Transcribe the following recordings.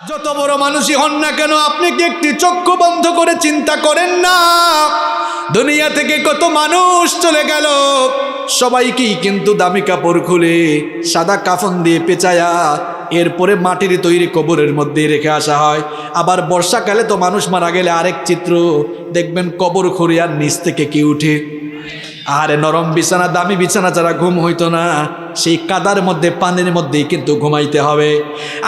যত বড় মানুষই হন না কেন, আপনি কি একটি চক্ষু বন্ধ করে চিন্তা করেন না? দুনিয়া থেকে কত মানুষ চলে গেল, সবাইকেই কিন্তু দামি কাপড় খুলে সাদা কাফন দিয়ে পেঁচায়া এরপরে মাটির তৈরি কবরের মধ্যে রেখে আসা হয়। আবার বর্ষাকালে তো মানুষ মারা গেলে আরেক চিত্র দেখবেন, কবর খুঁড়ে আর নিচ থেকে কি উঠে। আরে নরম বিছানা, দামি বিছানা ছাড়া ঘুম হইতো না, সেই কাদার মধ্যে পানির মধ্যেই কিন্তু ঘুমাইতে হবে।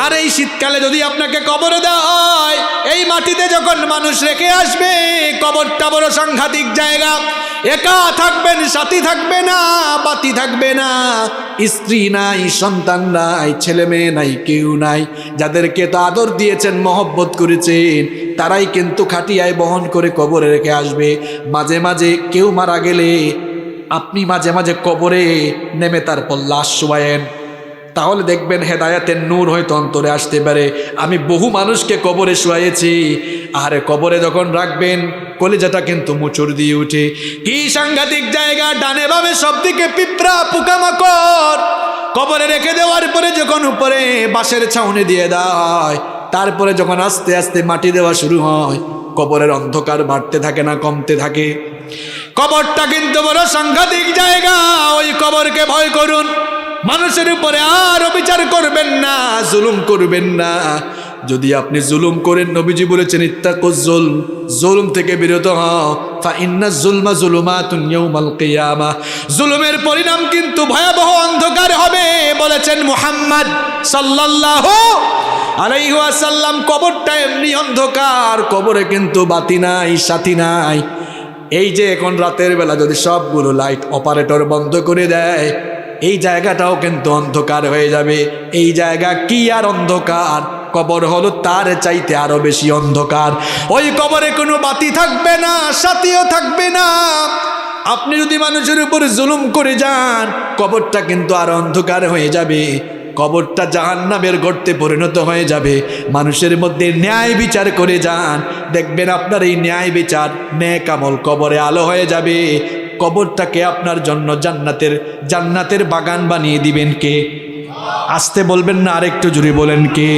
আর এই শীতকালে যদি আপনাকে কবরে দেওয়া হয়, এই মাটিতে যখন মানুষ রেখে আসবে, কবরটা বড় সাংঘাতিক জায়গা। একা থাকবেন, সাথী থাকবে না, বাতি থাকবে না, স্ত্রী নাই, সন্তান নাই, ছেলে মেয়ে নাই, কেউ নাই। যাদেরকে তো আদর দিয়েছেন, মহব্বত করেছেন, তারাই কিন্তু খাটিয়ায় বহন করে কবরে রেখে আসবে। মাঝে মাঝে কেউ মারা গেলে আপনি মাঝে মাঝে কবরে নেমে তারপর লাশ শোয়ায়েন, তাহলে দেখবেন হেদায়াতের নূর হয়তো অন্তরে আসতে পারে। আমি বহু মানুষকে কবরে শোয়াইছি, আর কবরে যখন রাখবেন কলিজাটা কিন্তু মুচুর দিয়ে উঠে। কি সাংঘাতিক জায়গা! ডানে বামে সব দিকে পিঁপড়া, পোকামাকড়। কবরে রেখে দেওয়ার পরে যখন উপরে বাঁশের ছাউনি দিয়ে দেওয়া হয়, তারপরে যখন আস্তে আস্তে মাটি দেওয়া শুরু হয়, কবরের অন্ধকার বাড়তে থাকে না কমতে থাকে। কবরটা কিন্তু বড় সাংঘাতিক জায়গা। ওই কবরকে ভয় করুন, মানুষের উপরে আর অবিচার করবেন না, জুলুম করবেন না। যদি আপনি জুলুম করেন, নবীজি বলেছেন ইত্তাকুজ জুলম, জুলুম থেকে বিরত হও, ফা ইন্নাজ জুলমা জুলুমাতুন ইয়াউমাল কিয়ামাহ। জুলুমের পরিণাম কিন্তু ভয়াবহ অন্ধকার হবে বলেছেন মুহাম্মদ সাল্লাল্লাহু আলাইহি ওয়াসাল্লাম। কবরটা এমনি অন্ধকার, কবরে কিন্তু বাতি নাই, সাথী নাই। এই যে এখন রাতের বেলা যদি সবগুলো লাইট অপারেটর বন্ধ করে দেয়, এই জায়গাটাও কিন্তু অন্ধকার হয়ে যাবে। এই জায়গা কি আর অন্ধকার, কবর হলো তার চাইতে আরো বেশি অন্ধকার। ওই কবরে কোনো বাতি থাকবে না, সাথীও থাকবে না। আপনি যদি মানুষের উপর জুলুম করে যান, কবরটা কিন্তু আরো অন্ধকার হয়ে যাবে। কবরটা জাহান্নামের গর্তে পরিণত হয়ে যাবে। মানুষের মধ্যে ন্যায় বিচার করে যান, দেখবেন আপনার এই ন্যায় বিচার, নেক আমল কবরে আলো হয়ে যাবে। কবরটাকে আপনার জন্য জান্নাতের বাগান বানিয়ে দিবেন কে? আসতে বলবেন না, আরেকটু জোরে বলেন কে?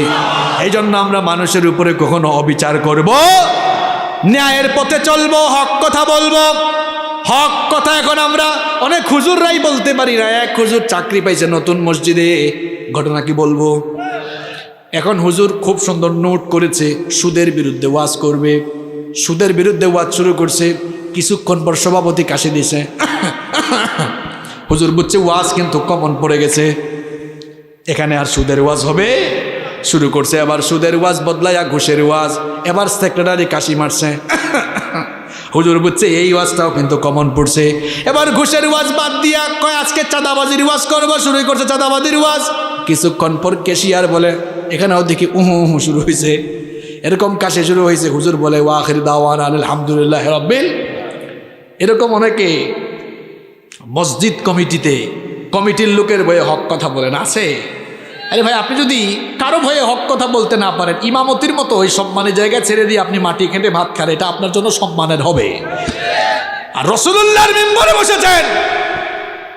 এই জন্য আমরা মানুষের উপরে কখনো অবিচার করব, ন্যায়ের পথে চলবো, হক কথা বলবো। হক কথা এখন আমরা অনেক হুজুররাই বলতে পারি না। এক হুজুর চাকরি পাইছে নতুন মসজিদে, ঘটনা কি বলবো। এখন হুজুর খুব সুন্দর নোট করেছে, সুদের বিরুদ্ধে ওয়াজ করবে। সুদের বিরুদ্ধে ওয়াজ শুরু করছে, কিছুক্ষণ পর সভাপতি কাশি দিছে। হুজুর বুঝছে ওয়াজ কিন্তু কমন পড়ে গেছে, এখানে আর সুদের ওয়াজ হবে। শুরু করছে আবার সুদের ওয়াজ বদলাইয়া ঘুষের ওয়াজ। এবার সেক্রেটারি কাশি মারছে। হুজুর বুঝছে এই ওয়াজটাও কিন্তু কমন পড়ছে। এবার ঘুষের ওয়াজ বাদ দিয়া কয় আজকে চাঁদাবাজির ওয়াজ করবো, শুরু করছে চাঁদাবাজির ওয়াজ। কিছুক্ষণ পর কেশিয়ার বলে, এখানেও দেখি উহু উহু শুরু হয়েছে। এরকম কাশি শুরু হয়েছে। হুজুর বলে ওয়া আখির দাওয়ানা আলহামদুলিল্লাহি রাব্বিল। এরকম অনেকে মসজিদ কমিটির লোকের ভয়ে হক কথা বলেন, আছে? আরে ভাই, আপনি যদি কারো ভয়ে হক কথা বলতে না পারেন, ইমামতির মতো ওই সম্মানের জায়গায় ছেড়ে দিয়ে আপনি মাটি খেটে ভাত খান, এটা আপনার জন্য সম্মানের হবে। আর রাসূলুল্লাহর মিম্বরে বসেছেন,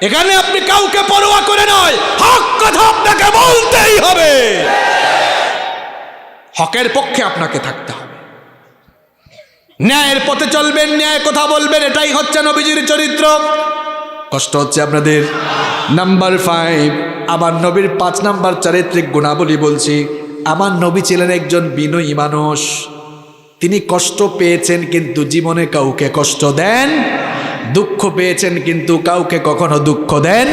এখানে আপনি কাউকে পরোয়া করে নয়, হক কথা আপনাকে বলতেই হবে। হকের পক্ষে আপনাকে থাকতে হবে, ন্যায়ের পথে চলবেন, ন্যায় কথা বলবেন। এটাই হচ্ছে নবীজির চরিত্র। কষ্ট হচ্ছে আপনাদের? নাম্বার 5, আমার নবীর 5 নাম্বার চারিত্রিক গুণাবলী বলছি। আমার নবী ছিলেন একজন বিনয়ী মানুষ। তিনি কষ্ট পেয়েছেন কিন্তু জীবনে কাউকে কষ্ট দেন, দুঃখ পেয়েছেন কিন্তু কাউকে কখনো দুঃখ দেন।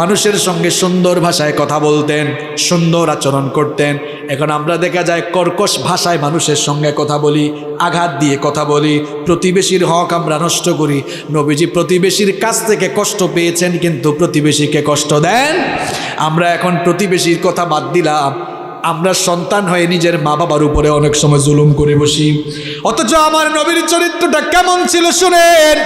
মানুষের সঙ্গে সুন্দর ভাষায় কথা বলতেন, সুন্দর আচরণ করতেন। এখন আমরা দেখা যায় কর্কশ ভাষায় মানুষের সঙ্গে কথা বলি, আঘাত দিয়ে কথা বলি, প্রতিবেশীর হক আমরা নষ্ট করি। নবীজি প্রতিবেশীর কাছ থেকে কষ্ট পেয়েছেন কিন্তু প্রতিবেশীকে কষ্ট দেন। আমরা এখন প্রতিবেশীর কথা বাদ দিলাম, আমরা সন্তান হয়ে নিজের মা বাবার উপরে অনেক সময় জুলুম করে বসি। অথচ আমার নবীর চরিত্রটা কেমন ছিল শুনেন।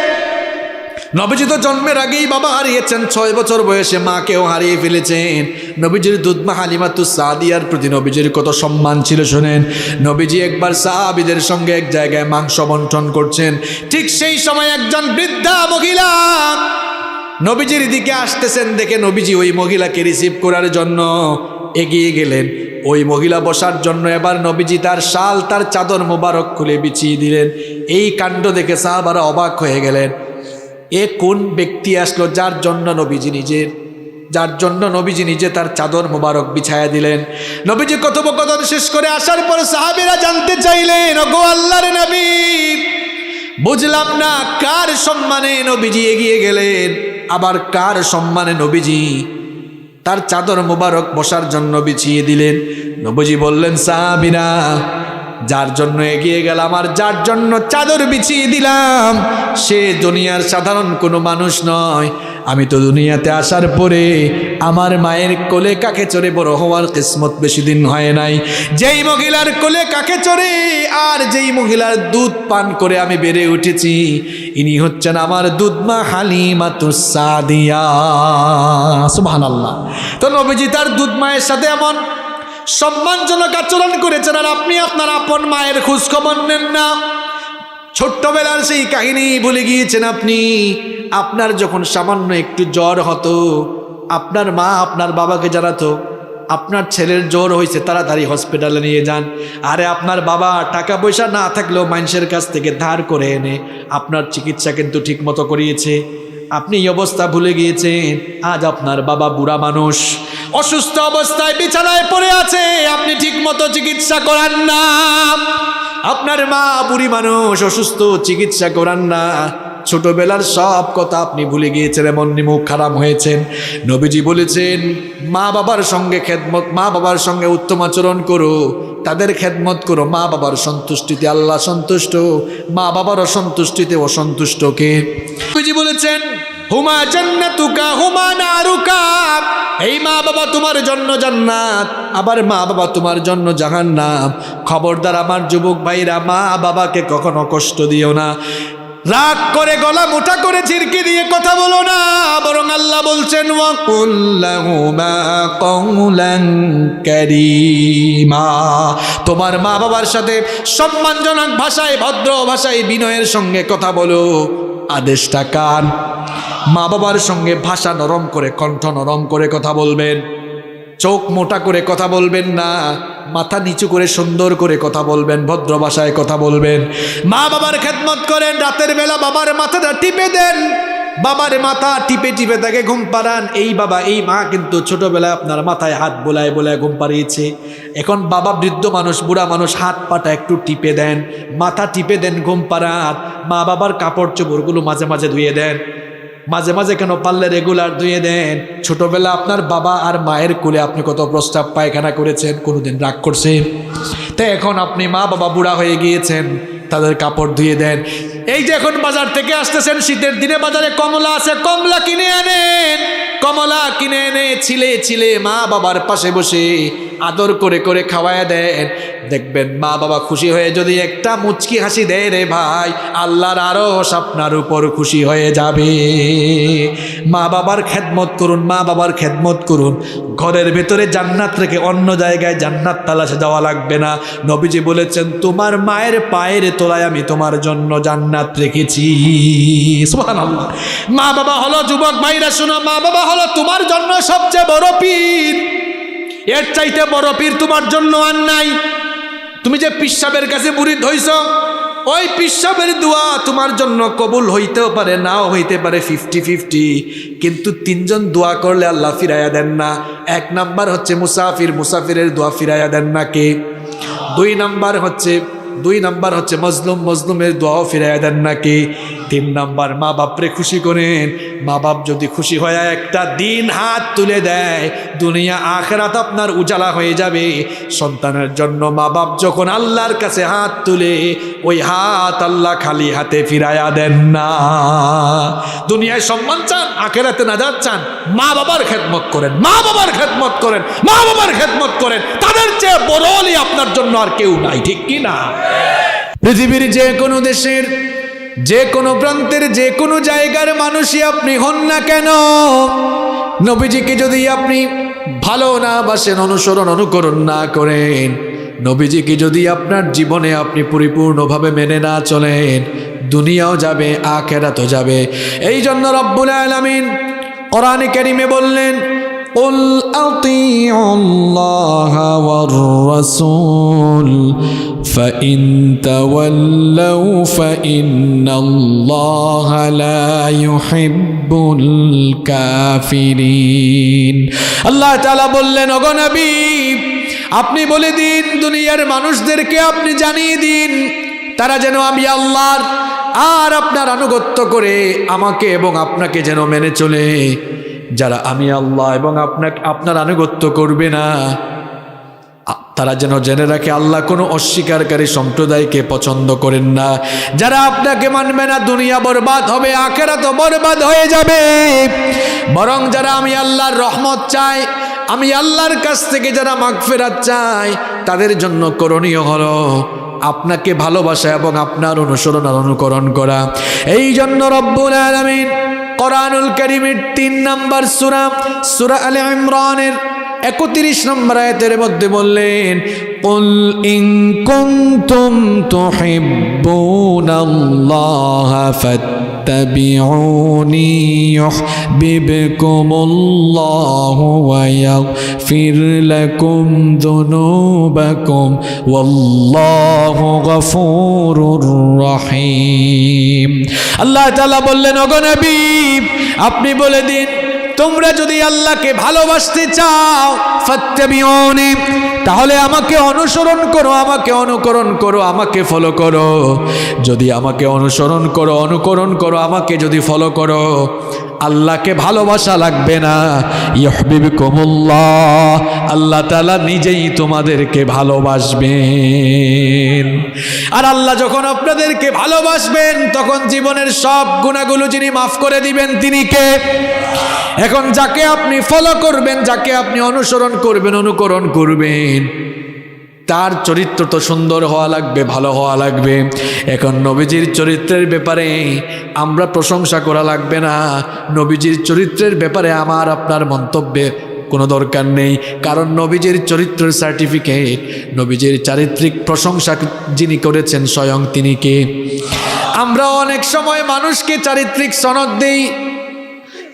নবীজি তো জন্মের আগেই বাবা হারিয়েছেন, 6 বছর বয়সে মাকেও হারিয়ে ফেলেছেন। নবীজির দুধমা হালিমাতুস সাদিয়ার প্রতি নবীজির কত সম্মান ছিল শুনেন। নবীজি একবার সাহাবীদের সঙ্গে এক জায়গায় মাংস বন্টন করছেন, ঠিক সেই সময় একজন বৃদ্ধা মহিলা নবীজির দিকে আসতেছেন দেখে নবীজি ওই মহিলাকে রিসিভ করার জন্য এগিয়ে গেলেন। ওই মহিলা বসার জন্য এবার নবীজি তার শাল, তার চাদর মোবারক খুলে বিছিয়ে দিলেন। এই কাণ্ড দেখে সাহাবারা অবাক হয়ে গেলেন। এ কোন ব্যক্তি আসলো যার জন্য নবীজি নিজে তার চাদর মোবারক বিছায়া দিলেন। নবীজি কথোপকথন শেষ করে আসার পর সাহাবীরা জানতে চাইলেন, ওগো আল্লাহর নবী, বুঝলাম না কার সম্মানে নবীজি এগিয়ে গেলেন, আবার কার সম্মানে নবীজি তার চাদর মোবারক বসার জন্য বিছিয়ে দিলেন। নবীজি বললেন, সাহাবীরা, যার জন্য এগিয়ে গেলাম আর যার জন্য চাদর বিছিয়ে দিলাম সে দুনিয়ার সাধারণ কোনো মানুষ নয়। আমি তো দুনিয়াতে আসার পরে আমার মায়ের কোলে কাকে চড়ে বড় হওয়ার কিসমত বেশি দিন হয় নাই। যেই মহিলার কোলে কাকে চড়ে আর যেই মহিলার দুধ পান করে আমি বেড়ে উঠেছি, ইনি হচ্ছেন আমার দুধমা হালিমাতুস সাদিয়া। সুবহানাল্লাহ। তো নবীজি তার দুধ মায়ের সাথে এমন সম্মানজনক আচরণ করেছেন, আর আপনি আপনার আপন মায়ের খোঁজ খবর নেন না। ছোট্টবেলার সেই কাহিনী ভুলে গিয়েছেন আপনি। আপনার যখন সামান্য একটু জ্বর হতো, আপনার মা আপনার বাবাকে জানাতো, আপনার ছেলের জ্বর হয়েছে, তাড়াতাড়ি হসপিটালে নিয়ে যান। আরে আপনার বাবা টাকা পয়সা না থাকলেও মানুষের কাছ থেকে ধার করে এনে আপনার চিকিৎসা কিন্তু ঠিক মতো করিয়েছে। আপনি এই অবস্থা ভুলে গিয়েছেন। আজ আপনার বাবা বুড়া মানুষ, অসুস্থ অবস্থায় বিছানায় পড়ে আছে, আপনি ঠিক মতো চিকিৎসা করান না। আপনার মা বুড়ি মানুষ, অসুস্থ, চিকিৎসা করান না। ছোটবেলার সব কথা আপনি ভুলে গিয়েছেন, এমন মুখ খারাপ হয়েছেন। নবীজি বলেছেন, মা বাবার সঙ্গে খেদমত, মা বাবার সঙ্গে উত্তম আচরণ করো, তাদের খেদমত করো। মা বাবার সন্তুষ্টিতে আল্লাহ সন্তুষ্ট, মা বাবার অসন্তুষ্টিতে অসন্তুষ্ট কে? নবীজি বলেছেন, হুমা জান্নাতুকা হুমা নারুকা। এই মা বাবা তোমার জন্য জান্নাত, আবার মা বাবা তোমার জন্য জাহান্নাম। খবরদার আমার যুবক ভাইরা, মা বাবাকে কখনো কষ্ট দিও না। রাগ করে, গলা মোটা করে, চিরকি দিয়ে কথা বলো না। বরং আল্লাহ বলছেন, ওয়াকুল লাহুমা কওলান কারীমা। তোমার মা বাবার সাথে সম্মানজনক ভাষায়, ভদ্র ভাষায়, বিনয়ের সঙ্গে কথা বলো। আদেশটা কার? মা বাবার সঙ্গে ভাষা নরম করে, কণ্ঠ নরম করে কথা বলবেন। চোখ মোটা করে কথা বলবেন না, মাথা নিচু করে সুন্দর করে কথা বলবেন, ভদ্র ভাষায় কথা বলবেন। মা বাবার খেদমত করেন। রাতের বেলা বাবার মাথাটা টিপে দেন, বাবার মাথা টিপে টিপে তাকে ঘুম পাড়ান। এই বাবা, এই মা কিন্তু ছোটবেলায় আপনার মাথায় হাত বোলায় বোলায় ঘুম পাড়িয়েছে। এখন বাবা বৃদ্ধ মানুষ, বুড়া মানুষ, হাত পাটা একটু টিপে দেন, মাথা টিপে দেন, ঘুম পাড়ান। মা বাবার কাপড় চোপড়গুলো মাঝে মাঝে ধুয়ে দেন, মাঝে মাঝে কেন পারলে রেগুলার ধুয়ে দেন। ছোটবেলা আপনার বাবা আর মায়ের কোলে আপনি কত প্রস্রাব পায়খানা করেছেন, কোনোদিন রাগ করছেন? তো এখন আপনি মা বাবা বুড়া হয়ে গিয়েছেন, তাদের কাপড় ধুয়ে দেন। এই যে এখন বাজার থেকে আসতেছেন, শীতের দিনে বাজারে কমলা আছে, কমলা কিনে আনেন। কমলা কিনে এনে ছিলে ছিলে মা বাবার পাশে বসে আদর করে করে খাওয়ায় দেন। দেখবেন মা বাবা খুশি হয়ে যদি একটা মুচকি হাসি দেয়, রে ভাই, আল্লাহর আরশ আপনার উপর খুশি হয়ে যাবে। মা বাবার খেদমত করুন, মা বাবার খেদমত করুন। ঘরের ভেতরে জান্নাত রেখে অন্য জায়গায় জান্নাত তালাশে যাওয়া লাগবে না। নবীজি বলেছেন, তোমার মায়ের পায়ের তলায় আমি তোমার জন্য জান্নাত রেখেছি। সুবহানাল্লাহ। মা বাবা হলো, যুবক ভাইরা শোনো, মা বাবা হলো তোমার জন্য সবচেয়ে বড় পীর। এর চাইতে বড় পীর তোমার জন্য আর নাই। তুমি যে পিসাবের কাছে মুরিদ হইছ, ওই পিসাবের দোয়া তোমার জন্য কবুল হইতেও পারে, নাও হইতে পারে, 50-50। কিন্তু তিনজন দোয়া করলে আল্লাহ ফিরাইয়া দেন না। এক নাম্বার হচ্ছে মুসাফির, মুসাফিরের দোয়া ফিরাইয়া দেন না কে? দুই নাম্বার হচ্ছে মজলুম, মজলুমের দোয়াও ফিরাইয়া দেন না কে? 3 নাম্বার মা বাপরে খুশি করেন। মা বাপ যদি খুশি হয়ে একটা দিন হাত তুলে দেয়, দুনিয়া আখিরাত আপনার উজালা হয়ে যাবে। সন্তানের জন্য মা বাপ যখন আল্লাহর কাছে হাত তুলে, ওই হাত আল্লাহ খালি হাতে ফিরাইয়া দেন না। দুনিয়ায় সম্মান চান, আখিরাতে নাজাত চান, মা বাবার খেদমত করেন, মা বাবার খেদমত করেন, মা বাবার খেদমত করেন। তাদের চেয়ে বড় ওলি আপনার জন্য আর কেউ নাই, ঠিক কি না? পৃথিবীর যে কোনো দেশের, যে কোনো প্রান্তের, যে কোনো জায়গার মানুষই আপনি হন না কেন, নবীজিকে যদি আপনি ভালো না বাসেন, অনুসরণ অনুকরণ না করেন, নবীজিকে যদি আপনার জীবনে আপনি পরিপূর্ণভাবে মেনে না চলেন, দুনিয়াও যাবে, আখিরাতও যাবে। এই জন্য রব্বুল আলামিন কোরআনে কারীমে বললেন, কুল আতিউল্লাহ ওয়ার রাসূল ফাইন তাওয়াল্লাউ ফাইন্নাল্লাহা লা ইউহিব্বুল কাফিরিন। আল্লাহ তাআলা বললেন, ওগো নবী, আপনি বলে দিন, দুনিয়ার মানুষদেরকে আপনি জানিয়ে দিন, তারা যেন আমি আল্লাহর আর আপনার আনুগত্য করে আমাকে এবং আপনাকে যেন মেনে চলে। যারা আমি আল্লাহ এবং আপনার আনুগত্য করবে না, তারা যেন জেনে রাখে আল্লাহ কোনো অস্বীকারী সম্প্রদায়কে পছন্দ করেন না। যারা আপনাকে মানবে না, দুনিয়া বরবাদ হবে, আখিরাত বরবাদ হয়ে যাবে। বরং যারা আমি আল্লাহর রহমত চায়, আমি আল্লাহর কাছ থেকে যারা মাগফিরাত চায়, তাদের জন্য করণীয় হলো আপনাকে ভালোবাসা এবং আপনার অনুসরণ আর অনুকরণ করা। এই জন্য রব্বুল আলামিন কোরআনুল কারীমের 3 নম্বর সূরা আলে ইমরানের 31 নম্বর আয়াতের মধ্যে বললেন, কুল ইন কুনতুম তুহিব্বুনাল্লাহ ফাত্তাবিউনি ইউহিব্বুকুমুল্লাহু ওয়া ইয়াগফির লাকুম যুনুবাকুম ওয়াল্লাহু গফুরুর রহিম। আল্লাহ তাআলা বললেন, ওগো নবী, আপনি বলে দিন, তোমরা যদি আল্লাহকে ভালোবাসতে চাও, ফাত্তাবিউনি, তাহলে আমাকে অনুসরণ করো, আমাকে অনুকরণ করো, আমাকে ফলো করো। যদি আমাকে অনুসরণ করো, অনুকরণ করো, আমাকে যদি ফলো করো, আল্লাহকে ভালোবাসা লাগবে না, ইউহিব্বুকুমুল্লাহ, আল্লাহ তাআলা নিজেই তোমাদেরকে ভালোবাসবেন। আর আল্লাহ যখন আপনাদেরকে ভালোবাসবেন, তখন জীবনের সব গুনাহগুলো যিনি মাফ করে দিবেন, তিনি কে? এখন যাকে আপনি ফলো করবেন, যাকে আপনি অনুসরণ করবেন, অনুকরণ করবেন, তার চরিত্র তো সুন্দর হওয়া লাগবে, ভালো হওয়া লাগবে। এখন নবীজির চরিত্রের ব্যাপারে আমরা প্রশংসা করা লাগবে না, নবীজির চরিত্রের ব্যাপারে আমার আপনার মন্তব্যে কোনো দরকার নেই, কারণ নবীজির চরিত্রের সার্টিফিকেট, নবীজির চারিত্রিক প্রশংসা যিনি করেছেন স্বয়ং তিনি কে? আমরা অনেক সময় মানুষকে চারিত্রিক সনদ দেই,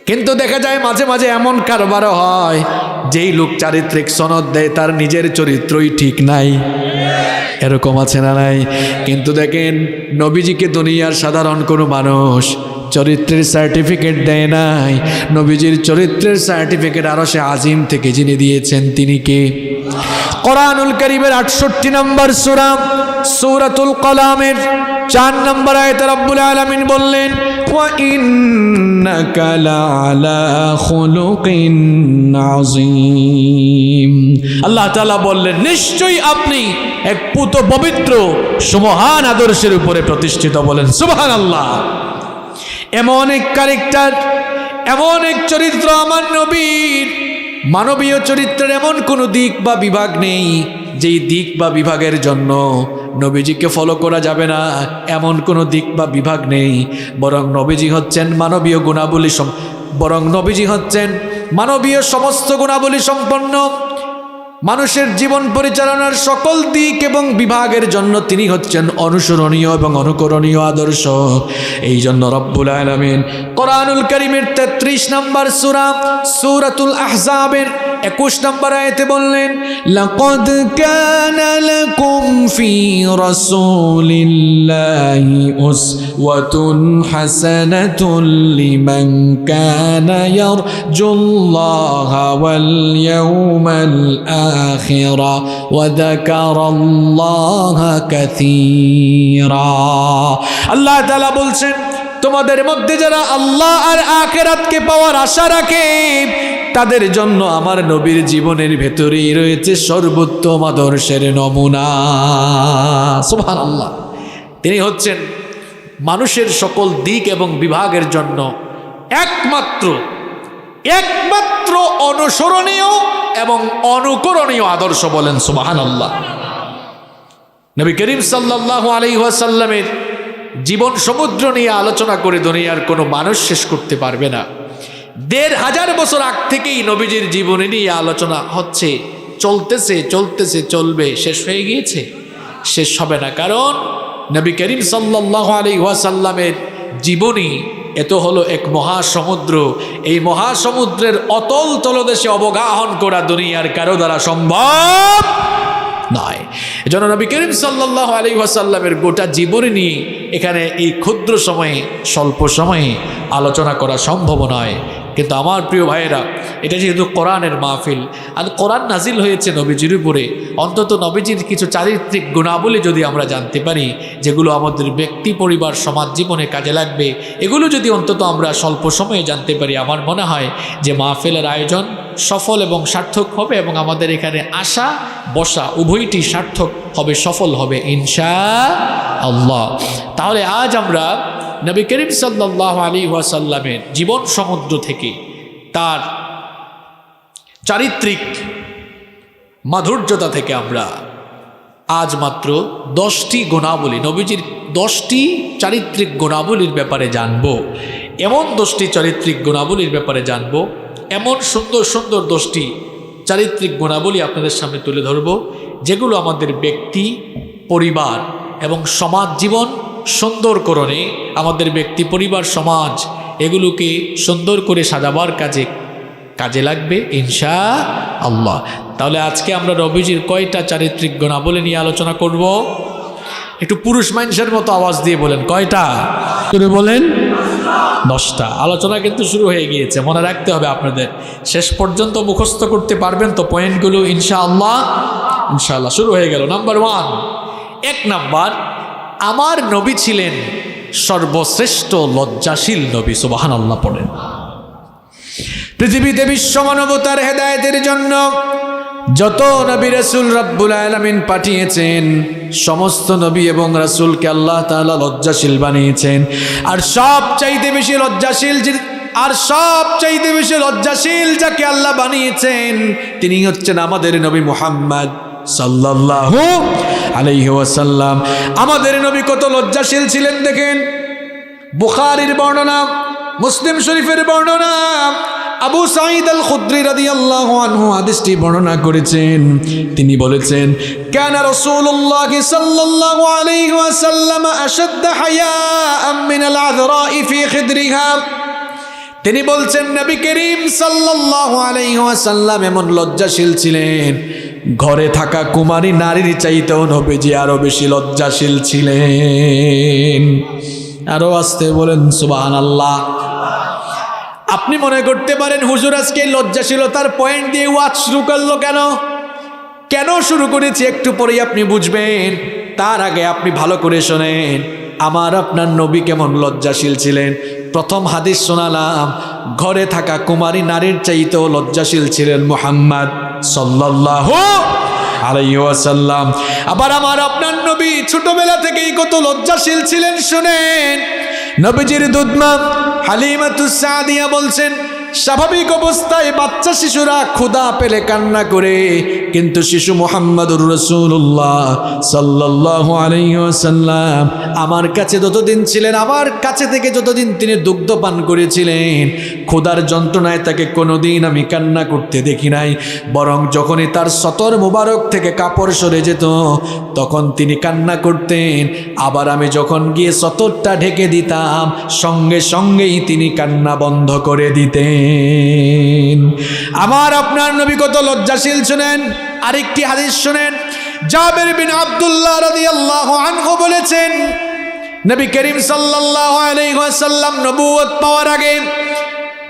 কিন্তু দেখা যায় মাঝে মাঝে এমন কারবারও হয়, যেই লোক চারিত্রিক সনদ দেয় তার নিজের চরিত্রই ঠিক নাই। এরকম আছে না নাই? কিন্তু দেখেন, নবীজিকে দুনিয়ার সাধারণ কোনো মানুষ চরিত্রের সার্টিফিকেট দেয় নাই, নবীজির চরিত্রের সার্টিফিকেট আরশে আজিম থেকে যিনি দিয়েছেন তিনি কে? কোরআনুল কারীমের 68 নম্বর সূরাতুল কলামের 4 নম্বর আয়াতে রব্বুল আলামিন বললেন, ওয়া ইন্নাকা লাআলা খুলুকিন আযীম। আল্লাহ তাআলা বললেন, নিশ্চয়ই আপনি এক পুত পবিত্র সুমহান আদর্শের উপরে প্রতিষ্ঠিত। বলেন সুবহানাল্লাহ। এমন এক ক্যারেক্টার, এমন এক চরিত্র আমার নবীর। মানবীয় চরিত্রের এমন কোনো দিক বা বিভাগ নেই যেই দিক বা বিভাগের জন্য নবীজিকে ফলো করা যাবে না, এমন কোনো দিক বা বিভাগ নেই। বরং নবীজি হচ্ছেন মানবীয় গুণাবলী, বরং নবীজি হচ্ছেন মানবীয় সমস্ত গুণাবলী সম্পন্ন। মানুষের জীবন পরিচালনার সকল দিক এবং বিভাগের জন্য তিনি হচ্ছেন অনুসরণীয় এবং অনুকরণীয় আদর্শ। এই জন্য রব্বুল আলামিন কোরআনুল কারীমের 33 নম্বর সূরাতুল আহজাবের 21 নম্বর আয়াতে বললেন, লাকাদ কানা লাকুম ফি রাসূলিল্লাহি উসওয়াতুন হাসানাতুন লিমান কানা ইয়ারজুল্লাহা ওয়াল ইয়াওমাল আখিরা ওয়া যাকারাল্লাহা কাসীরা। আল্লাহ তাআলা বলছেন, তোমাদের মধ্যে যারা আল্লাহ আর আখিরাতকে পাওয়ার আশা রাখে, তাদের জন্য আমার নবীর জীবনের ভেতরেই রয়েছে সর্বোত্তম আদর্শের নমুনা। সুবহানাল্লাহ। তিনি হচ্ছেন মানুষের সকল দিক এবং বিভাগের জন্য একমাত্র অনুসরণীয় এবং অনুকরণীয় আদর্শ। বলেন সুবহানাল্লাহ। নবী করিম সাল্লাল্লাহু আলাইহি ওয়াসাল্লামের জীবন সমুদ্র নিয়ে আলোচনা করে দুনিয়ার কোনো মানুষ শেষ করতে পারবে না। ১৫০০ বছর আগ থেকেই নবীজির জীবনী নিয়ে আলোচনা হচ্ছে, চলতেছে, চলবে, শেষ হয়ে গিয়েছে, শেষ হবে না। কারণ নবী করিম সাল্লাল্লাহু আলাইহি ওয়াসাল্লামের জীবনী এত হলো এক মহাসমুদ্র। এই মহাসমুদ্রের অতল তলদেশে অবগাহন করা দুনিয়ার কারো দ্বারা সম্ভব নয়। এজন্য নবী করিম সাল্লাল্লাহু আলাইহি ওয়াসাল্লামের গোটা জীবনী নিয়ে এখানে এই ক্ষুদ্র সময়ে স্বল্প সময়ে আলোচনা করা সম্ভব নয়। কিন্তু আমার প্রিয় ভাইয়েরা, এটা যেহেতু কোরআনের মাহফিল আর কোরআন নাজিল হয়েছে নবীজির উপরে, অন্তত নবীজির কিছু চারিত্রিক গুণাবলী যদি আমরা জানতে পারি, যেগুলো আমাদের ব্যক্তি পরিবার সমাজ জীবনে কাজে লাগবে, এগুলো যদি অন্তত আমরা স্বল্প সময়ে জানতে পারি, আমার মনে হয় যে মাহফিলের আয়োজন সফল এবং সার্থক হবে এবং আমাদের এখানে আসা বসা উভয়টি সার্থক হবে, সফল হবে ইনশাআল্লাহ। তাহলে আজ আমরা নবী করিম সাল্লাল্লাহু আলাইহি ওয়াসাল্লামের জীবন সমুদ্র থেকে তার চারিত্রিক মাধুর্যতা থেকে আমরা আজ মাত্র 10টি গুণাবলী, নবীজির 10টি চারিত্রিক গুণাবলীর ব্যাপারে জানব। এমন 10টি চারিত্রিক গুণাবলীর ব্যাপারে জানব, এমন সুন্দর সুন্দর 10টি চারিত্রিক গুণাবলী আপনাদের সামনে তুলে ধরব, যেগুলো আমাদের ব্যক্তি পরিবার এবং সমাজ জীবন সুন্দরকরণে, আমাদের ব্যক্তি পরিবার সমাজ এগুলোকে সুন্দর করে সাজাবার কাজে লাগবে ইনশাআল্লাহ। তাহলে আজকে আমরা নবীজির কয়টা চারিত্রিক গুণাবলী নিয়ে আলোচনা করব? একটু পুরুষ মানুষের মতো আওয়াজ দিয়ে বলেন, কয়টা? করে বলেন 10টা। আলোচনা কিন্তু শুরু হয়ে গিয়েছে, মনে রাখতে হবে আপনাদের, শেষ পর্যন্ত মুখস্থ করতে পারবেন তো পয়েন্টগুলো ইনশাআল্লাহ। ইনশাআল্লাহ শুরু হয়ে গেল। নাম্বার 1, 1 নাম্বার, আমার নবী ছিলেন সর্বশ্রেষ্ঠ লজ্জাশীল নবী। সুবহানাল্লাহ পড়েন। পৃথিবীতে বিশ্ব মানবতার হেদায়েতের জন্য যত নবী রাসূল রব্বুল আলামিন পাঠিয়েছেন, সমস্ত নবী এবং রাসূলকে আল্লাহ তাআলা লজ্জাশীল বানিয়েছেন। আর সবচাইতে বেশি লজ্জাশীল যাকে আল্লাহ বানিয়েছেন তিনি হচ্ছেন আমাদের নবী মুহাম্মদ সাল্লাল্লাহু আলাইহি ওয়াসাল্লাম। আমাদের নবী কত লজ্জাশীল ছিলেন দেখেন। বুখারীর বর্ণনা, মুসলিম শরীফের বর্ণনা, আবু সাঈদ আল খুদরি রাদিয়াল্লাহু আনহু হাদিসটি বর্ণনা করেছেন। তিনি বলেছেন, কানা রাসূলুল্লাহ সাল্লাল্লাহু আলাইহি ওয়াসাল্লাম আশাদ্দ হায়াআম মিনাল আযরা'i ফি খিদরিহা। তিনি বলছেন নবী করিম সাল্লাল্লাহু আলাইহি ওয়াসাল্লাম এমন লজ্জাশীল ছিলেন, ঘরে থাকা কুমারী নারীর চাইতেও নবীজি আরো বেশি লজ্জাশীল ছিলেন। আরো আসতে বলেন সুবহানাল্লাহ। আপনি মনে করতে পারেন হুজুর আজকে লজ্জাশীলতার পয়েন্ট দিয়ে ওয়াজ শুরু করলো কেন শুরু করেছি একটু পরেই আপনি বুঝবেন। তার আগে আপনি ভালো করে শোনেন আমার আপনার নবী কেমন লজ্জাশীল ছিলেন। প্রথম হাদিস শোনালাম, ঘরে থাকা কুমারী নারীর চাইতেও লজ্জাশীল ছিলেন মুহাম্মদ সাল্লাল্লাহু আলাইহি ওয়াসাল্লাম। আবার আমার আপনার নবী ছোটবেলা থেকেই কত লজ্জাশীল ছিলেন শুনেন। নবীজির দুধমা হালিমাতুস সাদিয়া বলছেন, স্বাভাবিক অবস্থায় বাচ্চা শিশুরা ক্ষুধা পেলে কান্না করে, কিন্তু শিশু মুহাম্মদুর রাসূলুল্লাহ সাল্লাল্লাহু আলাইহি ওয়াসাল্লাম আমার কাছে যতদিন ছিলেন, আমার কাছে থেকে যতদিন তিনি দুগ্ধ পান করেছিলেন, ক্ষুধার যন্ত্রণায় তাকে কোনোদিন আমি কান্না করতে দেখি নাই। বরং যখনই তার সতর মুবারক থেকে কাপড় সরে যেত তখন তিনি কান্না করতেন। আবার আমি যখন গিয়ে সতরটা ঢেকে দিতাম সঙ্গে সঙ্গেই তিনি কান্না বন্ধ করে দিতেন। আমার আপনার নবী কত লজ্জাশীল শুনেন। আরেকটি হাদিস শুনেন, জাবের বিন আব্দুল্লাহ রাদিয়াল্লাহু আনহু বলেছেন, নবী করিম সাল্লাল্লাহু আলাইহি ওয়াসাল্লাম নবুয়ত পাওয়ার আগে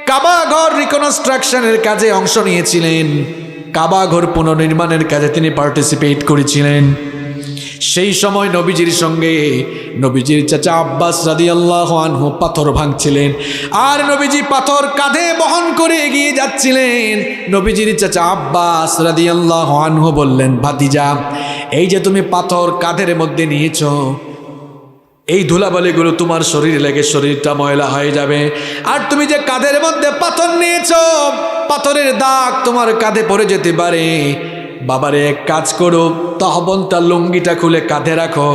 কাবা ঘর রিকনস্ট্রাকশনের কাজে অংশ নিয়েছিলেন। কাবা ঘর পুনর্নির্মাণের কাজে তিনি পার্টিসিপেট করেছিলেন। সেই সময় নবীজির সঙ্গে নবীজির চাচা আব্বাস রাদিয়াল্লাহু আনহু পাথর ভাঙছিলেন, আর নবীজি পাথর কাঁধে বহন করে এগিয়ে যাচ্ছিলেন। নবীজির চাচা আব্বাস রাদিয়াল্লাহু আনহু বললেন, ভাতিজা, এই যে তুমি পাথর কাঁধের মধ্যে নিয়েছো, এই ধুলাবালিগুলো তোমার শরীরে লেগে শরীরটা ময়লা হয়ে যাবে। আর তুমি যে কাঁধের মধ্যে পাথর নিয়েছো, পাথরের দাগ তোমার কাঁধে পড়ে যেতে পারে। বাবারে, এক কাজ করো, তহবনটা লুঙ্গিটা খুলে কাঁধে রাখো,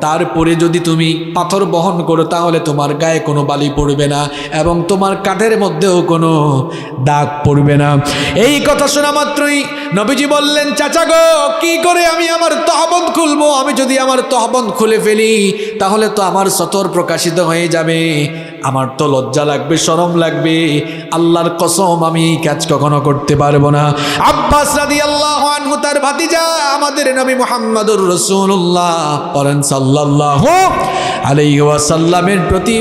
তারপরে যদি তুমি পাথর বহন করো তাহলে তোমার গায়ে কোনো বালি পড়বে না এবং তোমার কাঁধের মধ্যেও কোনো দাগ পড়বে না। এই কথা শোনা মাত্রই নবীজি বললেন, চাচা গো, কি করে আমি আমার তহবত খুলবো? আমি যদি আমার তহবত খুলে ফেলি তাহলে তো আমার সতর প্রকাশিত হয়ে যাবে, আমার তো লজ্জা লাগবে, শরম লাগবে। আল্লাহর কসম আমি এই কাজ কখনো করতে পারবো না। আব্বাস রাদিয়াল্লাহু আনহু তার ভাতিজা আমাদের নবী মুহাম্মদুর রাসূলুল্লাহ পড়েন সাল্লাল্লাহু আলাইহি ওয়াসাল্লামের প্রতি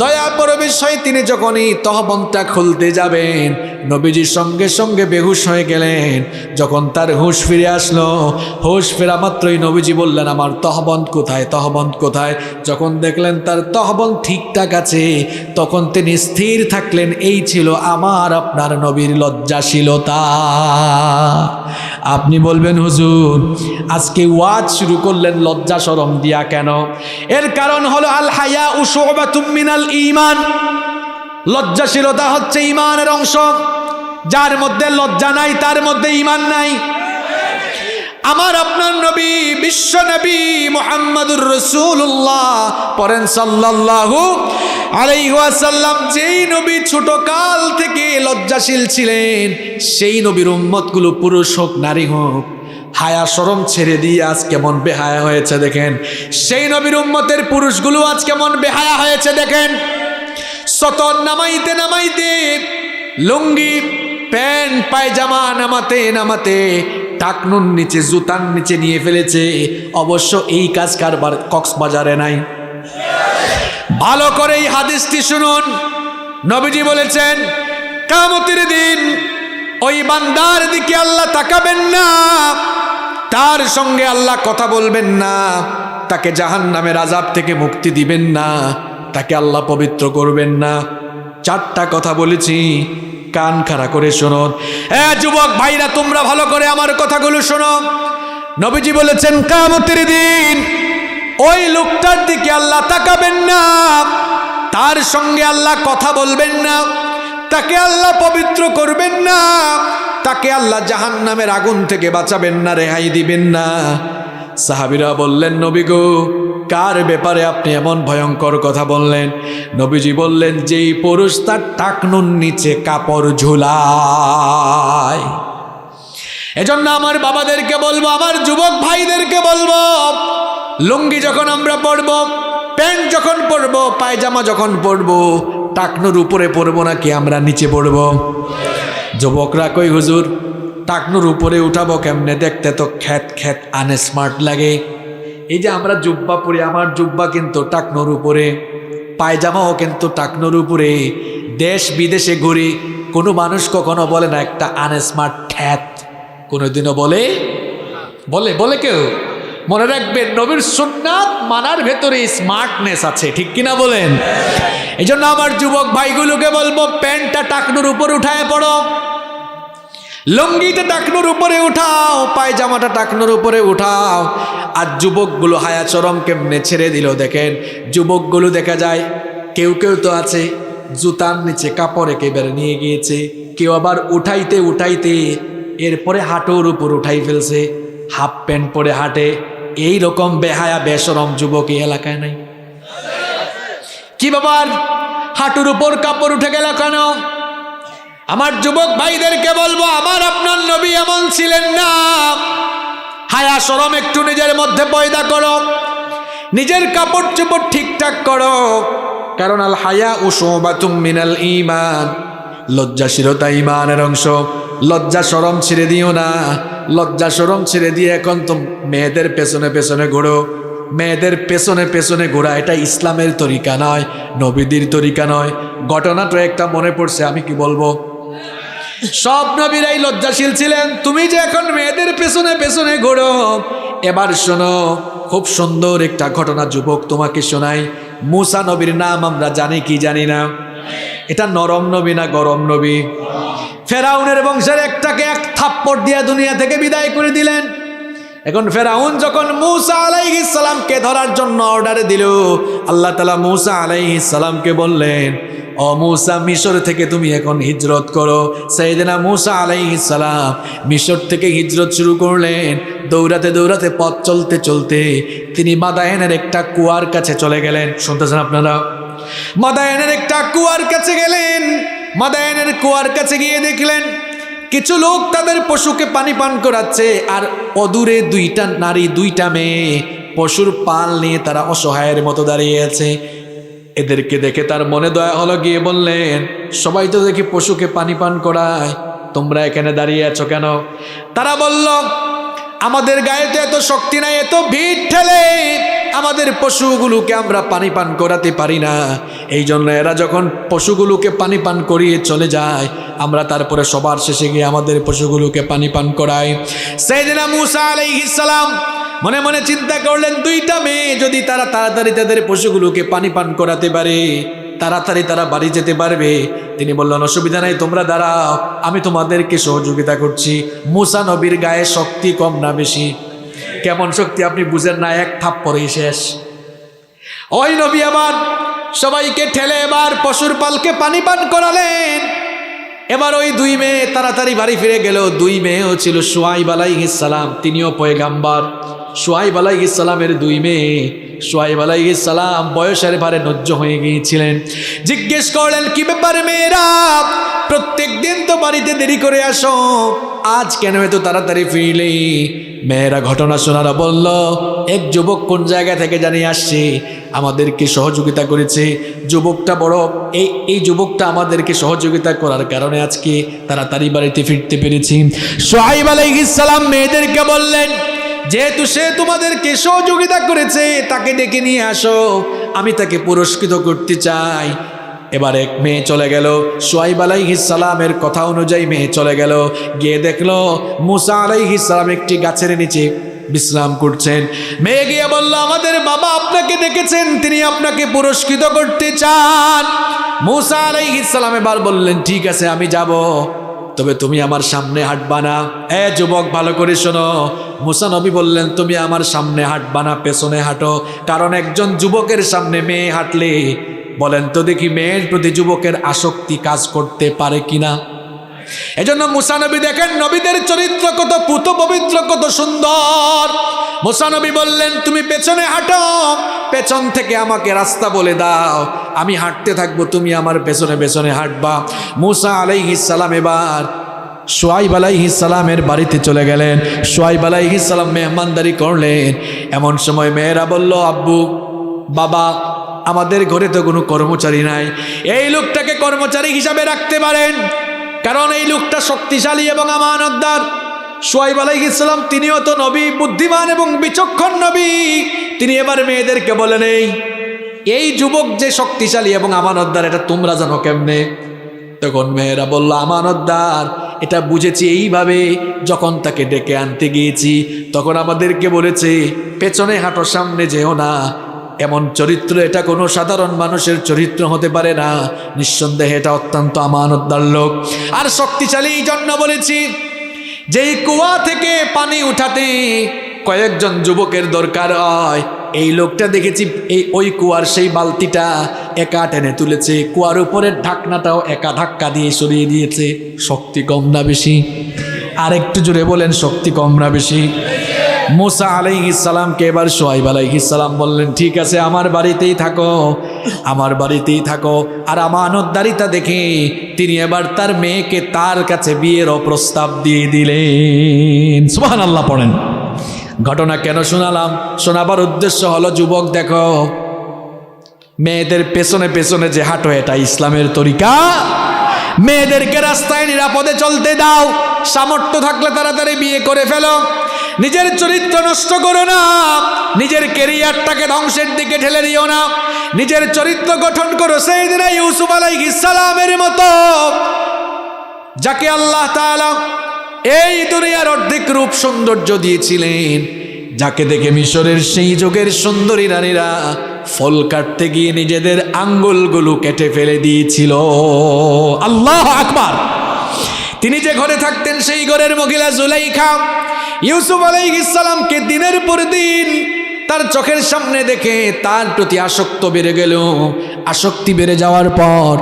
দয়া পরবেশ হয়ে তিনি যখনই তহবতটা খুলতে যাবেন, নবীজির সঙ্গে সঙ্গে বেহুশ হয়ে গেলেন। যখন তার হুঁশ ফিরে আসলো, হুঁশ ফেরা মাত্রই নবীজি বললেন, আমার তহবত কোথায়, তহবত কোথায়? যখন দেখলেন তার তহবত ঠিকঠাক আছে, তখন তিনি স্থির থাকলেন। এই ছিল আমার আপনার নবীর লজ্জাশীলতা। আপনি বলবেন, হুজুর আজকে ওয়াজ শুরু করলেন লজ্জা শরম দিয়া কেন? এর কারণ হলো আল হায়া শুবাতুম মিনাল ঈমান। লজ্জাশীলতা হচ্ছে ঈমানের অংশ। যার মধ্যে লজ্জা নাই তার মধ্যে ঈমান নাই। আমার আপনার নবী, বিশ্ব নবী মুহাম্মদুর রাসূলুল্লাহ পড়েন সাল্লাল্লাহু আলাইহি ওয়াসাল্লাম, যেই নবী ছোট কাল থেকে লজ্জাশীল ছিলেন, সেই নবীর উম্মতগুলো পুরুষ হোক নারী হোক হায়া শরম ছেড়ে দিয়ে আজ কেমন বেহায়া হয়েছে দেখেন। সেই নবীর উম্মতের পুরুষগুলো আজ কেমন বেহায়া হয়েছে দেখেন। সতর নামাইতে নামাইতে, লুঙ্গি প্যান্ট পায়জামা নামাতে নামাতে টাকনুর নিচে, জুতার নিচে নিয়ে ফেলেছে। অবশ্য এই কাজ কারবার কক্সবাজারে নাই। ভালো করে এই হাদিসটি শুনুন। নবীজি বলেছেন, কিয়ামতের দিন ওই বান্দার দিকে আল্লাহ তাকাবেন না, তার সঙ্গে আল্লাহ কথা বলবেন না, তাকে জাহান্নামের আযাব থেকে মুক্তি দিবেন না, তাকে আল্লাহ পবিত্র করবেন না। চারটা কথা বলেছি, কান খাড়া করে শোনো। যুবক ভাইরা, তোমরা ভালো করে আমার কথাগুলো শোনো। নবীজি বলেছেন, কিয়ামতের দিন ওই লোকটার দিকে আল্লাহ তাকাবেন না, তার সঙ্গে আল্লাহ কথা বলবেন না, তাকে আল্লাহ পবিত্র করবেন না, তাকে আল্লাহ জাহান্নামের আগুন থেকে বাঁচাবেন না, রেহাই দিবেন না। সাহাবীরা বললেন, নবী গো, কার ব্যাপারে আপনি এমন ভয়ঙ্কর কথা বললেন? নবীজি বললেন, যেই পুরুষ তার টাকনুর নিচে কাপড় ঝুলায়। এজন্য আমার বাবাদেরকে বলবো, আমার যুবক ভাইদেরকে বলবো, লুঙ্গি যখন আমরা পরবো, প্যান্ট যখন পরবো, পায়জামা যখন পরবো, টাকনুর উপরে পরবো নাকি আমরা নিচে পরবো? যুবকরা কই, হুজুর টাকনুর উপরে উঠাবো কেমনে? দেখতে তো খ্যাত খ্যাত আনস্মার্ট লাগে। এই যে আমরা জুব্বা পরি, আমার জুব্বা কিন্তু টাকনুর উপরে, পায়জামাও কিন্তু টাকনুর উপরে। দেশ বিদেশে ঘুরি, কোনো মানুষ কখনো বলে না একটা আনস্মার্ট খ্যাত, কোনোদিনও বলে বলে বলে কেউ? মনে রাখবেন, নবীর সুন্নাত মানার ভেতরে স্মার্টনেস আছে, ঠিক কিনা বলেন? এই জন্য আমার যুবক ভাইগুলোকে বলবো, প্যান্টটা টাকনুর উপর উঠায় পড়ো, লুঙ্গিটা টাকনুর উপরে উঠাও, পায়জামাটা টাকনুর উপরে উঠাও। আর যুবকগুলো হায়া চরম কেমনে ছেড়ে দিল দেখেন। যুবকগুলো দেখা যায় কেউ কেউ তো আছে জুতার নিচে কাপড় একেবারে নিয়ে গিয়েছে, কেউ আবার উঠাইতে উঠাইতে এরপরে হাঁটুর উপর উঠাই ফেলছে, হাফ প্যান্ট পরে হাঁটে। এই রকম বেহায়া বেশরম যুবক এই এলাকায় নাই? কি বাবার হাঁটুর উপর কাপড় উঠে গেল কেন? আমার যুবক ভাইদেরকে বলবো, আমার আপনার নবী এমন ছিলেন না। হায়া শরম একটু নিজের মধ্যে পয়দা করো, নিজের কাপড় চোপড় ঠিকঠাক করো। কারণ আল হায়া শুবাতুম মিনাল ঈমান, লজ্জাশীলতা ঈমানের অংশ। লজ্জা শরম ছেড়ে দিও না। লজ্জা শরম ছেড়ে দিয়ে এখন তো মেয়েদের পেছনে পেছনে ঘোরো। মেয়েদের পেছনে পেছনে ঘোরা এটা ইসলামের তরিকা নয়, নবীদের তরিকা নয়। ঘটনাটা একটা মনে পড়ছে, আমি কি বলবো, সব নবীরাই লজ্জাশীল ছিলেন। তুমি যে এখন মেয়েদের পেছনে পেছনে ঘোরো। এবার শোনো, খুব সুন্দর একটা ঘটনা যুবক তোমাকে শোনাই। মুসা নবীর নাম আমরা জানি কি জানি না? এটা নরম নবী না গরম নবী? ফেরাউনের বংশের একটাকে এক থাপ্পড় দিয়ে দুনিয়া থেকে বিদায় করে দিলেন। এখন ফেরাউন যখন মুসা আলাইহিস সালামকে ধরার জন্য অর্ডার দিল, আল্লাহ তাআলা মুসা আলাইহিস সালামকে বললেন, ও মুসা, মিশর থেকে তুমি এখন হিজরত করো। সাইয়েদনা মুসা আলাইহিস সালাম মিশর থেকে হিজরত শুরু করলেন। দৌড়াতে দৌড়াতে পথ চলতে চলতে তিনি মাদায়েনের একটা কুয়ার কাছে চলে গেলেন। শুনতেছেন আপনারা? মাদায়েনের একটা কুয়ার কাছে গেলেন। মাদায়েনের কুয়ার কাছে গিয়ে দেখলেন কিছু লোক তাদের পশুকে পানি পান করাচ্ছে, আর অদূরে দুইটা নারী দুইটা মেয়ে পশুর পাল নিয়ে তারা অসহায়ের মতো দাঁড়িয়ে আছে। এদেরকে দেখে তার মনে দয়া হলো, গিয়ে বললেন, সবাই তো দেখি পশুকে পানি পান করায়, তোমরা এখানে দাঁড়িয়ে আছো কেন? তারা বলল, আমাদের গায়ে তো এত শক্তি নাই, এত ভিড় ঠেলে আমাদের পশুগুলোকে আমরা পানি পান করাতে পারি না। এই জন্য এরা যখন পশুগুলোকে পানি পান করিয়ে চলে যায়, আমরা তারপরে সবার শেষে গিয়ে আমাদের পশুগুলোকে পানি পান করাই। সাইয়েদনা মূসা আলাইহিস সালাম মনে মনে চিন্তা করলেন, দুইটা মেয়ে যদি তারা তাড়াতাড়ি তাদের পশুগুলোকে পানি পান করাতে পারে, তাড়াতাড়ি তারা বাড়ি যেতে পারবে। তিনি বললেন, অসুবিধা নাই, তোমরা দাঁড়াও, আমি তোমাদেরকে সহযোগিতা করছি। মূসা নবীর গায়ে শক্তি কম না বেশি? কেমন শক্তি আপনি বুঝেন না, এক থাপ্পড়েই শেষ। ওই নবী আবার সবাইকে ঠেলে এবার পশুর পালকে পানি পান করালেন। এবার ওই দুই মেয়ে তাড়াতাড়ি বাড়ি ফিরে গেল। দুই মেয়েও ছিল শুআইব আলাইহিস সালাম, তিনিও পয়গাম্বর। শুআইব আলাইহিস সালামের দুই মেয়ে। শুআইব আলাইহিস সালাম বয়সের ভারে নজ্জ হয়ে গিয়েছিলেন। জিজ্ঞেস করলেন, কি ব্যাপার মেয়েরা, প্রত্যেক দিন তো বাড়িতে দেরি করে আসো, আজ কেন এত তাড়াতাড়ি ফিরলে? মেয়েরা ঘটনা শোনারা বলল, এক যুবক কোন জায়গা থেকে জানিয়ে আসছে, আমাদেরকে সহযোগিতা করেছে। যুবকটা বড়, এই যুবকটা আমাদেরকে সহযোগিতা করার কারণে আজকে তাড়াতাড়ি বাড়িতে ফিরতে পেরেছি। শুআইব আলাইহিস সালাম মেয়েদেরকে বললেন, যেহেতু সে তোমাদেরকে সহযোগিতা করেছে, তাকে ডেকে নিয়ে আসো, আমি তাকে পুরস্কৃত করতে চাই। এবার এক মেয়ে চলে গেল। শুআইব আলাইহিস সালামের কথা অনুযায়ী মেয়ে চলে গেল, গিয়ে দেখলো মূসা আলাইহিস সালাম একটি গাছের নিচে বিশ্রাম করছেন। মেয়ে গিয়ে বলল, আমাদের বাবা আপনাকে ডেকেছেন, তিনি আপনাকে পুরস্কৃত করতে চান। মূসা আলাইহিস সালাম এবার বললেন, ঠিক আছে আমি যাব, তবে তুমি আমার সামনে হাঁটবা না। যুবক ভালো করে শোনো, মূসা নবী বললেন, তুমি আমার সামনে হাঁটবা না, পেছনে হাঁটো। কারণ একজন যুবকের সামনে মেয়ে হাঁটলে, বলেন তো দেখি, মেয়ের প্রতি যুবকের আসক্তি কাজ করতে পারে কিনা? এজন্য মূসা নবী দেখেন নবীদের চরিত্র কত পুত পবিত্র, কত সুন্দর। মূসা নবী বললেন, তুমি পেছনে হাঁটো, পেছন থেকে আমাকে রাস্তা বলে দাও, আমি হাঁটতে থাকবো, তুমি আমার পেছনে পেছনে হাঁটবা। মূসা আলাইহিস সালাম এবার শুআইব আলাইহিস সালামের বাড়িতে চলে গেলেন। শুআইব আলাইহিস সালাম মেহমানদারি করলেন। এমন সময় মেয়েরা বলল, আব্বু, বাবা, আমাদের ঘরে তো কোনো কর্মচারী নাই, এই লোকটাকে কর্মচারী হিসাবে রাখতে পারেন, কারণ এই লোকটা শক্তিশালী এবং আমানতদার। শুআইব আলাইহিস সালাম তিনিও তো নবী, বুদ্ধিমান এবং বিচক্ষণ নবী। তিনি এবার মেয়েদেরকে বলেন, এই যুবক যে শক্তিশালী এবং আমানতদার, এটা তোমরা জানো কেমনে? তখন মেয়েরা বলল, আমানতদার এটা বুঝেছি এইভাবে, যখন তাকে ডেকে আনতে গিয়েছি তখন আমাদেরকে বলেছে, পেছনে হাঁটো, সামনে যেও না। এমন চরিত্র, এটা কোনো সাধারণ মানুষের চরিত্র হতে পারে না। নিঃসন্দেহে এটা অত্যন্ত আমানতদার লোক। আর শক্তিশালী এই জন্য বলেছি, যেই কুয়া থেকে পানি উঠাতে কয়েকজন যুবকের দরকার হয়, এই লোকটা দেখেছি ওই কুয়ার সেই বালতিটা একা টেনে তুলেছে, কুয়ার উপরের ঢাকনাটাও একা ধাক্কা দিয়ে সরিয়ে দিয়েছে। শক্তি কম না বেশি? আর একটু জোরে বলেন, শক্তি কম না বেশি? মূসা আলাইহিস সালামকে এবার শুআইব আলাইহিস সালাম বললেন, ঠিক আছে, আমার বাড়িতেই থাকো, আমার বাড়িতেই থাকো। আর আমানতদারিতা দেখে তিনি এবার তার মেয়েকে তার কাছে বিয়েরও প্রস্তাব দিয়ে দিলেন। সুবহানাল্লাহ পড়েন। ঘটনা কেন শোনালাম? শোনাবার উদ্দেশ্য হলো, যুবক দেখো, মেয়েদের পেছনে পেছনে যে হাঁটো, এটা ইসলামের তরিকা? মেয়েদেরকে রাস্তায় নিরাপদে চলতে দাও, সামর্থ্য থাকলে তাড়াতাড়ি বিয়ে করে ফেলো, নিজের চরিত্র নষ্ট করো না, নিজের ক্যারিয়ারটাকে ধ্বংসের দিকে ঠেলে দিও না, নিজের চরিত্র গঠন করো সাইয়েদনা ইউসুফ আলাইহিস সালামের মতো, যাকে আল্লাহ তাআলা এই দুনিয়ার অর্ধেক রূপ সৌন্দর্য দিয়েছিলেন, যাকে দেখে মিশরের সেই যুগের সুন্দরী নারীরা ফল কাটতে গিয়ে নিজেদের আঙ্গুলগুলো কেটে ফেলে দিয়েছিল। আল্লাহু আকবার। তিনি যে ঘরে থাকতেন, সেই ঘরের মহিলা জুলাইখা ইউসুফ আলাইহিস সালামকে দিনের পর দিন তার চোখের সামনে দেখে তার প্রতি আসক্ত বেড়ে গেল। আসক্তি বেড়ে যাওয়ার পর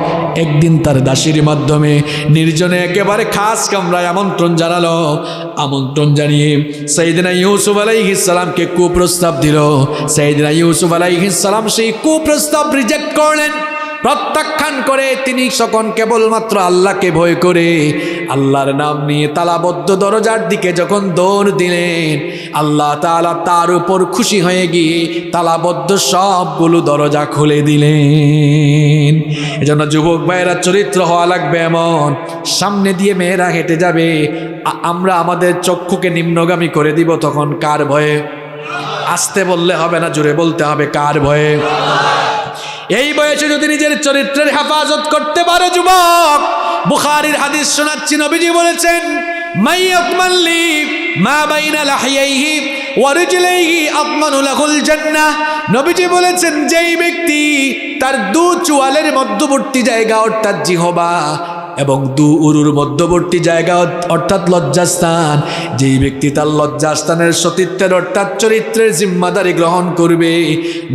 একদিন তার দাসীর মাধ্যমে নির্জনে একেবারে খাস কামরায় আমন্ত্রণ জানালো। আমন্ত্রণ জানিয়ে সাইয়েদনা ইউসুফ আলাইহিস সালামকে কুপ্রস্তাব দিল। সাইয়েদনা ইউসুফ আলাইহিস সালাম সেই কুপ্রস্তাব রিজেক্ট করলেন। প্রত্যাখ্যান করে তিনি তখন কেবলমাত্র আল্লাহকে ভয় করে আল্লাহর নাম নিয়ে তালাবদ্ধ দরজার দিকে যখন দৌড় দিলেন, আল্লাহ তাআলা তার উপর খুশি হয়ে গিয়ে তালাবদ্ধ সবগুলো দরজা খুলে দিলেন। এজন্য যুবক ভাইয়েরা চরিত্র হওয়া লাগবে এমন, সামনে দিয়ে মেয়েরা হেঁটে যাবে, আমরা আমাদের চক্ষুকে নিম্নগামী করে দিব, তখন কার ভয়ে? আসতে বললে হবে না, জোরে বলতে হবে, কার ভয়ে? এই বয়সে যদি নিজের চরিত্রের হেফাজত করতে পারে যুবক, বুখারীর হাদিস শোনাচ্ছি, নবীজি বলেছেন মাইয়াতমাল্লি মা বাইনা লাহিয়াইহি ওয়া রিজলাইহি আতমানু লাহুল জান্নাহ। নবীজি বলেছেন যেই ব্যক্তি তার দু চুয়ালের মধ্যবর্তী জায়গা অর্থাৎ জিহবা এবং দু উরুর মধ্যবর্তী জায়গা অর্থাৎ লজ্জাস্থান, যেই ব্যক্তি তার লজ্জাস্থানের সতীত্বের অর্থাৎ চরিত্রের জিম্মাদারি গ্রহণ করবে,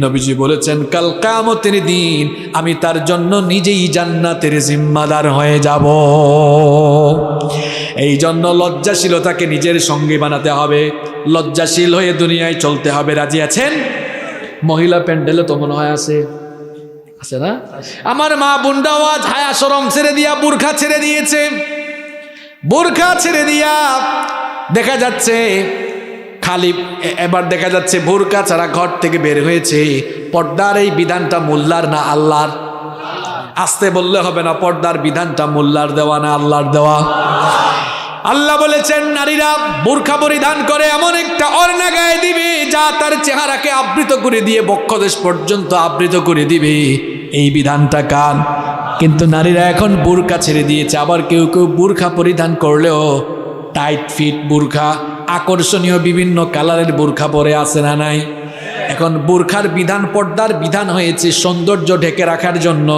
নবীজি বলেছেন কাল কিয়ামতের দিন আমি তার জন্য নিজেই জান্নাতের জিম্মাদার হয়ে যাব। এই জন্য লজ্জাশীলতাকে নিজের সঙ্গী বানাতে হবে, লজ্জাশীল হয়ে দুনিয়ায় চলতে হবে। রাজি আছেন? মহিলা প্যান্ডেলে তো মনে হয় আছে না? আমার মা বোনরাও আজ হায়া শরম ছেড়ে দিয়া বুরখা ছেড়ে দিয়েছে। বুরখা ছেড়ে দিয়া দেখা যাচ্ছে খালি, এবার দেখা যাচ্ছে বুরখা ছাড়া ঘর থেকে বের হয়েছে। পর্দার এই বিধানটা মোল্লার না আল্লাহর? আসতে বললে হবে না, পর্দার বিধানটা মোল্লার দেওয়া না আল্লাহর দেওয়া। আল্লাহ বলেছেন নারীরা বোরখা পরিধান করে এমন একটা ওড়না গায়ে দিবে যা তার চেহারাকে আবৃত করে দিয়ে বক্ষদেশ পর্যন্ত আবৃত করে দিবে। এই বিধানটা কার? কিন্তু নারীরা এখন বোরখা ছেড়ে দিয়েছে। আবার কেউ কেউ বোরখা পরিধান করলেও টাইট ফিট বোরখা, আকর্ষণীয় বিভিন্ন কালারের বোরখা পরে আছে না নাই? এখন বোরখার বিধান, পর্দার বিধান হয়েছে সৌন্দর্য ঢেকে রাখার জন্য।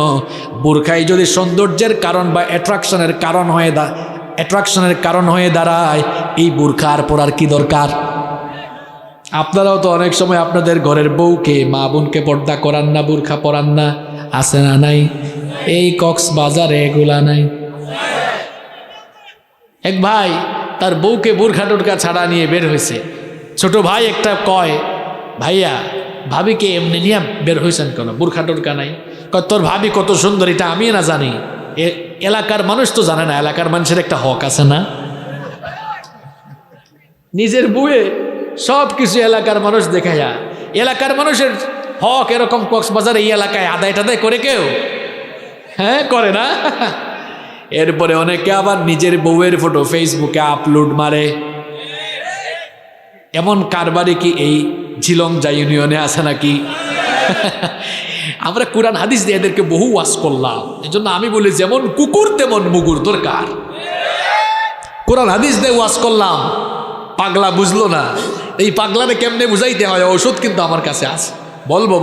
বোরখাই যদি সৌন্দর্যের কারণ বা অ্যাট্রাকশনের কারণ হয়ে দাঁড়ায়, এই বোরখা আর পরার কি দরকার? আপনারাও তো অনেক সময় আপনাদের ঘরের বউকে, মা বোনকে পর্দা করান না, বোরখা পরান না, আছে না নাই? এই কক্সবাজারে এগুলা নাই? এক ভাই তার বউকে বোরখা টোরখা ছাড়া নিয়ে বের হয়েছে। ছোট ভাই একটা কয়, ভাইয়া ভাবিকে এমনি নিয়ে বের হয়েছেন কেন, বোরখা টোরখা নাই? কয় তোর ভাবি কত সুন্দর এটা আমি না জানি? এলাকার মানুষ তো জানে না, এলাকার মানুষের একটা হক আছে না? নিজের বুয়ে সব কিছু এলাকার মানুষ দেখাইয়া, এলাকার মানুষের হক এরকম কক্সবাজার এই এলাকায় আদায় টাদায় করে কেউ? হ্যাঁ, করে না। এরপরে অনেকে আবার নিজের বউয়ের ফটো ফেসবুকে আপলোড মারে। এমন কারবারে কি এই ঝিলংজা ইউনিয়নে আছে নাকি? আমরা কোরআন হাদিস দিয়ে এদেরকে বহু ওয়াজ করলাম। এই জন্য আমি বলি যেমন কুকুর তেমন মুগুর দরকার। কোরআন হাদিস দিয়ে ওয়াজ করলাম, পাগলা বুঝলো না। এই পাগলারে কেমনে বুঝাইতে হয় ওষুধ কিন্তু আমার কাছে আছে, বলবো।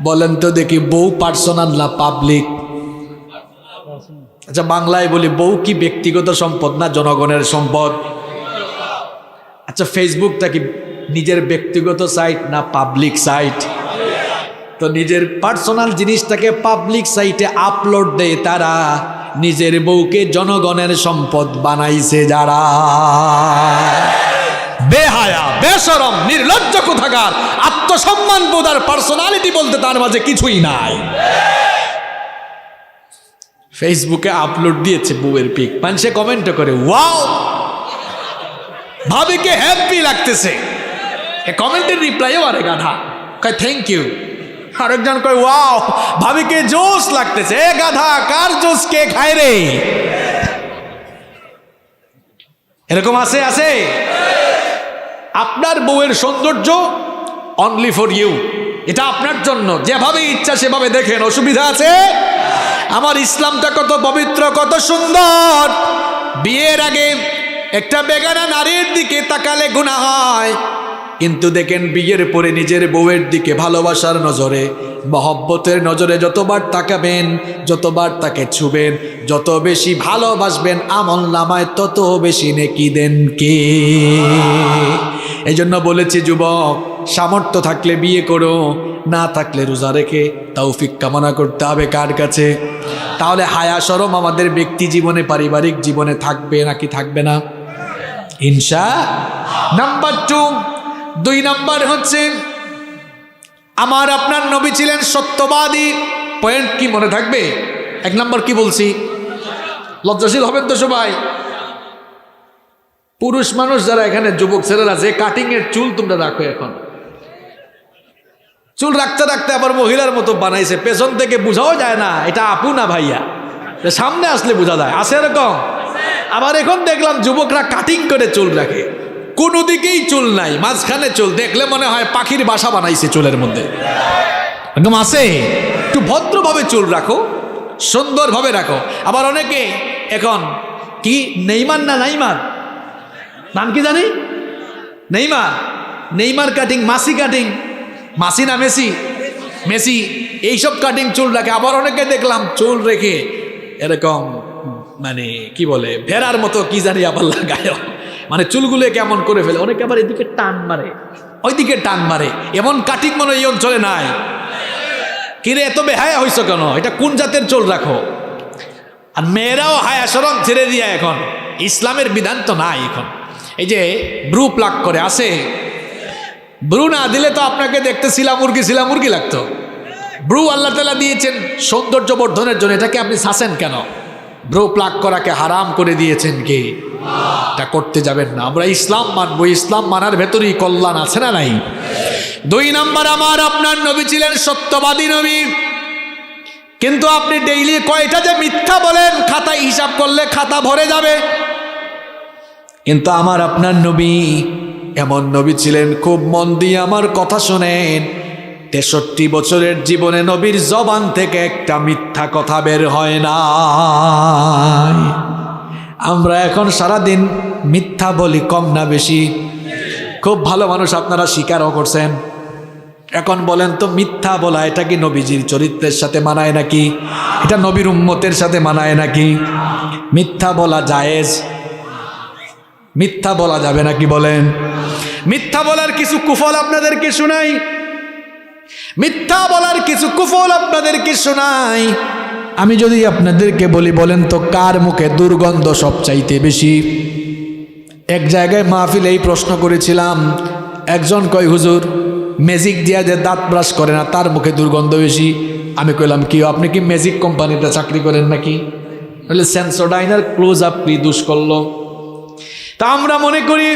বলেন তো দেখি, বউ পার্সোনাল না পাবলিক? আচ্ছা বাংলায় বলি, বউ কি ব্যক্তিগত সম্পদ না জনগণের সম্পদ? আচ্ছা ফেসবুকটা কি নিজের ব্যক্তিগত সাইট না পাবলিক সাইট? তো নিজের পার্সোনাল জিনিসটাকে পাবলিক সাইটে আপলোড দেয় তারা, নিজের বউকে জনগণের সম্পদ বানাইছে যারা। বেহায়া, বেশরম, নির্লজ্জ কোথাকার, আত্মসম্মান বোধ আর পার্সোনালিটি বলতে তার মাঝে কিছুই নাই। ফেসবুকে আপলোড দিয়েছে বউয়ের পিক, মানুষে কমেন্ট করে ওয়াও, ভাবিকে হ্যাপি লাগতেছে। এ কমেন্টের রিপ্লাইও আরে গাধা কয় থ্যাংক ইউ। আরেকজন কয় ওয়াও, ভাবিকে জোশ লাগতেছে। এ গাধা, কার জোশ কে খায় রে? এরকম আছে। আপনার বউয়ের সৌন্দর্য অনলি ফর ইউ, এটা আপনার জন্য, যেভাবে ইচ্ছা সেভাবে দেখেন, অসুবিধা আছে? আমার ইসলামটা কত পবিত্র, কত সুন্দর। বিয়ের আগে একটা বেগানা নারীর দিকে তাকালে গুনাহ হয়, কিন্তু দেখেন বিয়ের পরে নিজের বউয়ের দিকে ভালোবাসার নজরে, মহব্বতের নজরে যতবার তাকাবেন, যতবার তাকে ছুবেন, যত বেশি ভালোবাসবেন, আমল নামায় তত বেশি নেকি দেন কে। এই জন্য বলেছি যুবক, সামর্থ্য থাকলে বিয়ে করো, না থাকলে রোজা রেখে তৌফিক কামনা করতে হবে কার কাছে? তাহলে হায়া শরম আমাদের ব্যক্তি জীবনে, পারিবারিক জীবনে থাকবে নাকি থাকবে না? নাম্বার 2 নাম্বার হচ্ছে আমার আপনার নবী ছিলেন সত্যবাদী। পয়েন্ট কি মনে থাকবে? 1 নম্বর কি বলছি? লজ্জাশীল হবেন তো সবাই। পুরুষ মানুষ যারা এখানে যুবক ছেলেরা আছে, কাটিং এর চুল তোমরা রাখো। এখন চুল রাখতে রাখতে আবার মহিলার মতো বানাইছে, পেছন থেকে বোঝাও যায় না এটা আপু না ভাইয়া, সামনে আসলে বোঝা যায়। আছে এরকম? আবার এখন দেখলাম যুবকরা কাটিং করে চুল রাখে, কোনো দিকেই চুল নাই, মাঝখানে চুল, দেখলে মনে হয় পাখির বাসা বানাইছে চুলের মধ্যে। এরকম আছে? একটু ভদ্রভাবে চুল রাখো, সুন্দরভাবে রাখো। আবার অনেকে এখন কি নেইমার না নাইমার, নাম কি জানি, নেইমার কাটিং, মাসি কাটিং, মাসি না মেসি, মেসি, এইসব কাটিং চুল রাখে। আবার অনেকে দেখলাম চুল রেখে এরকম মানে কি বলে ভেড়ার মতো কি জানি আবার লাগায়, মানে চুলগুলো কেমন করে ফেলে। অনেকে আবার এদিকে টান মারে, ওইদিকে টান মারে, এমন কাটিং মনে এই অঞ্চলে নাই। কিরে এত বেহায়া হইছ কেন? এটা কোন জাতের চুল রাখো? আর মেয়েরাও হায়া সরম ছেড়ে দিয়া, এখন ইসলামের বিধান তো নাই। এখন এই যে ব্রু প্লাক করে আছে, ব্রু না দিলে তো আপনাকে দেখতে শিলামুরগি লাগতো। ব্রু আল্লাহ তাআলা দিয়েছেন সৌন্দর্য বর্ধনের জন্য, এটাকে আপনি শাসেন কেন? ব্রু প্লাক করাকে হারাম করে দিয়েছেন কে? এটা করতে যাবেন না। আমরা ইসলাম মানবো, ইসলাম মানার ভেতরেই কল্যাণ আছে না নাই? 2 নম্বর, আমার আপনার নবী ছিলেন সত্যবাদী নবী, কিন্তু আপনি ডেইলি কয়টা যে মিথ্যা বলেন, খাতায় হিসাব করলে খাতা ভরে যাবে। কিন্তু আমার আপনার নবী এমন নবী ছিলেন, খুব মন দিয়ে আমার কথা শোনেন, 63 বছরের জীবনে নবীর জবান থেকে একটা মিথ্যা কথা বের হয় না। আমরা এখন সারাদিন মিথ্যা বলি, কম না বেশি? খুব ভালো মানুষ আপনারা স্বীকারও করছেন। এখন বলেন তো, মিথ্যা বলা এটা কি নবীজির চরিত্রের সাথে মানায় নাকি? এটা নবীর উম্মতের সাথে মানায় নাকি? মিথ্যা বলা জায়েজ? মিথ্যা বলা যাবে নাকি বলেন? মিথ্যা বলার কিছু কুফল আপনাদেরকে শোনাই, মিথ্যা বলার কিছু কুফল আপনাদেরকে শোনাই। আমি যদি আপনাদেরকে বলি, বলেন তো কার মুখে দুর্গন্ধ সবচাইতে বেশি? এক জায়গায় মাহফিলে এই প্রশ্ন করেছিলাম, একজন কয় হুজুর ম্যাজিক দিয়া যে দাঁত ব্রাশ করে না তার মুখে দুর্গন্ধ বেশি। আমি কইলাম কি, আপনি কি ম্যাজিক কোম্পানিতে চাকরি করেন নাকি? বলে সেন্সোডাইনার ক্লোজ আপ দুষ করলো। তা আমরা মনে করি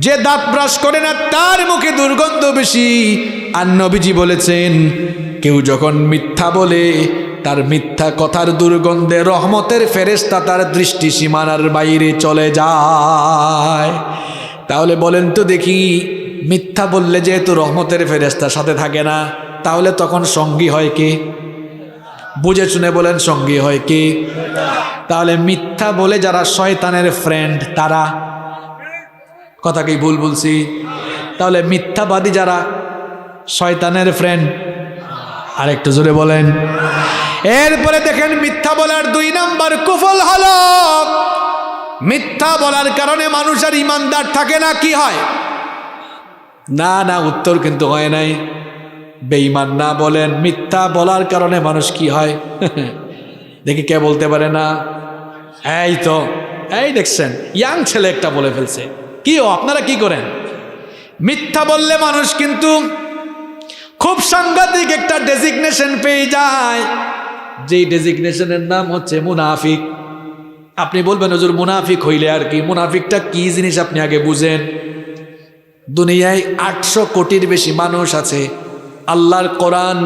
যে দাঁত ব্রাশ করে না তার মুখে দুর্গন্ধ বেশি। আর নবীজি বলেছেন, কেউ যখন মিথ্যা বলে তার মিথ্যা কথার দুর্গন্ধে রহমতের ফেরেশতা তার দৃষ্টি সীমানার বাইরে চলে যায়। তাহলে বলেন তো দেখি, মিথ্যা বললে যেহেতু রহমতের ফেরেশতা সাথে থাকে না, তাহলে তখন সঙ্গী হয় কে? বুঝে শুনে বলেন, সঙ্গী হয় কে? তাহলে মিথ্যা বলে যারা শয়তানের ফ্রেন্ড, তারা, কথা কি ভুল বলছি? তাহলে মিথ্যাবাদী যারা শয়তানের ফ্রেন্ড, আর একটু জোরে বলেন। এরপরে দেখেন, মিথ্যা বলার 2 নম্বর কুফল হলো, মিথ্যা বলার কারণে মানুষ আর ইমানদার থাকে না। কি হয়? না না, উত্তর কিন্তু হয় নাই। বেঈমান না বলেন, মিথ্যা বলার কারণে মানুষ কি হয়? দেখি কে বলতে পারে না? এই তো, এই দেখছেন ইয়াং ছেলে একটা বলে ফেলছে। কি আপনারা কি করেন? মিথ্যা বললে মানুষ কিন্তু খুব সাংঘাতিক একটা ডেজিগনেশন পেয়ে যায়, যেই ডেজিগনেশনের নাম হচ্ছে মুনাফিক। আপনি বলবেন হুজুর মুনাফিক হইলে আর কি? মুনাফিকটা কি জিনিস আপনি আগে বুঝেন। দুনিয়ায় 800 কোটির বেশি মানুষ আছে। আল্লাহর কোরআন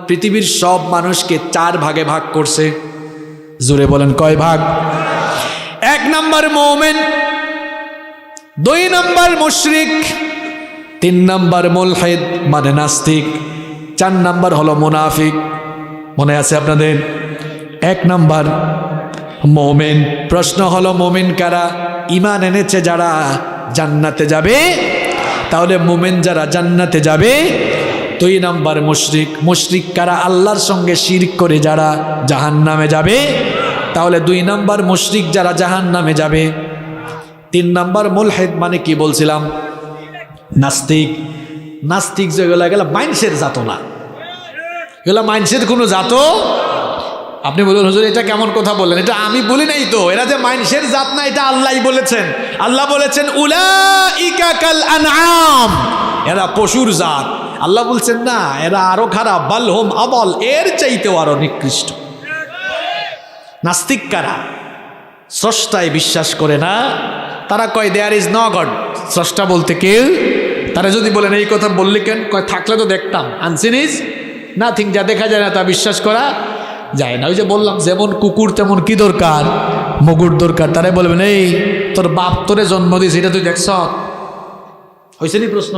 পৃথিবীর সব মানুষকে 4 ভাগে ভাগ করছে। জোরে বলেন কয় ভাগ? 1 নম্বর মুমিন, 2 নম্বর মুশরিক, 3 নম্বর মুলহিদ মানে নাস্তিক, 4 নম্বর হলো মুনাফিক। মনে আছে আপনাদের? 1 নম্বর মুমিন। প্রশ্ন হলো মুমিন কারা? ঈমান এনেছে যারা জান্নাতে যাবে। তাহলে মুমিন যারা জান্নাতে যাবে। 2 নম্বর মুশরিক। মুশরিক কারা? আল্লাহর সঙ্গে শিরক করে যারা জাহান্নামে যাবে। তাহলে 2 নম্বর মুশরিক যারা জাহান্নামে যাবে। 3 নম্বর মুলহিদ মানে কি বলছিলাম? নাস্তিক। নাস্তিক যেগুলো গেল মাইন্সের জাত না, এগুলো মাইন্সের কোনো জাত। আপনি বলুন হুজুর এটা কেমন কথা বললেন? এটা আমি বলি নাই তো, এরা যে মাইন্সের জাত না এটা আল্লাহই বলেছেন। আল্লাহ বলেছেন উলাইকা কাল আনআম, এরা পশুর জাত। আল্লাহ বলছেন না, এরা আরো খারাপ, বালহুম আবল, এর চাইতেও আরো নিকৃষ্ট। নাস্তিক কারা? স্রষ্টায় বিশ্বাস করে না, তারা কয় দেয়ার ইজ নো গড, স্রষ্টা বলতে কেউ। তারা যদি বলেন এই কথা বললি কেন, কয় থাকলে তো দেখতাম, আনসিন ইজ নাথিং, যা দেখা যায় না তা বিশ্বাস করা যায় না। ওই যে বললাম, যেমন কুকুর তেমন কি দরকার, মুগুর দরকার। তারাই বলবেন এই তোর বাপ তোরে জন্ম দিয়েছে, এটা তুই দেখছ? হয়েছে নি প্রশ্ন?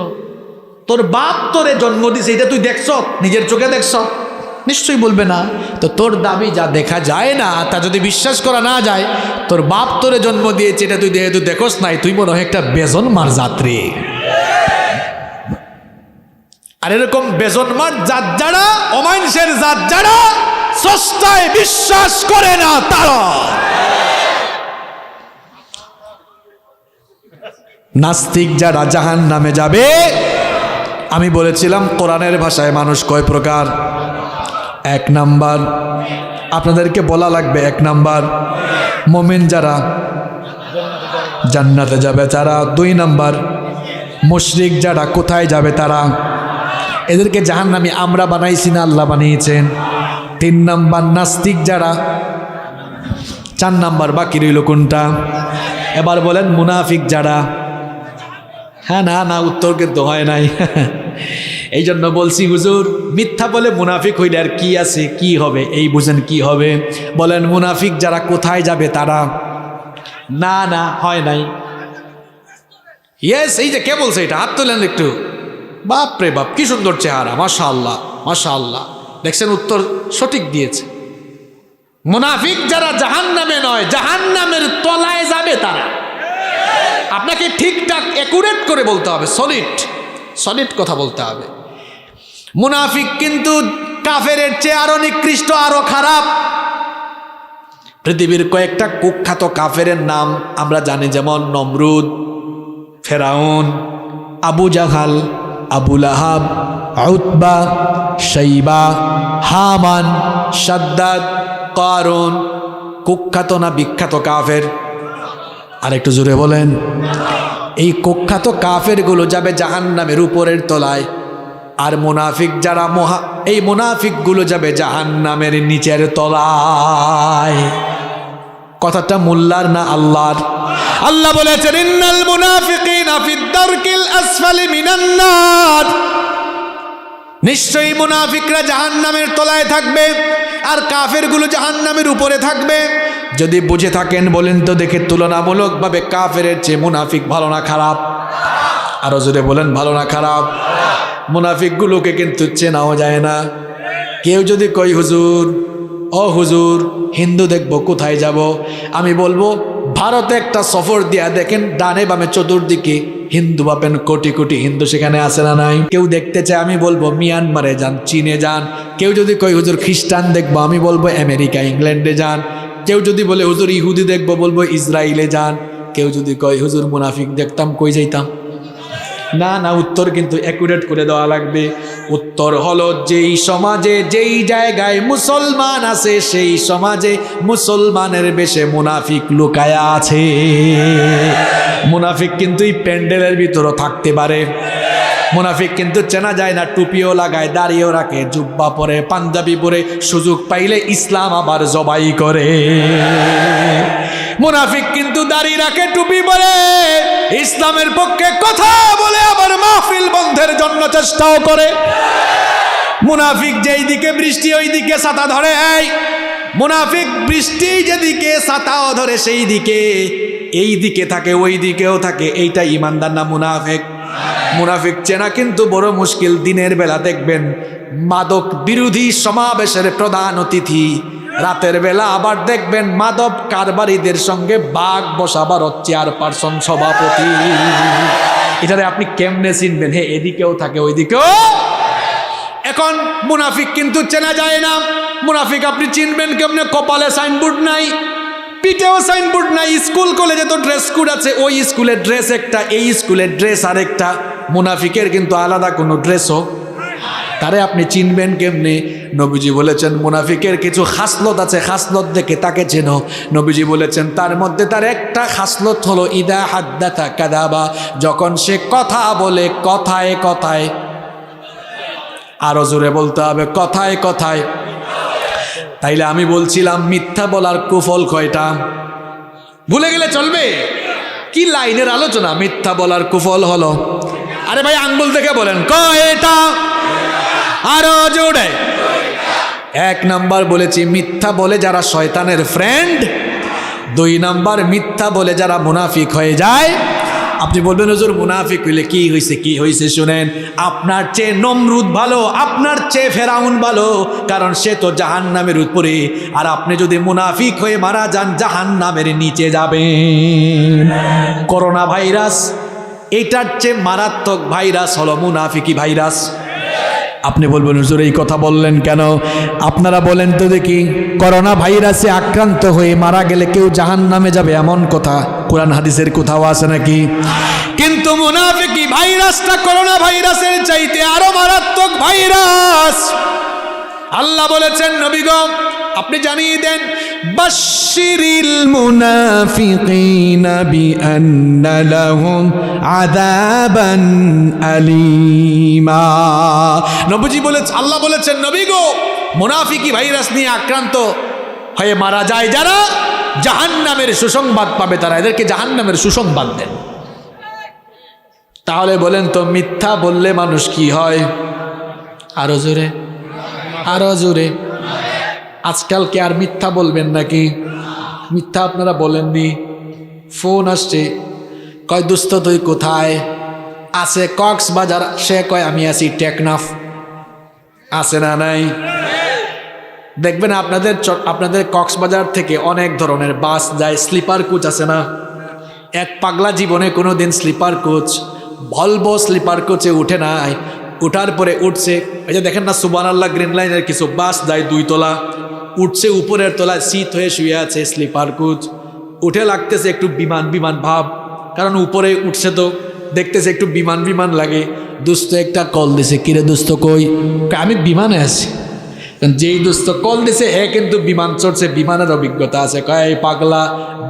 তোর বাপ তোরে জন্ম দিয়েছে, এটা তুই দেখছ? নিজের চোখে দেখছ? নিশ্চয়ই বলবে না। তো তোর দাবি যা দেখা যায় না তা যদি বিশ্বাস করা না যায়, তোর বাপ তোরে জন্ম দিয়েছে এটা তুই যেহেতু দেখোস নাই, তুই মনে হয় একটা বেজন্মার যাত্রী। আর এরকম বেজন্মার জাত যারা, অমানুষের জাত যারা স্রষ্টায় বিশ্বাস করে না, তারা নাস্তিক যারা জাহান্নামে যাবে। আমি বলেছিলাম কোরআনের ভাষায় মানুষ কয় প্রকার? এক নাম্বার, আপনাদেরকে বলা লাগবে, এক নাম্বার মুমিন যারা জান্নাতে যাবে তারা। দুই নাম্বার মুশরিক যারা, কোথায় যাবে তারা? এদেরকে জাহান্নামী আমরা বানাইছি না, আল্লাহ বানিয়েছেন। তিন নাম্বার নাস্তিক যারা। চার নাম্বার বাকি রইল কোনটা? এবার বলেন মুনাফিক যারা। হ্যাঁ, না না, উত্তর কিন্তু হয় নাই। এই জন্য বলছি হুজুর, মিথ্যা বলে মুনাফিক হইলে আর কি আছে, কি হবে? এই বুঝেন কি হবে? বলেন মুনাফিক যারা কোথায় যাবে তারা? না না, হয় নাই। ইয়েস, এই যে কে বলছে এটা? হাত তোলেন একটু। বাপ রে বাপ, কি সুন্দর চেহারা, মাশাআল্লাহ মাশাআল্লাহ। দেখছেন, উত্তর সঠিক দিয়েছে। মুনাফিক যারা জাহান্নামে নয়, জাহান্নামের তলায় যাবে তারা। আপনাকে ঠিকঠাক একুরেট করে বলতে হবে, সলিড কথা বলতে হবে। মুনাফিক কিন্তু কাফেরের চেয়ে আরো নিকৃষ্ট, আরো খারাপ। পৃথিবীর কয়েকটা কুখ্যাত কাফেরের নাম আমরা জানি, যেমন নমরুদ, ফেরাউন, আবু জাহাল, আবু লাহাব, উতবা, শাইবা, হামান, শাদ্দাদ, কারুন। কুখ্যাত না বিখ্যাত কাফের? আর একটু জোরে বলেন। এই কুখ্যাত কাফেরগুলো যাবে জাহান্নামের উপরের তলায়, আর মুনাফিক যারা এই মুনাফিকগুলো যাবে জাহান্নামের নিচের তলায়। কথাটা মোল্লার না আল্লাহর? আল্লাহ বলেছেন ইন্নাল মুনাফিকিনা ফিদ দারকিল আসফালি মিনান নার। নিশ্চয়ই মুনাফিকরা জাহান্নামের তলায় থাকবে, আর কাফেরগুলো জাহান্নামের উপরে থাকবে। যদি বুঝে থাকেন বলেন তো দেখে, তুলনামূলকভাবে কাফেরের চেয়ে মুনাফিক ভালো না খারাপ? আরো জোরে বলেন, ভালো না খারাপ? মুনাফিকগুলোকে কিন্তু চেনাও যায় না। কেউ যদি কই হুজুর, ও হুজুর হিন্দু দেখবো, কোথায় যাব? আমি বলবো ভারতে একটা সফর দিয়া দেখেন, ডানে বামে চতুর্দিকে হিন্দু পাবেন, কোটি কোটি হিন্দু সেখানে আছে না নাই? কেউ দেখতে চায়, আমি বলবো মিয়ানমারে যান, চীনে যান। কেউ যদি কই হুজুর খ্রিস্টান দেখবো, আমি বলবো আমেরিকা, ইংল্যান্ডে যান। কেউ যদি বলে হুজুর ইহুদি দেখবো, বলবো ইসরায়েলে যান। কেউ যদি কয় হুজুর মুনাফিক দেখতাম, কই যাইতাম? না না, উত্তর কিন্তু অ্যাকুরেট করে দেওয়া লাগবে। উত্তর হলো, যেই সমাজে যেই জায়গায় মুসলমান আছে, সেই সমাজে মুসলমানের বেশে মুনাফিক লুকায়া আছে। মুনাফিক কিন্তু এই প্যান্ডেলের ভিতরও থাকতে পারে। মুনাফিক কিন্তু চেনা যায় না, টুপিও লাগায়, দাড়িও রাখে, জুব্বা পরে, পাঞ্জাবি পরে, সুযোগ পাইলে ইসলাম আবার জবাই করে। মুনাফিক কিন্তু দাড়ি রাখে, টুপি পরে, ইসলামের পক্ষে কথা বলে, আবার মাহফিল বন্ধের জন্য চেষ্টাও করে। মুনাফিক যেই দিকে বৃষ্টি ওই দিকে ছাতা ধরে। এই মুনাফিক বৃষ্টি যেদিকে ছাতাও ধরে সেই দিকে, এই দিকে থাকে ওই দিকেও থাকে। এইটা ইমানদার না মুনাফিক? মুনাফিক চেনা কিন্তু বড় মুশকিল। দিনের বেলা দেখবেন মাদক বিরোধী সমাবেশের প্রধান অতিথি, রাতের বেলা আবার দেখবেন মাদক কারবারিদের সঙ্গে বাঘ বসাবার চেয়ারপারসন, সভাপতি। এটারে আপনি কেমনে চিনবেন? হে, এদিকেও থাকে ওইদিকেও। এখন মুনাফিক কিন্তু চেনা যায় না। মুনাফিক আপনি চিনবেন কেমনে? কপালে সাইনবোর্ড নাই, পিঠেও সাইনবোর্ড নাই। স্কুল কলেজে তো ড্রেস কোড আছে, ওই স্কুলের ড্রেস একটা, এই স্কুলের ড্রেস আরেকটা। মুনাফিকের কিন্তু আলাদা কোনো ড্রেসও। তারে আপনি চিনবেন কেমনে? নবীজি বলেছেন মুনাফিকের কিছু খাসলত আছে, খাসলত দেখে তাকে চেনো। নবীজি বলেছেন তার মধ্যে তার একটা খাসলত হলো ইদা হাদ্দাথা কাযাবা, যখন সে কথা বলে কথায় কথায় আরো জোরে বলতে হবে, কথায় কথায়। তাইলে আমি বলছিলাম মিথ্যা বলার কুফল কয়টা? ভুলে গেলে চলবে? কি লাইনের আলোচনা! মিথ্যা বলার কুফল হলো, আরে ভাই আঙ্গুল থেকে বলেন কয়টা? আরো জোরে। 1 নাম্বার বলেছি মিথ্যা বলে যারা শয়তানের ফ্রেন্ড। 2 নাম্বার মিথ্যা বলে যারা মুনাফিক হয়ে যায়। আপনি বলবেন হুজুর মুনাফিক হইলে কি হয়েছে? কি হয়েছে শুনেন, আপনার চেয়ে নমরুদ ভালো, আপনার চেয়ে ফেরাউন ভালো, কারণ সে তো জাহান্নামের উপরে, আর আপনি যদি মুনাফিক হয়ে মারা যান জাহান্নামের নিচে যাবেন। করোনা ভাইরাস এইটার চেয়ে মারাত্মক ভাইরাস হলো মুনাফিকি ভাইরাস। আপনি বলবেন হুজুর এই কথা বললেন কেন? আপনারা বলেন তো দেখি, করোনা ভাইরাসে আক্রান্ত হয়ে মারা গেলে কেউ জাহান্নামে যাবে এমন কথা কোরআন হাদিসের কোথাও আছে নাকি? কিন্তু মুনাফিকি ভাইরাসটা করোনা ভাইরাসের চাইতে আরো মারাত্মক ভাইরাস। আল্লাহ বলেছেন নবী গো আপনি জানিয়ে দেন, বাশশিরিল মুনাফিকিনা বিআন্না লাহুম আযাবান আলীমা। নবীজি বলেছেন, আল্লাহ বলেছেন নবী গো মুনাফিকি ভাইরাস নিয়ে আক্রান্ত হয়ে মারা যায় যারা, জাহান্নামের সুসংবাদ পাবে তারা, এদেরকে জাহান্নামের সুসংবাদ দেন। তাহলে বলেন তো মিথ্যা বললে মানুষ কি হয়? আরো জোরে, আরো জোরে। আজকাল কি আর মিথ্যা বলবেন নাকি? মিথ্যা আপনারা বলেননি। ফোন আসছে, কয় দোস্ত তুই কোথায়? আছে কক্সবাজার। সে কয় আমি আছি টেকনাফ। আছে না নাই? দেখবেন আপনাদের কক্সবাজার থেকে অনেক ধরনের বাস যায়, স্লিপার কোচ আছে না? এক পাগলা জীবনে কোনো দিন স্লিপার কোচ, ভলভো স্লিপার কোচে উঠে নাই। উঠার পরে উঠছে, এই যে দেখেন না সুবহানাল্লাহ গ্রিন লাইনের কিছু বাস যায় 2 তলা, উঠছে উপরের তলায় শীত হয়ে শুয়ে আছে স্লিপার কোচ। উঠে লাগতেছে একটু বিমান বিমান ভাব, কারণ উপরে উঠছে তো দেখতেছে একটু বিমান বিমান লাগে। দোস্ত একটা কল দিছে, কিরে দোস্ত কই? আমি বিমানে আছি। যেই দোস্ত কল দিছে হে কিন্তু বিমান চড়ছে, বিমানের অভিজ্ঞতা আছে। কয় পাগলা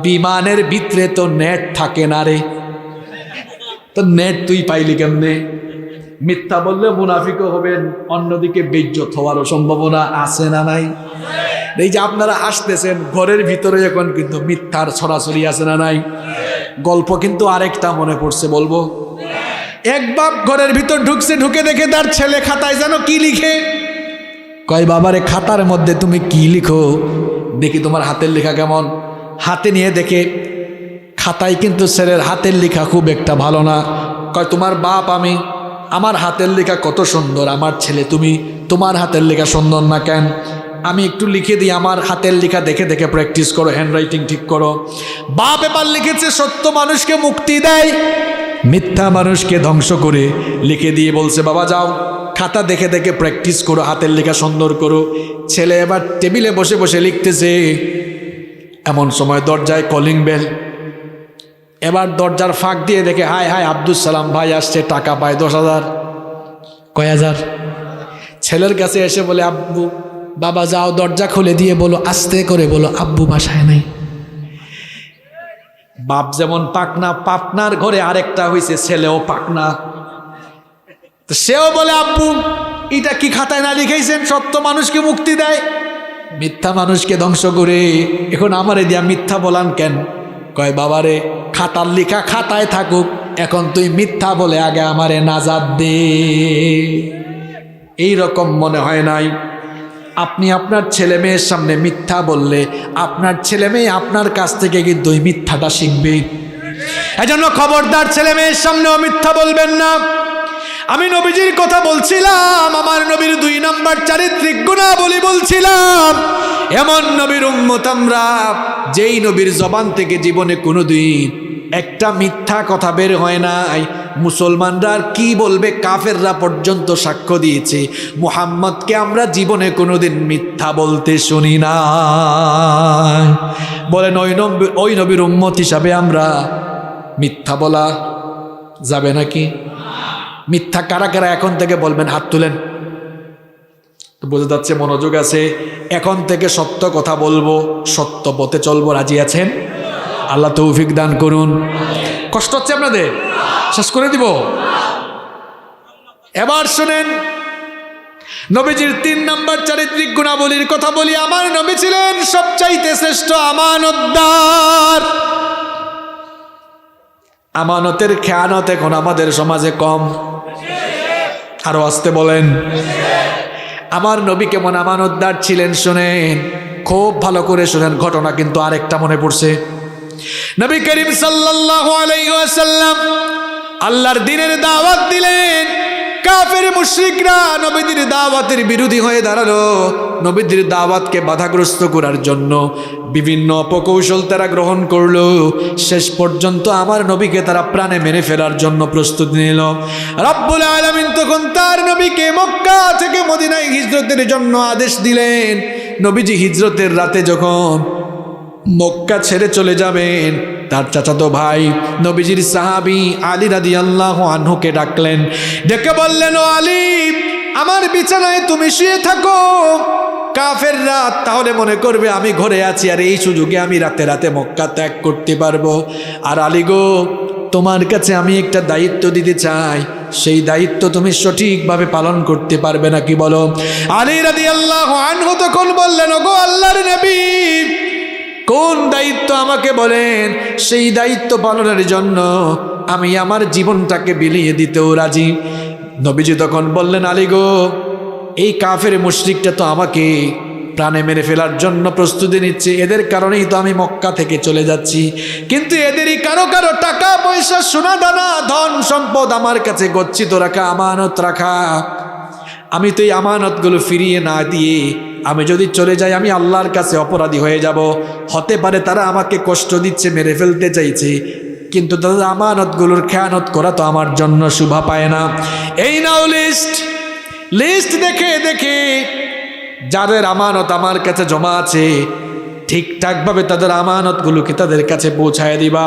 বিমানের ভিতরে তো নেট থাকে না রে, তো নেট তুই পাইলি কেমনে? মিথ্যা বললে মুনাফিকও হবেন, অন্যদিকে বেইজ্জত হওয়ারও সম্ভাবনা আছে না নাই? এই যে আপনারা আসতেছেন ঘরের ভিতরে এখন কিন্তু মিথ্যার ছড়াছড়ি আছে না নাই? গল্প কিন্তু আরেকটা মনে পড়ছে, বলবো। এক বাপ ঘরের ভিতর ঢুকছে, ঢুকে দেখে তার ছেলে খাতায় যেন কি লিখে। কয় বাবারে খাতার মধ্যে তুমি কি লিখো? দেখি তোমার হাতের লেখা কেমন। হাতে নিয়ে দেখে খাতায় কিন্তু ছেলের হাতের লেখা খুব একটা ভালো না। কয় তোমার বাপ আমি, আমার হাতের লেখা কত সুন্দর, আমার ছেলে তুমি, তোমার হাতের লেখা সুন্দর না কেন? আমি একটু লিখে দিই, আমার হাতের লেখা দেখে দেখে প্র্যাকটিস করো, হ্যান্ডরাইটিং ঠিক করো। বাপ এবার লিখেছে সত্য মানুষকে মুক্তি দেয়, মিথ্যা মানুষকে ধ্বংস করে লিখে দিয়ে বলছে বাবা যাও খাতা দেখে দেখে প্র্যাকটিস করো, হাতের লেখা সুন্দর করো। ছেলে এবার টেবিলে বসে বসে লিখতেছে, এমন সময় দরজায় কলিং বেল। এবার দরজার ফাঁক দিয়ে দেখে হাই হাই আব্দুল সালাম ভাই আসছে, টাকা পায় 10,000। কয় হাজার? ছেলের কাছে এসে বলে আব্বু, বাবা যাও দরজা খুলে দিয়ে বলো, আস্তে করে বলো আব্বু বাসায় নাই। বাপ যেমন পাকনা, পাপনার ঘরে আরেকটা হয়েছে ছেলেও পাকনা। তো সেও বলে আব্বু এটা কি খাতায় না লিখেছেন সত্য মানুষকে মুক্তি দেয়, মিথ্যা মানুষকে ধ্বংস করে, এখন আমারে দিয়া মিথ্যা বলান কেন? কয় বাবারে খাতার লেখা খাতায় থাকুক, এখন তুই মিথ্যা বলে আগে আমারে নাজাত দে। এই রকম মনে হয় নাই? আপনি আপনার ছেলে মেয়ের সামনে মিথ্যা বললে আপনার ছেলে মেয়ে আপনার কাছ থেকে কিন্তু ওই মিথ্যাটা শিখবে। এজন্য খবরদার ছেলে মেয়ের সামনেও মিথ্যা বলবেন না। আমি নবীজির কথা বলছিলাম, আমার নবীর 2 নাম্বার চারিত্রিক গুণাবলী বলছিলাম। এমন নবীর উম্মত আমরা, যেই নবীর জবান থেকে জীবনে কোনোদিন একটা মিথ্যা কথা বের হয় নাই। মুসলমানরা আর কি বলবে, কাফেররা পর্যন্ত সাক্ষ্য দিয়েছে মুহাম্মদকে আমরা জীবনে কোনোদিন মিথ্যা বলতে শুনি না। বলেন ওই নবীর উম্মত হিসাবে আমরা মিথ্যা বলা যাবে নাকি? মিথ্যা কারা কারা এখন থেকে বলবেন? হাত তুলেন। তো বোঝা যাচ্ছে মনোযোগ আছে। এখন থেকে সত্য কথা বলবো, সত্য পথে চলবো, রাজি আছেন? আল্লাহ তৌফিক দান করুন। কষ্ট হচ্ছে আপনাদের? শেষ করে দিব। এবার শুনেন, নবীজির 3 নম্বর চারিত্রিক গুণাবলীর কথা বলি। আমার নবী ছিলেন সবচাইতে শ্রেষ্ঠ আমানতদার। আমানতের খেয়ানত এখন আমাদের সমাজে কম। আরো আসতে বলেন। আমার নবী কেমন আমানতদার ছিলেন শুনেন, খুব ভালো করে শুনেন। ঘটনা কিন্তু আরেকটা মনে পড়ছে। নবী করিম সাল্লাল্লাহু আলাইহি ওয়াসাল্লাম আল্লাহর দ্বীনের দাওয়াত দিলেন। কাফের মুশরিকরা নবীদের দাওয়াতের বিরোধী হয়ে দাঁড়ালো। নবীদের দাওয়াতকে বাধাগ্রস্ত করার জন্য বিভিন্ন অপকৌশল তারা গ্রহণ করলো। শেষ পর্যন্ত আমার নবীকে তারা প্রাণে মেরে ফেলার জন্য প্রস্তুতি নিল। রব্বুল আলামিন তখন তার নবীকে মক্কা থেকে মদিনায় হিজরতের জন্য আদেশ দিলেন। নবীজি হিজরতের রাতে যখন মক্কা ছেড়ে চলে যাবেন, তার চাচাতো ভাই নবীজির সাহাবী আলী রাদিয়াল্লাহু আনহুকে ডাকলেন। ডেকে বললেন, ও আলী, আমার বিছানায় তুমি শুয়ে থাকো। কাফেররা তাহলে মনে করবে আমি ঘরে আছি, আর এই সুযোগে আমি রাতে রাতে মক্কা ত্যাগ করতে পারবো। আর আলী গো, তোমার কাছে আমি একটা দায়িত্ব দিতে চাই, সেই দায়িত্ব তুমি সঠিকভাবে পালন করতে পারবে নাকি বলো? আলী রাদিয়াল্লাহু আনহু তখন বললেন, ওগো আল্লাহর নবী, কোন দায়িত্ব আমাকে বলেন, সেই দায়িত্ব পালনের জন্য আমি আমার জীবনটাকে বিলিয়ে দিতেও রাজি। নবীজি তখন বললেন, আলী গো, এই কাফের মুশরিকটা তো আমাকে প্রাণে মেরে ফেলার জন্য প্রস্তুতি নিচ্ছে, এদের কারণেই তো আমি মক্কা থেকে চলে যাচ্ছি। কিন্তু এদেরই কারো কারো টাকা পয়সা, সোনা দানা, ধন সম্পদ আমার কাছে গচ্ছিত রাখা, আমানত রাখা। আমি তো এই আমানতগুলো ফিরিয়ে না দিয়ে আমি যদি চলে যাই, আমি আল্লাহর কাছে অপরাধী হয়ে যাব। হতে পারে তারা আমাকে কষ্ট দিচ্ছে, মেরে ফেলতে চাইছে, কিন্তু তাদের আমানতগুলোর খেয়ানত করা তো আমার জন্য শোভা পায় না। এই নাও লিস্ট দেখে দেখে যাদের আমানত আমার কাছে জমা আছে, ঠিকঠাকভাবে তাদের আমানতগুলোকে তাদের কাছে পৌঁছায় দিবা।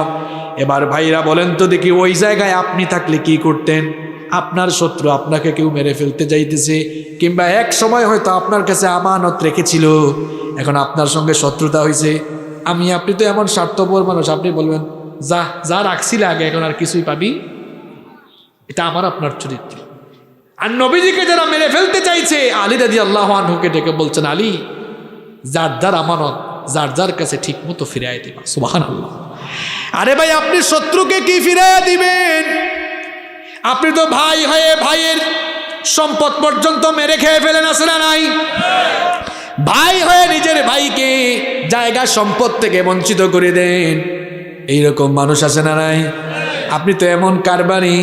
এবার ভাইরা বলেন তো দেখি, ওই জায়গায় আপনি থাকলে কি করতেন? আপনার শত্রু আপনাকে কেউ মেরে ফেলতে যাইতেছে, কিংবা এক সময় হয়তো আপনার কাছে আমানত রেখেছিল, এখন আপনার সঙ্গে শত্রুতা হয়েছে। আপনি তো এমন স্বার্থপর মানুষ, আপনি বলবেন যা রাখছিলে আগে, এখন আর কিছুই পাবি। এটা আমার আপনার চরিত্র। আর নবীজিকে যারা মেরে ফেলতে চাইছে, আলী রাদিয়াল্লাহু আনহুকে ডেকে বলছেন, আলী, যার আমানত যার কাছে ঠিক মতো ফিরাইয়া দিবা। সুবহানাল্লাহ। আরে ভাই, আপনি শত্রুকে কি ফিরাইয়া দিবেন? আপনি তো ভাই হয়ে ভাইয়ের সম্পদ পর্যন্ত মেরে খেয়ে ফেলেন, আছে না নাই? ভাই হয়ে নিজের ভাইকে জায়গা সম্পদ থেকে বঞ্চিত করে দেন, এইরকম মানুষ আছে না নাই? আপনি তো এমন কারবারি,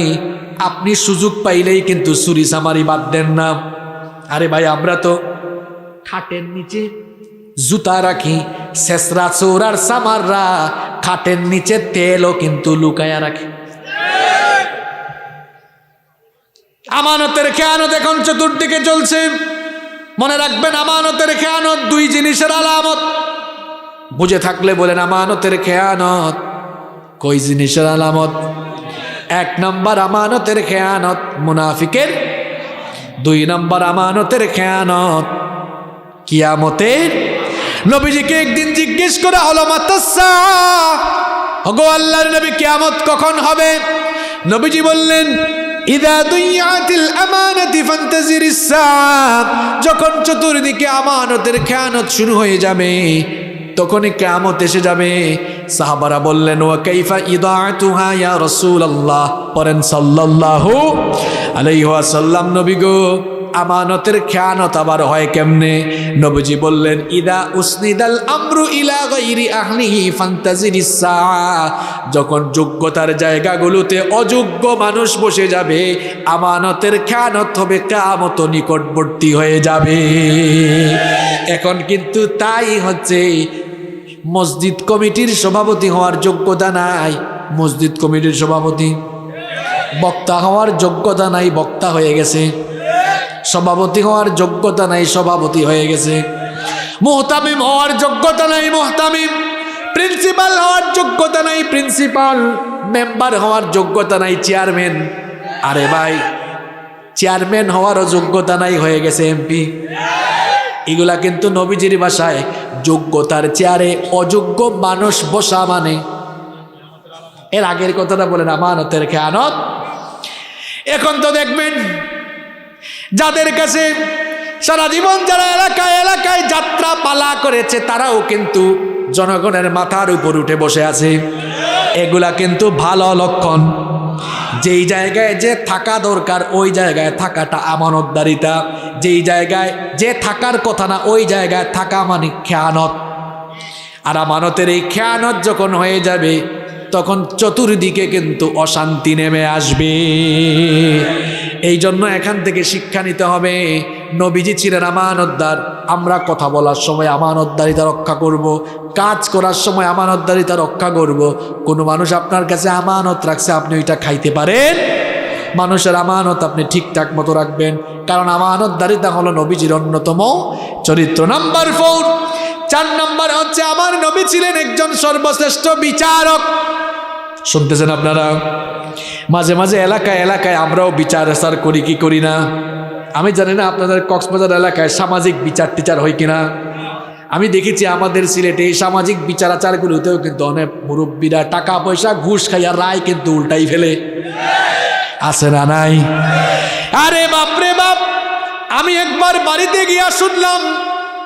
আপনি সুযোগ পাইলেই কিন্তু চুরি চামারি বাদ দেন না। আরে ভাই, আমরা তো খাটের নিচে জুতা রাখি, শেষরা চোর আর চামাররা খাটের নিচে তেলও কিন্তু লুকায়া রাখে। আমানতের খেয়ানত এখন চতুর্দিকে চলছে। মনে রাখবেন, আমানতের খেয়ানত 2 জিনিসের আলামত। বুঝে থাকলে বলেন, আমানতের খেয়ানত কই জিনিসের আলামত? 1 নম্বর আমানতের খেয়ানত মুনাফিকের, 2 নম্বর আমানতের খেয়ানত কিয়ামতের। নবীজিকে একদিন জিজ্ঞেস করা হলো, মাতাসসা, ওগো আল্লাহর নবী, কিয়ামত কখন হবে? নবীজি বললেন, ইদা দুইয়াতিল আমানাতি ফান্তাজিরিস সাআ, যখন চতুর্দিকে আমানতের খেয়ানত শুরু হয়ে যাবে, তখনই কিয়ামত এসে যাবে। সাহাবারা বললেন, ওয়া কাইফা ইদাআতুহা ইয়া রাসূলুল্লাহ, পড়েন সাল্লাল্লাহু আলাইহি ওয়াসাল্লাম, নবী গো, আমানতের খেয়ানত আবার হয় কেমনে? নবীজি বললেন, ইদা উসনিদাল আমরু ইলা গায়রি আহলিহি ফান্তাজিরিস সাআ, যখন যোগ্যতার জায়গাগুলোতে অযোগ্য মানুষ বসে যাবে, আমানতের খেয়ানত হবে, কিয়ামত নিকটবর্তী হয়ে যাবে। এখন কিন্তু তাই হচ্ছে। মসজিদ কমিটির সভাপতি হওয়ার যোগ্যতা নাই, মসজিদ কমিটির সভাপতি। বক্তা হওয়ার যোগ্যতা নাই, বক্তা হয়ে গেছে। সভাপতি হওয়ার যোগ্যতা নাই, সভাপতি হয়ে গেছে। মুহতামিম হওয়ার যোগ্যতা নাই, মুহতামিম। প্রিন্সিপাল হওয়ার যোগ্যতা নাই, প্রিন্সিপাল। মেম্বার হওয়ার যোগ্যতা নাই, চেয়ারম্যান। আরে ভাই, চেয়ারম্যান হওয়ারও যোগ্যতা নাই, হয়ে গেছে এমপি। এগুলা কিন্তু নবীজির ভাষায় যোগ্যতার চেয়ারে অযোগ্য মানুষ বসা মানে। এর আগের কথাটা বলেন, আমানতের খেয়ানত। এখন তো দেখবেন, যাদের কাছে সারা জীবন যারা এলাকায় এলাকায় যাত্রা পালা করেছে তারাও কিন্তু জনগণের মাথার উপর উঠে বসে আছে। এগুলা কিন্তু ভালো লক্ষণ। যেই জায়গায় যে থাকা দরকার ওই জায়গায় থাকাটা আমানতদারিতা, যেই জায়গায় যে থাকার কথা না ওই জায়গায় থাকা মানে খেয়ানত। আর আমানতের এই খেয়ানত যখন হয়ে যাবে তখন চতুর্দিকে কিন্তু অশান্তি নেমে আসবে। এই জন্য এখান থেকে শিক্ষা নিতে হবে। নবীজি ছিলেন আমানতদার। আমরা কথা বলার সময় আমানতদারিতা রক্ষা করব, কাজ করার সময় আমানতদারিতা রক্ষা করব। কোনো মানুষ আপনার কাছে আমানত রাখছে, আপনি ওইটা খাইতে পারেন? মানুষের আমানত আপনি ঠিকঠাক মতো রাখবেন, কারণ আমানতদারিতা হলো নবীজির অন্যতম চরিত্র। নাম্বার 4, 4 নম্বর হচ্ছে আমার নবী ছিলেন একজন সর্বশ্রেষ্ঠ বিচারক। শুনতেছেন আপনারা? মাঝে মাঝে এলাকায় এলাকায় আমরাও বিচার আচার করি কি করি না? আমি জানি না আপনাদের কক্সবাজার এলাকায় সামাজিক বিচার টিচার হয় কিনা। আমি দেখেছি আমাদের সিলেটে এই সামাজিক বিচার আচারগুলোতেও কিন্তু অনেক মুরব্বীরা টাকা পয়সা ঘুষ খাইয়া রায় কিন্তু উল্টাই ফেলে। আছে না নাই? আরে বাপরে বাপ, আমি একবার বাড়িতে গিয়া শুনলাম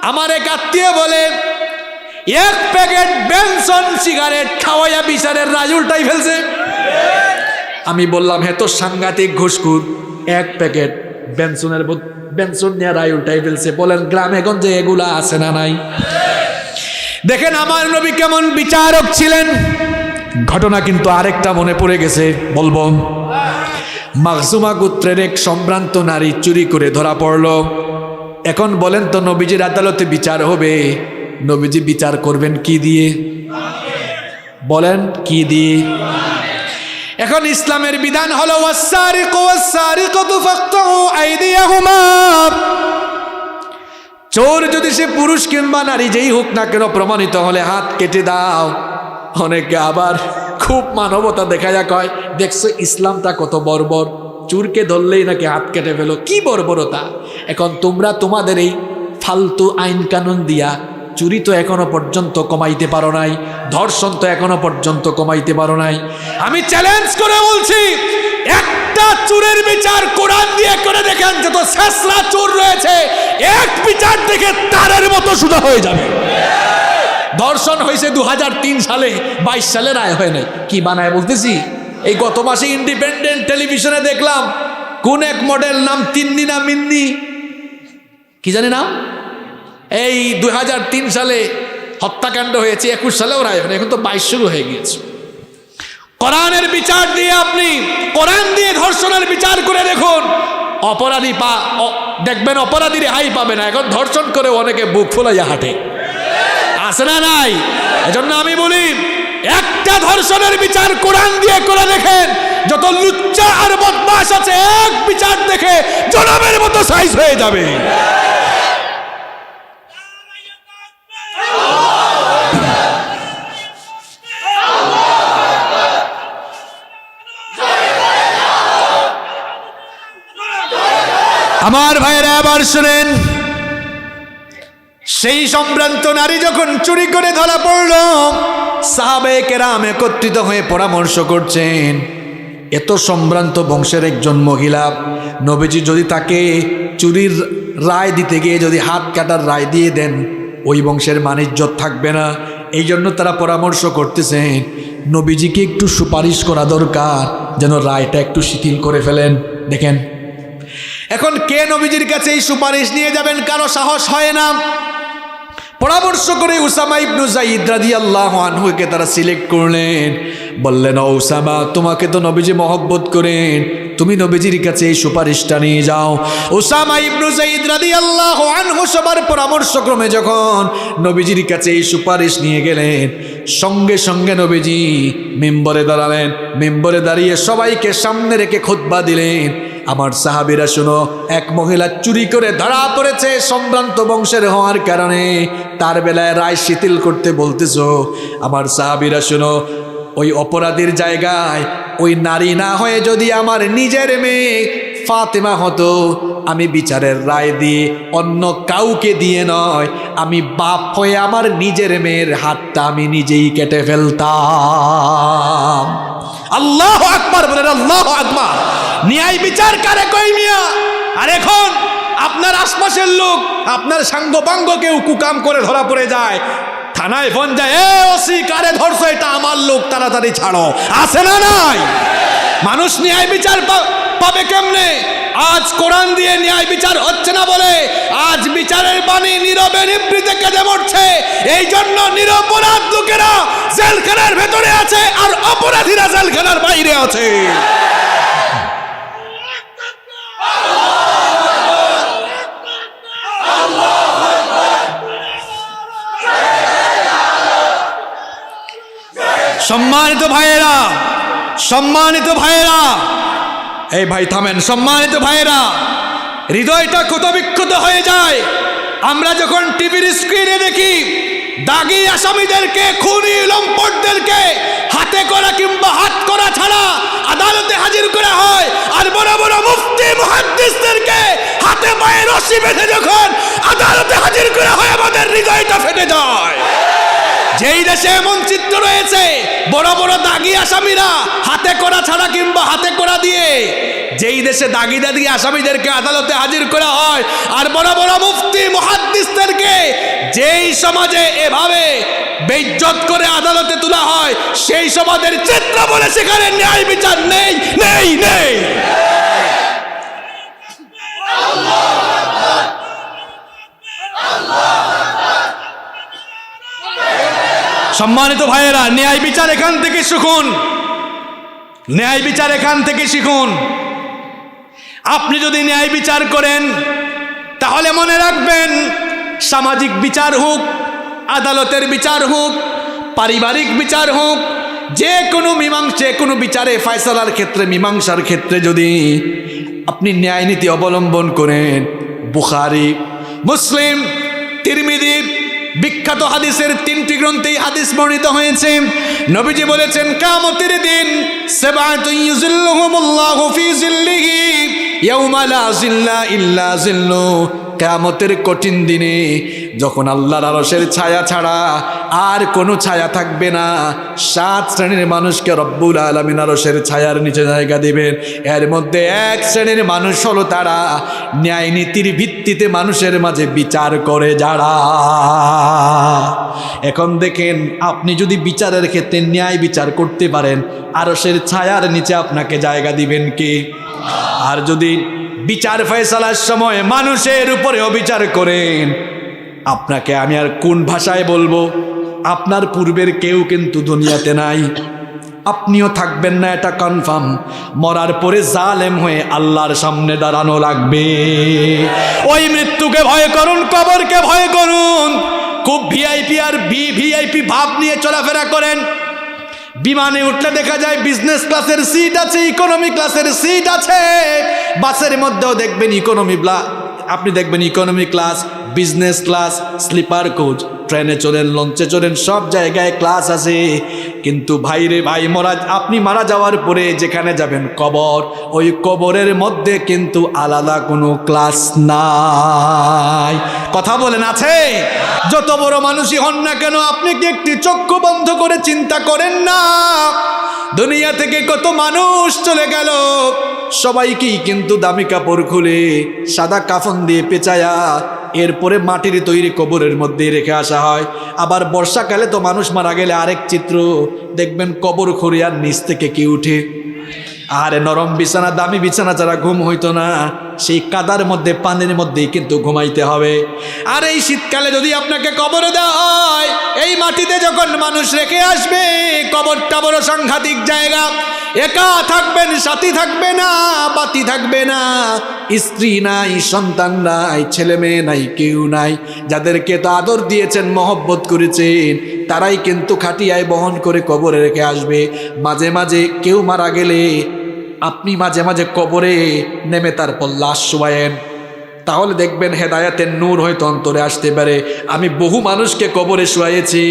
আমার এক আত্মীয় বলে 1 প্যাকেট বেনসন সিগারেট খাওয়াইয়া বিচারের রাজ উল্টাই ফেলছে। আমি বললাম হে তো সাংঘাতিক ঘুষখোর, 1 প্যাকেট বেনসন নিয়ে রায় উল্টাই ফেলছে। বলেন গ্রামে গঞ্জে এগুলা আছে না নাই? দেখেন আমার নবী কেমন বিচারক ছিলেন। ঘটনা কিন্তু আরেকটা মনে পড়ে গেছে, বলবো। মাখজুমা গোত্রের এক সম্ভ্রান্ত নারী চুরি করে ধরা পড়ল। এখন বলেন তো নবীজির আদালতে বিচার হবে, নবীজি বিচার করবেন কি দিয়ে? বলেন কি দিয়ে? এখন ইসলামের বিধান হলো ওয়াসসারিকু ওয়াসসারিকাতু ফাকতাউ আইদিয়াহুমা। চোর যদি সে পুরুষ কিংবা নারী যেই হোক না কেন প্রমাণিত হলে হাত কেটে দাও। অনেকে আবার খুব মানবতা দেখায়া কয়, দেখছো ইসলামটা কত বর্বর, চোরকে ধরলেই নাকি হাত কেটে ফেলো। কি বর্বরতা! এখন তোমরা তোমাদের এই ফালতু আইন কানুন দিয়া চুরি তো এখনো পর্যন্ত কমাইতে পারো নাই, ধর্ষণ তো এখনো পর্যন্ত কমাইতে পারো নাই। আমি চ্যালেঞ্জ করে বলছি, একটা চোরের বিচার কোরআন দিয়ে করে দেখেন, যত শেষরা চোর রয়েছে এক বিচার দেখে তারের মতো সোজা হয়ে যাবে। ধর্ষণ হয়েছে 2003 সালে, 22 সালে রায় হয় নাই। কি বানায় বলতেছি? এই গত মাসে ইন্ডিপেন্ডেন্ট টেলিভিশনে দেখলাম কোন এক মডেল, নাম তিন্নি না মিন্নি কি জানি নাম, এই 2003 সালে হত্যাকাণ্ড হয়েছে, 21 সালেও রায় হয়নি, এখন তো 22 শুরু হয়ে গিয়েছে। কোরআনের বিচার দিয়ে আপনি কোরআন দিয়ে ধর্ষণের বিচার করে দেখুন, অপরাধী দেখবেন অপরাধী রেহাই পাবে না। এখন ধর্ষণ করে অনেকে বুক ফুলাইয়া হাঁটে, আছে না নাই? এজন্য আমি বলি, একটা ধর্ষণের বিচার কোরআন দিয়ে করে দেখেন, যত লুচ্চা আর বদমাশ আছে এক বিচার দেখে জনাবের মতো সাইজ হয়ে যাবে। আমার ভাইয়েরা আবার শুনেন, সেই সম্ভ্রান্ত নারী যখন চুরি করে ধরা পড়ল, সাহাবায়ে কেরাম একত্রিত হয়ে পরামর্শ করছেন, এত সম্ভ্রান্ত বংশের একজন মহিলা, নবীজি যদি তাকে চুরির রায় দিতে গিয়ে যদি হাত কাটার রায় দিয়ে দেন, ওই বংশের মান-ইজ্জত থাকবে না। এই জন্য তারা পরামর্শ করতেছেন নবীজিকে একটু সুপারিশ করা দরকার, যেন রায়টা একটু শিথিল করে ফেলেন। দেখেন এখন কে নবীজির কাছে এই সুপারিশ নিয়ে যাবেন, কারো সাহস হয় না। পরামর্শ করে উসামা ইবনে যায়েদ রাদিয়াল্লাহু আনহুকে তারা সিলেক্ট করলেন। বললেন, ও উসামা, তোমাকে তো নবীজি মহব্বত করেন, তুমি নবীজির কাছে এই সুপারিশটা নিয়ে যাও। উসামা ইবনে যায়েদ রাদিয়াল্লাহু আনহু সবার পরামর্শক্রমে যখন নবীজির কাছে এই সুপারিশ নিয়ে গেলেন, সঙ্গে সঙ্গে নবীজি মিম্বরে দাঁড়ালেন। মিম্বরে দাঁড়িয়ে সবাইকে সামনে রেখে খুতবা দিলেন, আমার সাহাবীরা শোনো, এক মহিলা চুরি করে ধরা পড়েছে, সম্ভ্রান্ত বংশের হওয়ার কারণে তার বেলায় রায় শিথিল করতে বলতেছো। আমার সাহাবীরা শোনো, ওই অপরাধীর জায়গায় ওই নারী না হয়ে যদি আমার নিজের মেয়ে ফাতেমা হতো, আমি বিচারের রায় দিয়ে অন্য কাউকে দিয়ে নয়, আমি বাপ হয়ে আমার নিজের মেয়ের হাতটা আমি নিজেই কেটে ফেলতাম। আল্লাহু আকবার বলেন, আল্লাহু আকবার। ন্যায় বিচার কারে কই মিয়া? আর এখন আপনার আশপাশের লোক, আপনার সাঙ্গপাঙ্গ কেউ কুকাম করে ধরা পড়ে যায়, থানায় ফোন যায়, এ ওসি কারে ধরছো, এটা আমার লোক, তাড়াতাড়ি ছাড়ো। আছে না নাই? মানুষ ন্যায় বিচার পাবে কেমনে? আজ কোরআন দিয়ে ন্যায় বিচার হচ্ছে না বলে আজ বিচারের বাণী নীরবে নিভৃতে কেঁদে মরছে। এই জন্য নিরপরাধ লোকেরা জেলখানার ভেতরে আছে আর অপরাধীরা জেলখানার বাইরে আছে। সম্মানিত ভাইয়েরা, সম্মানিত ভাইয়েরা, এই ভাই থামেন। সম্মানিত ভাইয়েরা, হৃদয়টা ক্ষতবিক্ষত হয়ে যায় আমরা যখন টিভির স্ক্রিনে দেখি দাগী আসামিদেরকে, খুনি লম্পটদেরকে হাতে করা কিংবা হাত করা ছাড়া আদালতে হাজির করা হয়, আর বড় বড় মুফতি মুহাদ্দিসদেরকে হাতে পায়ে রশি বেঁধে যখন আদালতে হাজির করা হয়, আমাদের হৃদয়টা ফেটে যায়। যেই দেশে এমন চিত্র রয়েছে, বড় বড় দাগী আসামিরা হাতে করা ছাড়া কিংবা হাতে করা দিয়ে যেই দেশে দাগী দাগী আসামিদেরকে আদালতে হাজির করা হয়, আর বড় বড় মুফতি মুহাদ্দিসদেরকে যেই সমাজে এভাবে বেইজ্জত করে আদালতে তোলা হয়, সেই সমাজের চিত্র বলে সেখানে ন্যায় বিচার নেই, নেই, নেই। সম্মানিত ভাইয়েরা, ন্যায় বিচার এখান থেকে শিখুন, ন্যায় বিচার এখান থেকে শিখুন। আপনি যদি ন্যায় বিচার করেন তাহলে মনে রাখবেন, সামাজিক বিচার হোক, আদালতের বিচার হোক, পারিবারিক বিচার হোক, যে কোনো কোনো বিচারে ফয়সালার ক্ষেত্রে, মীমাংসার ক্ষেত্রে যদি আপনি ন্যায় নীতি অবলম্বন করেন, বুখারী, মুসলিম, তিরমিজি বিখ্যাত হাদিসের 3টি গ্রন্থেই হাদিস বর্ণিত হয়েছে। নবীজি বলেছেন, কিয়ামতের দিন সাবআতুন ইউযিল্লুহুমুল্লাহু ফি যিল্লিহি ইয়াওমা লা যিল্লা ইল্লা যিল্লু। কিয়ামতের কঠিন দিনে যখন আল্লাহর আরশের ছায়া ছাড়া আর কোনো ছায়া থাকবে না, 7 শ্রেণীর মানুষকে রব্বুল আলামিন আরশের ছায়ার নিচে জায়গা দিবেন। এর মধ্যে 1 শ্রেণীর মানুষ হলো তারা ন্যায় নীতির ভিত্তিতে মানুষের মাঝে বিচার করে যারা। এখন দেখেন, আপনি যদি বিচারের ক্ষেত্রে ন্যায় বিচার করতে পারেন, আরশের ছায়ার নিচে আপনাকে জায়গা দিবেন কে? আর যদি বিচার ফয়সালার সময় মানুষের উপরে অবিচার করেন, আপনাকে আমি আর কোন ভাষায় বলবো? আপনার পূর্বের কেউ কিন্তু দুনিয়াতে নাই, আপনিও থাকবেন না, এটা কনফার্ম। মরার পরে জালেম হয়ে আল্লাহর সামনে দাঁড়ানো লাগবে। ওই মৃত্যুকে ভয় করুন, কবরকে ভয় করুন। খুব ভিআইপি আর ভিআইপি ভাব নিয়ে চলাফেরা করেন। বিমানে উঠলে দেখা যায় বিজনেস ক্লাসের সিট আছে, ইকোনমি ক্লাসের সিট আছে। বাসের মধ্যেও দেখবেন আপনি দেখবেন economy class, business class, sleeper coach. ট্রেনে চলেন, লঞ্চে চলেন, সব জায়গায় ক্লাস আছে। কিন্তু ভাইরে ভাই, আপনি মারা যাওয়ার পরে যেখানে যাবেন কবর, ওই কবরের মধ্যে কিন্তু আলাদা কোনো ক্লাস নাই। কথা বলেন, আছে? যত বড় মানুষই হন না কেন, আপনি কি একটি চক্ষু বন্ধ করে চিন্তা করেন না? দুনিয়া থেকে কত মানুষ চলে গেল, সবাইকেই কিন্তু দামি কাপড় খুলে সাদা কাফন দিয়ে পেঁচায়া এরপরে মাটির তৈরি কবরের মধ্যে রেখে আসা হয়। আবার বর্ষাকালে তো মানুষ মারা গেলে আরেক চিত্র দেখবেন, কবর খুঁড়িয়ার নিচ থেকে কি উঠে। আরে নরম বিছানা, দামি বিছানা ছাড়া ঘুম হইতো না, সেই কাদার মধ্যে, পানির মধ্যেই কিন্তু ঘুমাইতে হবে। আর এই শীতকালে যদি আপনাকে কবরে দেওয়া হয়, এই মাটিতে যখন মানুষ রেখে আসবে, কবরটা বড় সাংঘাতিক জায়গা। একা থাকবেন, সাথী থাকবে না, বাতি থাকবে না, স্ত্রী নাই, সন্তান নাই, ছেলে মেয়ে নাই, কেউ নাই। যাদেরকে তো আদর দিয়েছেন, মহব্বত করেছেন, তারাই কিন্তু খাটিয়ায় বহন করে কবরে রেখে আসবে। মাঝে মাঝে কেউ মারা গেলে আপনি মাঝে মাঝে কবরে নেমে তারপর লাশ শোয়ায়েন, তাহলে দেখবেন হেদায়েতের নূর হয়তো অন্তরে আসতে পারে। আমি বহু মানুষকে কবরে শোয়াইছি,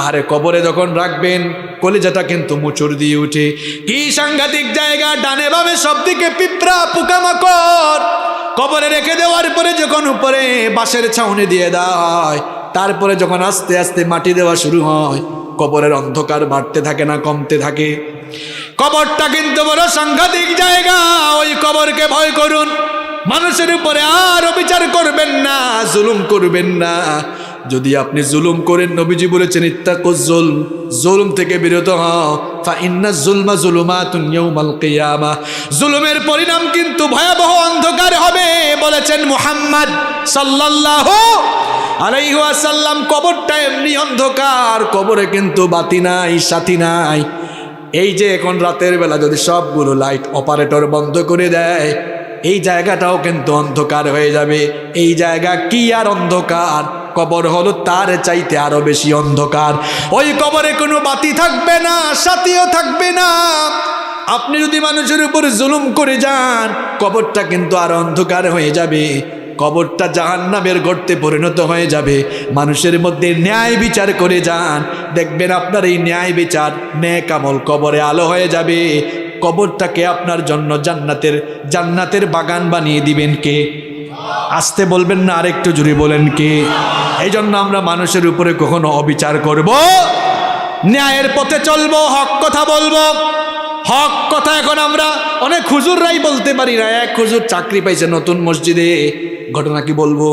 আর কবরে যখন রাখবেন কলিজাটা কিন্তু মুচুর দিয়ে উঠে। কি সাংঘাতিক জায়গা! ডানে বামে সব দিকে পিঁপড়া, পোকামাকড়। কবরে রেখে দেওয়ার পরে যখন উপরে বাঁশের ছাউনি দিয়ে দেওয়া হয়, তারপরে যখন আস্তে আস্তে মাটি দেওয়া শুরু হয়, কবরের অন্ধকার বাড়তে থাকে না কমতে থাকে। কবরটা কিন্তু বড় সাংঘাতিক জায়গা, ওই কবরকে ভয় করুন। মানুষের উপরে আর অবিচার করবেন না, জুলুম করবেন না। যদি আপনি জুলুম করেন, নবীজি বলেছেন ইত্তাকুজ জুলম, জুলুম থেকে বিরত হও। ফা ইন্নাজ জুলমা জুলুমাতুন ইয়াউমাল কিয়ামাহ, জুলুমের পরিণাম কিন্তু ভয়াবহ অন্ধকার হবে বলেছেন মুহাম্মদ সাল্লাল্লাহু আলাইহি ওয়াসাল্লাম। কবরটা এমনি অন্ধকার, কবরে কিন্তু বাতি নাই, সাথী নাই। এই যে এখন রাতের বেলা যদি সবগুলো লাইট অপারেটর বন্ধ করে দেয়, এই জায়গাটাও কিন্তু অন্ধকার হয়ে যাবে। এই জায়গা কি আর অন্ধকার, কবর হলো তার চাইতে আরো বেশি অন্ধকার। ওই কবরে কোনো বাতি থাকবে না, সাথীও থাকবে না। আপনি যদি মানুষের উপর জুলুম করে যান, কবরটা কিন্তু আরো অন্ধকার হয়ে যাবে, কবরটা জাহান্নামের গর্তে পরিণত হয়ে যাবে। মানুষের মধ্যে ন্যায় বিচার করে যান, দেখবেন আপনার এই ন্যায় বিচার, নেক আমল কবরে আলো হয়ে যাবে। কবরটাকে আপনার জন্য জান্নাতের বাগান বানিয়ে দিবেন কে? আসতে বলবেন না, আরেকটু জোরে বলেন কে? এই জন্য আমরা মানুষের উপরে কখনো অবিচার করব, ন্যায়ের পথে চলবো, হক কথা বলবো। হক কথা এখন আমরা অনেক হুজুররাই বলতে পারি না। এক হুজুর চাকরি পাইছে নতুন মসজিদে, ঘটনা কি বলবো।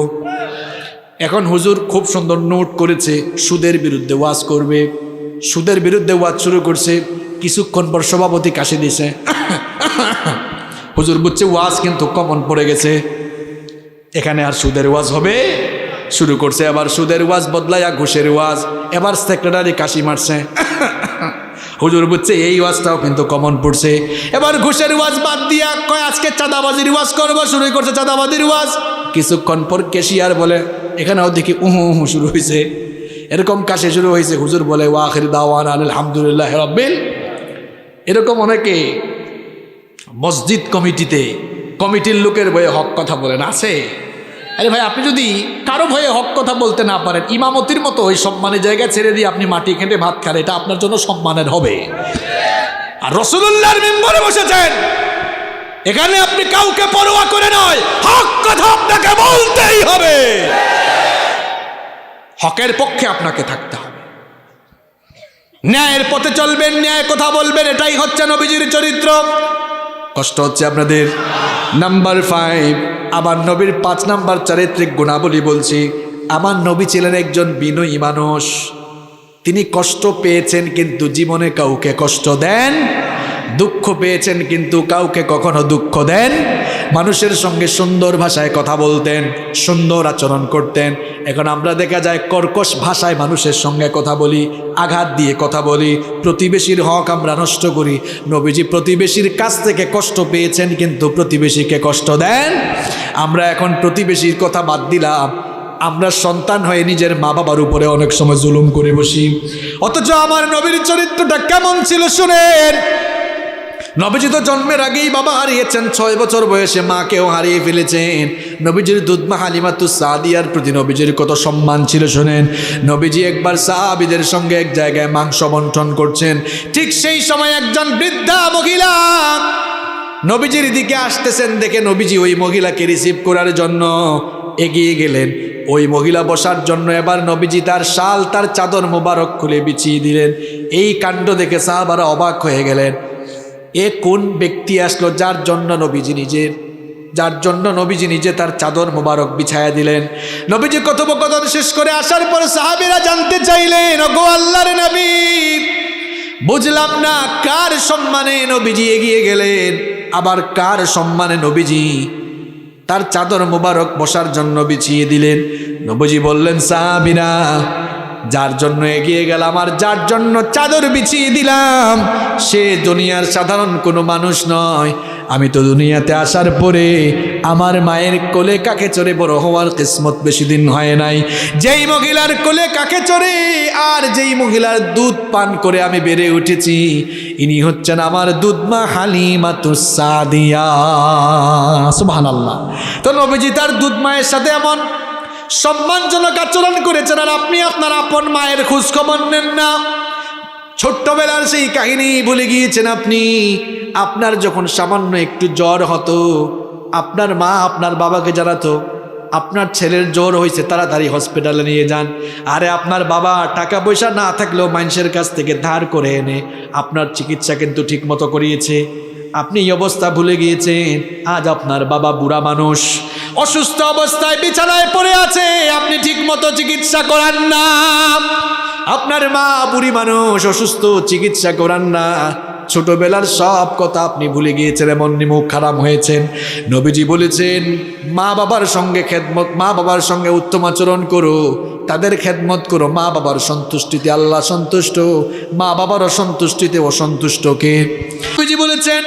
এখন হুজুর খুব সুন্দর নোট করেছে, সুদের বিরুদ্ধে ওয়াজ করবে। সুদের বিরুদ্ধে ওয়াজ শুরু করছে, কিছুক্ষণ পর সভাপতি কাশি দিছে। হুজুর বুঝছে ওয়াজ কিন্তু কমন পড়ে গেছে, এখানে আর সুদের ওয়াজ হবে। শুরু করছে আবার সুদের ওয়াজ বদলাইয়া ঘুষের ওয়াজ। এবার সেক্রেটারি কাশি মারছে। হুজুর বুঝছে এই ওয়াজটাও কিন্তু কমন পড়ছে। এবার ঘুষের ওয়াজ বাদ দিয়া কয় আজকে চাঁদাবাজির ওয়াজ করবো, শুরু করছে চাঁদাবাজির ওয়াজ। কিছুক্ষণ পর কেশিয়ার বলে, এখানেও দেখি উহু শুরু হয়েছে। এরকম কাশি শুরু হয়েছে। হুজুর বলে ওয়া আখির দাওয়ানা আলহামদুলিল্লাহি রাব্বিল। এরকম অনেকে মসজিদ কমিটির লোকের ভয়ে হক কথা বলেন, আছে? আরে ভাই, আপনি যদি কারো ভয়ে হক কথা বলতে না পারেন, ইমামতির মতো ওই সম্মানের জায়গা ছেড়ে দিয়ে আপনি মাটি খেটে ভাত খান, এটা আপনার জন্য সম্মানের হবে। আর রাসূলুল্লাহর মিম্বরে বসেছেন, এখানে আপনি কাউকে পরোয়া করে নয়, হক কথা আপনাকে বলতেই হবে। হকের পক্ষে আপনাকে থাকতে হবে, ন্যায়ের পথে চলবেন, ন্যায় কথা বলবেন। এটাই হচ্ছে নবীজির চরিত্র। কষ্ট হচ্ছে আপনাদের? নাম্বার 5, আমার নবীর 5 নাম্বার চারিত্রিক গুণাবলী বলছি। আমার নবী ছিলেন একজন বিনয়ী মানুষ। তিনি কষ্ট পেয়েছেন কিন্তু জীবনে কাউকে কষ্ট দেন, দুঃখ পেয়েছেন কিন্তু কাউকে কখনো দুঃখ দেন। মানুষের সঙ্গে সুন্দর ভাষায় কথা বলতেন, সুন্দর আচরণ করতেন। এখন আমরা দেখা যায় কর্কশ ভাষায় মানুষের সঙ্গে কথা বলি, আঘাত দিয়ে কথা বলি, প্রতিবেশীর হক আমরা নষ্ট করি। নবীজি প্রতিবেশীর কাছ থেকে কষ্ট পেয়েছেন কিন্তু প্রতিবেশীকে কষ্ট দেন। আমরা এখন প্রতিবেশীর কথা বাদ দিলাম, আমরা সন্তান হয়ে নিজের মা বাবার উপরে অনেক সময় জুলুম করে বসি। অথচ আমার নবীর চরিত্রটা কেমন ছিল শুনেন। নবীজি তো জন্মের আগেই বাবা হারিয়েছেন, 6 বছর বয়সে মাকেও হারিয়ে ফেলেছেন। নবীজির দুধমা হালিমাতুস সাদিয়ার প্রতি নবীজির কত সম্মান ছিল শুনেন। নবীজি একবার সাহাবীদের সঙ্গে এক জায়গায় মাংস বন্টন করছেন, ঠিক সেই সময় একজন বৃদ্ধা মহিলা নবীজির দিকে আসতেছেন দেখে নবীজি ওই মহিলাকে রিসিভ করার জন্য এগিয়ে গেলেন। ওই মহিলা বসার জন্য এবার নবীজি তার শাল, তার চাদর মোবারক খুলে বিছিয়ে দিলেন। এই কাণ্ড দেখে সাহাবারা অবাক হয়ে গেলেন। এ কোন ব্যক্তি আসলো যার জন্য নবীজি নিজে তার চাদর মোবারক বিছায়া দিলেন। নবীজি কথোপকথন শেষ করে আসার পর সাহাবীরা জানতে চাইলেন, ওগো আল্লাহর নবী, বুঝলাম না কার সম্মানে নবীজি এগিয়ে গেলেন, আবার কার সম্মানে নবীজি তার চাদর মোবারক বসার জন্য বিছিয়ে দিলেন। নবীজি বললেন, সাহাবীরা, যার জন্য এগিয়ে গেলাম আর যার জন্য চাদর বিছিয়ে দিলাম সে দুনিয়ার সাধারণ কোনো মানুষ নয়। আমি তো দুনিয়াতে আসার পরে আমার মায়ের কোলে কাকে চড়ে বড় হওয়ার কিসমত বেশি দিন হয় নাই। যেই মহিলার কোলে কাকে চড়ে আর যেই মহিলার দুধ পান করে আমি বেড়ে উঠেছি, ইনি হচ্ছেন আমার দুধমা হালিমাতুস সাদিয়া। সুবহানাল্লাহ। তো নবীজি তার দুধ মায়ের সাথে এমন সম্মানজনক আচরণ করেছেন, আর আপনি আপনার আপন মায়ের খোঁজ খবর নেন না। ছোট্টবেলার সেই কাহিনী ভুলে গিয়েছেন আপনি। আপনার যখন সামান্য একটু জ্বর হতো, আপনার মা আপনার বাবাকে জানাতো, আপনার ছেলের জ্বর হয়েছে, তাড়াতাড়ি হসপিটালে নিয়ে যান। আরে আপনার বাবা টাকা পয়সা না থাকলেও মানুষের কাছ থেকে ধার করে এনে আপনার চিকিৎসা কিন্তু ঠিক মতো করিয়েছে। আপনি এই অবস্থা ভুলে গিয়েছেন। আজ আপনার বাবা বুড়া মানুষ, অসুস্থ অবস্থায় বিছানায় পড়ে আছে, আপনি ঠিক মতো চিকিৎসা করান না। আপনার মা বুড়ি মানুষ, অসুস্থ, চিকিৎসা করান না। ছোটবেলার সব কথা আপনি ভুলে গিয়েছেন, এমন মুখ খারাপ হয়েছেন। নবীজি বলেছেন মা বাবার সঙ্গে খেদমত, মা বাবার সঙ্গে উত্তম আচরণ করো, তাদের খেদমত করো। মা বাবার সন্তুষ্টিতে আল্লাহ সন্তুষ্ট, মা বাবার অসন্তুষ্টিতে অসন্তুষ্ট কে? নবীজি বলেছেন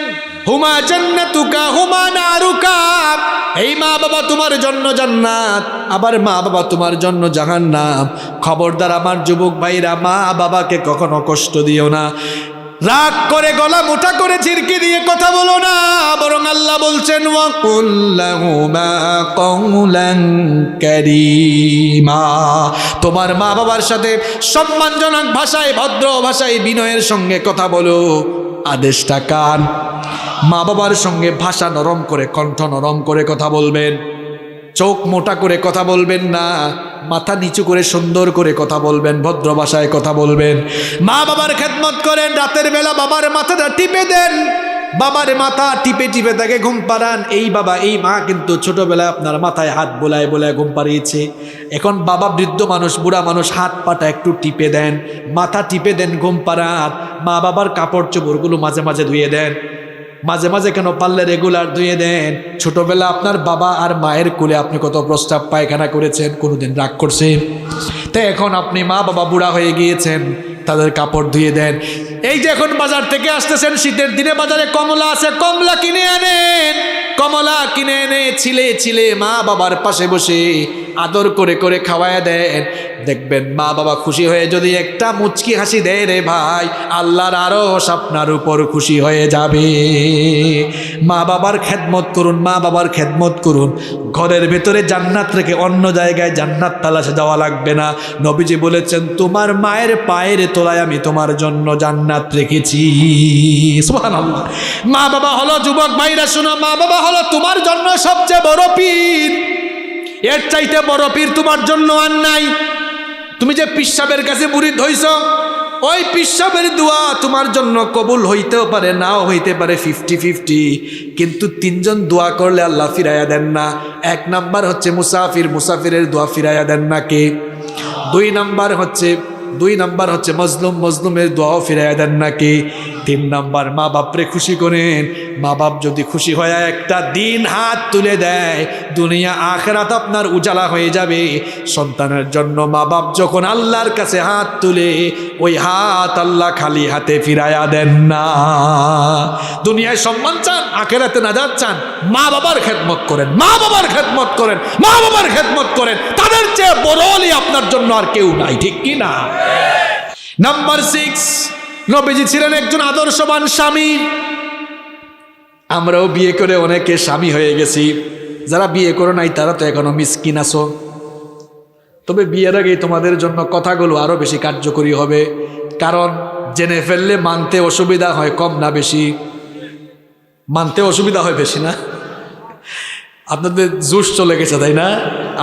হুমা জান্নাতুকা হুমা নারুকা, এই মা বাবা তোমার জন্য জান্নাত, আবার মা বাবা তোমার জন্য জাহান্নাম। খবরদার আমার যুবক ভাইরা, মা বাবাকে কখনো কষ্ট দিও না। রাগ করে, গলা মোটা করে, ঝিরকি দিয়ে কথা বলো না, বরং আল্লাহ বলছেন ওয়াকুল লাহুমা কওলান কারীমা, তোমার মা বাবার সাথে সম্মানজনক ভাষায়, ভদ্র ভাষায়, বিনয়ের সঙ্গে কথা বলো। আদেশটা কার? মা বাবার সঙ্গে ভাষা নরম করে, কণ্ঠ নরম করে কথা বলবেন, চোখ মোটা করে কথা বলবেন না, মাথা নিচু করে সুন্দর করে কথা বলবেন, ভদ্র ভাষায় কথা বলবেন। মা বাবার খেদমত করেন, রাতের বেলা বাবার মাথাটা টিপে দেন, বাবার মাথা টিপে টিপে তাকে ঘুম পাড়ান। এই বাবা, এই মা কিন্তু ছোটবেলায় আপনার মাথায় হাত বোলায় বোলায় ঘুম পাড়িয়েছে। এখন বাবা বৃদ্ধ মানুষ, বুড়া মানুষ, হাত পাটা একটু টিপে দেন, মাথা টিপে দেন, ঘুম পাড়ান। মা বাবার কাপড় চোপড়গুলো মাঝে মাঝে ধুয়ে দেন, মাঝে মাঝে কেন পারলে রেগুলার ধুয়ে দেন। ছোটবেলা আপনার বাবা আর মায়ের কোলে আপনি কত প্রস্রাব পায়খানা করেছেন, কোনোদিন রাগ করছেন? তো এখন আপনি মা বাবা বুড়া হয়ে গিয়েছেন, তাদের কাপড় ধুয়ে দেন। এই যে এখন বাজার থেকে আসতেছেন, শীতের দিনে বাজারে কমলা আছে, কমলা কিনে আনেন, কমলা কিনে এনে ছিলে ছিলে মা বাবার পাশে বসে আদর করে করে খাওয়ায় দেন। দেখবেন মা বাবা খুশি হয়ে যদি একটা মুচকি হাসি দেয়, রে ভাই, আল্লাহর আরশ আপনার উপর খুশি হয়ে যাবে। মা বাবার খেদমত করুন, মা বাবার খেদমত করুন। ঘরের ভেতরে জান্নাত রেখে অন্য জায়গায় জান্নাত তালাশে যাওয়া লাগবে না। নবীজি বলেছেন তোমার মায়ের পায়ের তলায় আমি তোমার জন্য জান্নাত রেখেছি। সুবহানাল্লাহ। মা বাবা হলো, যুবক ভাইরা শোনো, মা বাবা হলো তোমার জন্য সবচেয়ে বড় পীর। এর চাইতে বড় পীর তোমার জন্য আর নাই। তুমি যে পিসাবের কাছে মুরিদ হইছ, ওই পিসাবের দোয়া তোমার জন্য কবুল হইতেও পারে, নাও হইতে পারে, 50-50। কিন্তু তিনজন দোয়া করলে আল্লাহ ফিরাইয়া দেন না। এক নাম্বার হচ্ছে মুসাফির, মুসাফিরের দোয়া ফিরাইয়া দেন না কে? দুই নাম্বার হচ্ছে মজলুম, মজলুমের দোয়াও ফিরাইয়া দেন না কে? 3 নাম্বার মা বাপরে খুশি করেন। মা বাপ যদি খুশি হয়ে একটা দিন হাত তুলে দেয়, দুনিয়া আখিরাত আপনার উজালা হয়ে যাবে। সন্তানের জন্য মা বাপ যখন আল্লাহর কাছে হাত তুলে, ওই হাত আল্লাহ খালি হাতে ফিরাইয়া দেন না। দুনিয়ায় সম্মান চান, আখিরাতে নাজাত চান, মা বাবার খেদমত করেন, মা বাবার খেদমত করেন, মা বাবার খেদমত করেন। তাদের চেয়ে বড় অলি আপনার জন্য আর কেউ নাই, ঠিক কি না? নাম্বার 6, নবীজি ছিলেন একজন আদর্শবান স্বামী। আমরাও বিয়ে করে অনেকে স্বামী হয়ে গেছি। যারা বিয়ে করো নাই তারা তো এখনো মিসকিন আছো। তবে বিয়ের আগেই তোমাদের জন্য কথাগুলো আরো বেশি কার্যকরী হবে, কারণ জেনে ফেললে মানতে অসুবিধা হয় কম না বেশি? মানতে অসুবিধা হয় বেশি না? আপনাদের জোশ চলে গেছে তাই না?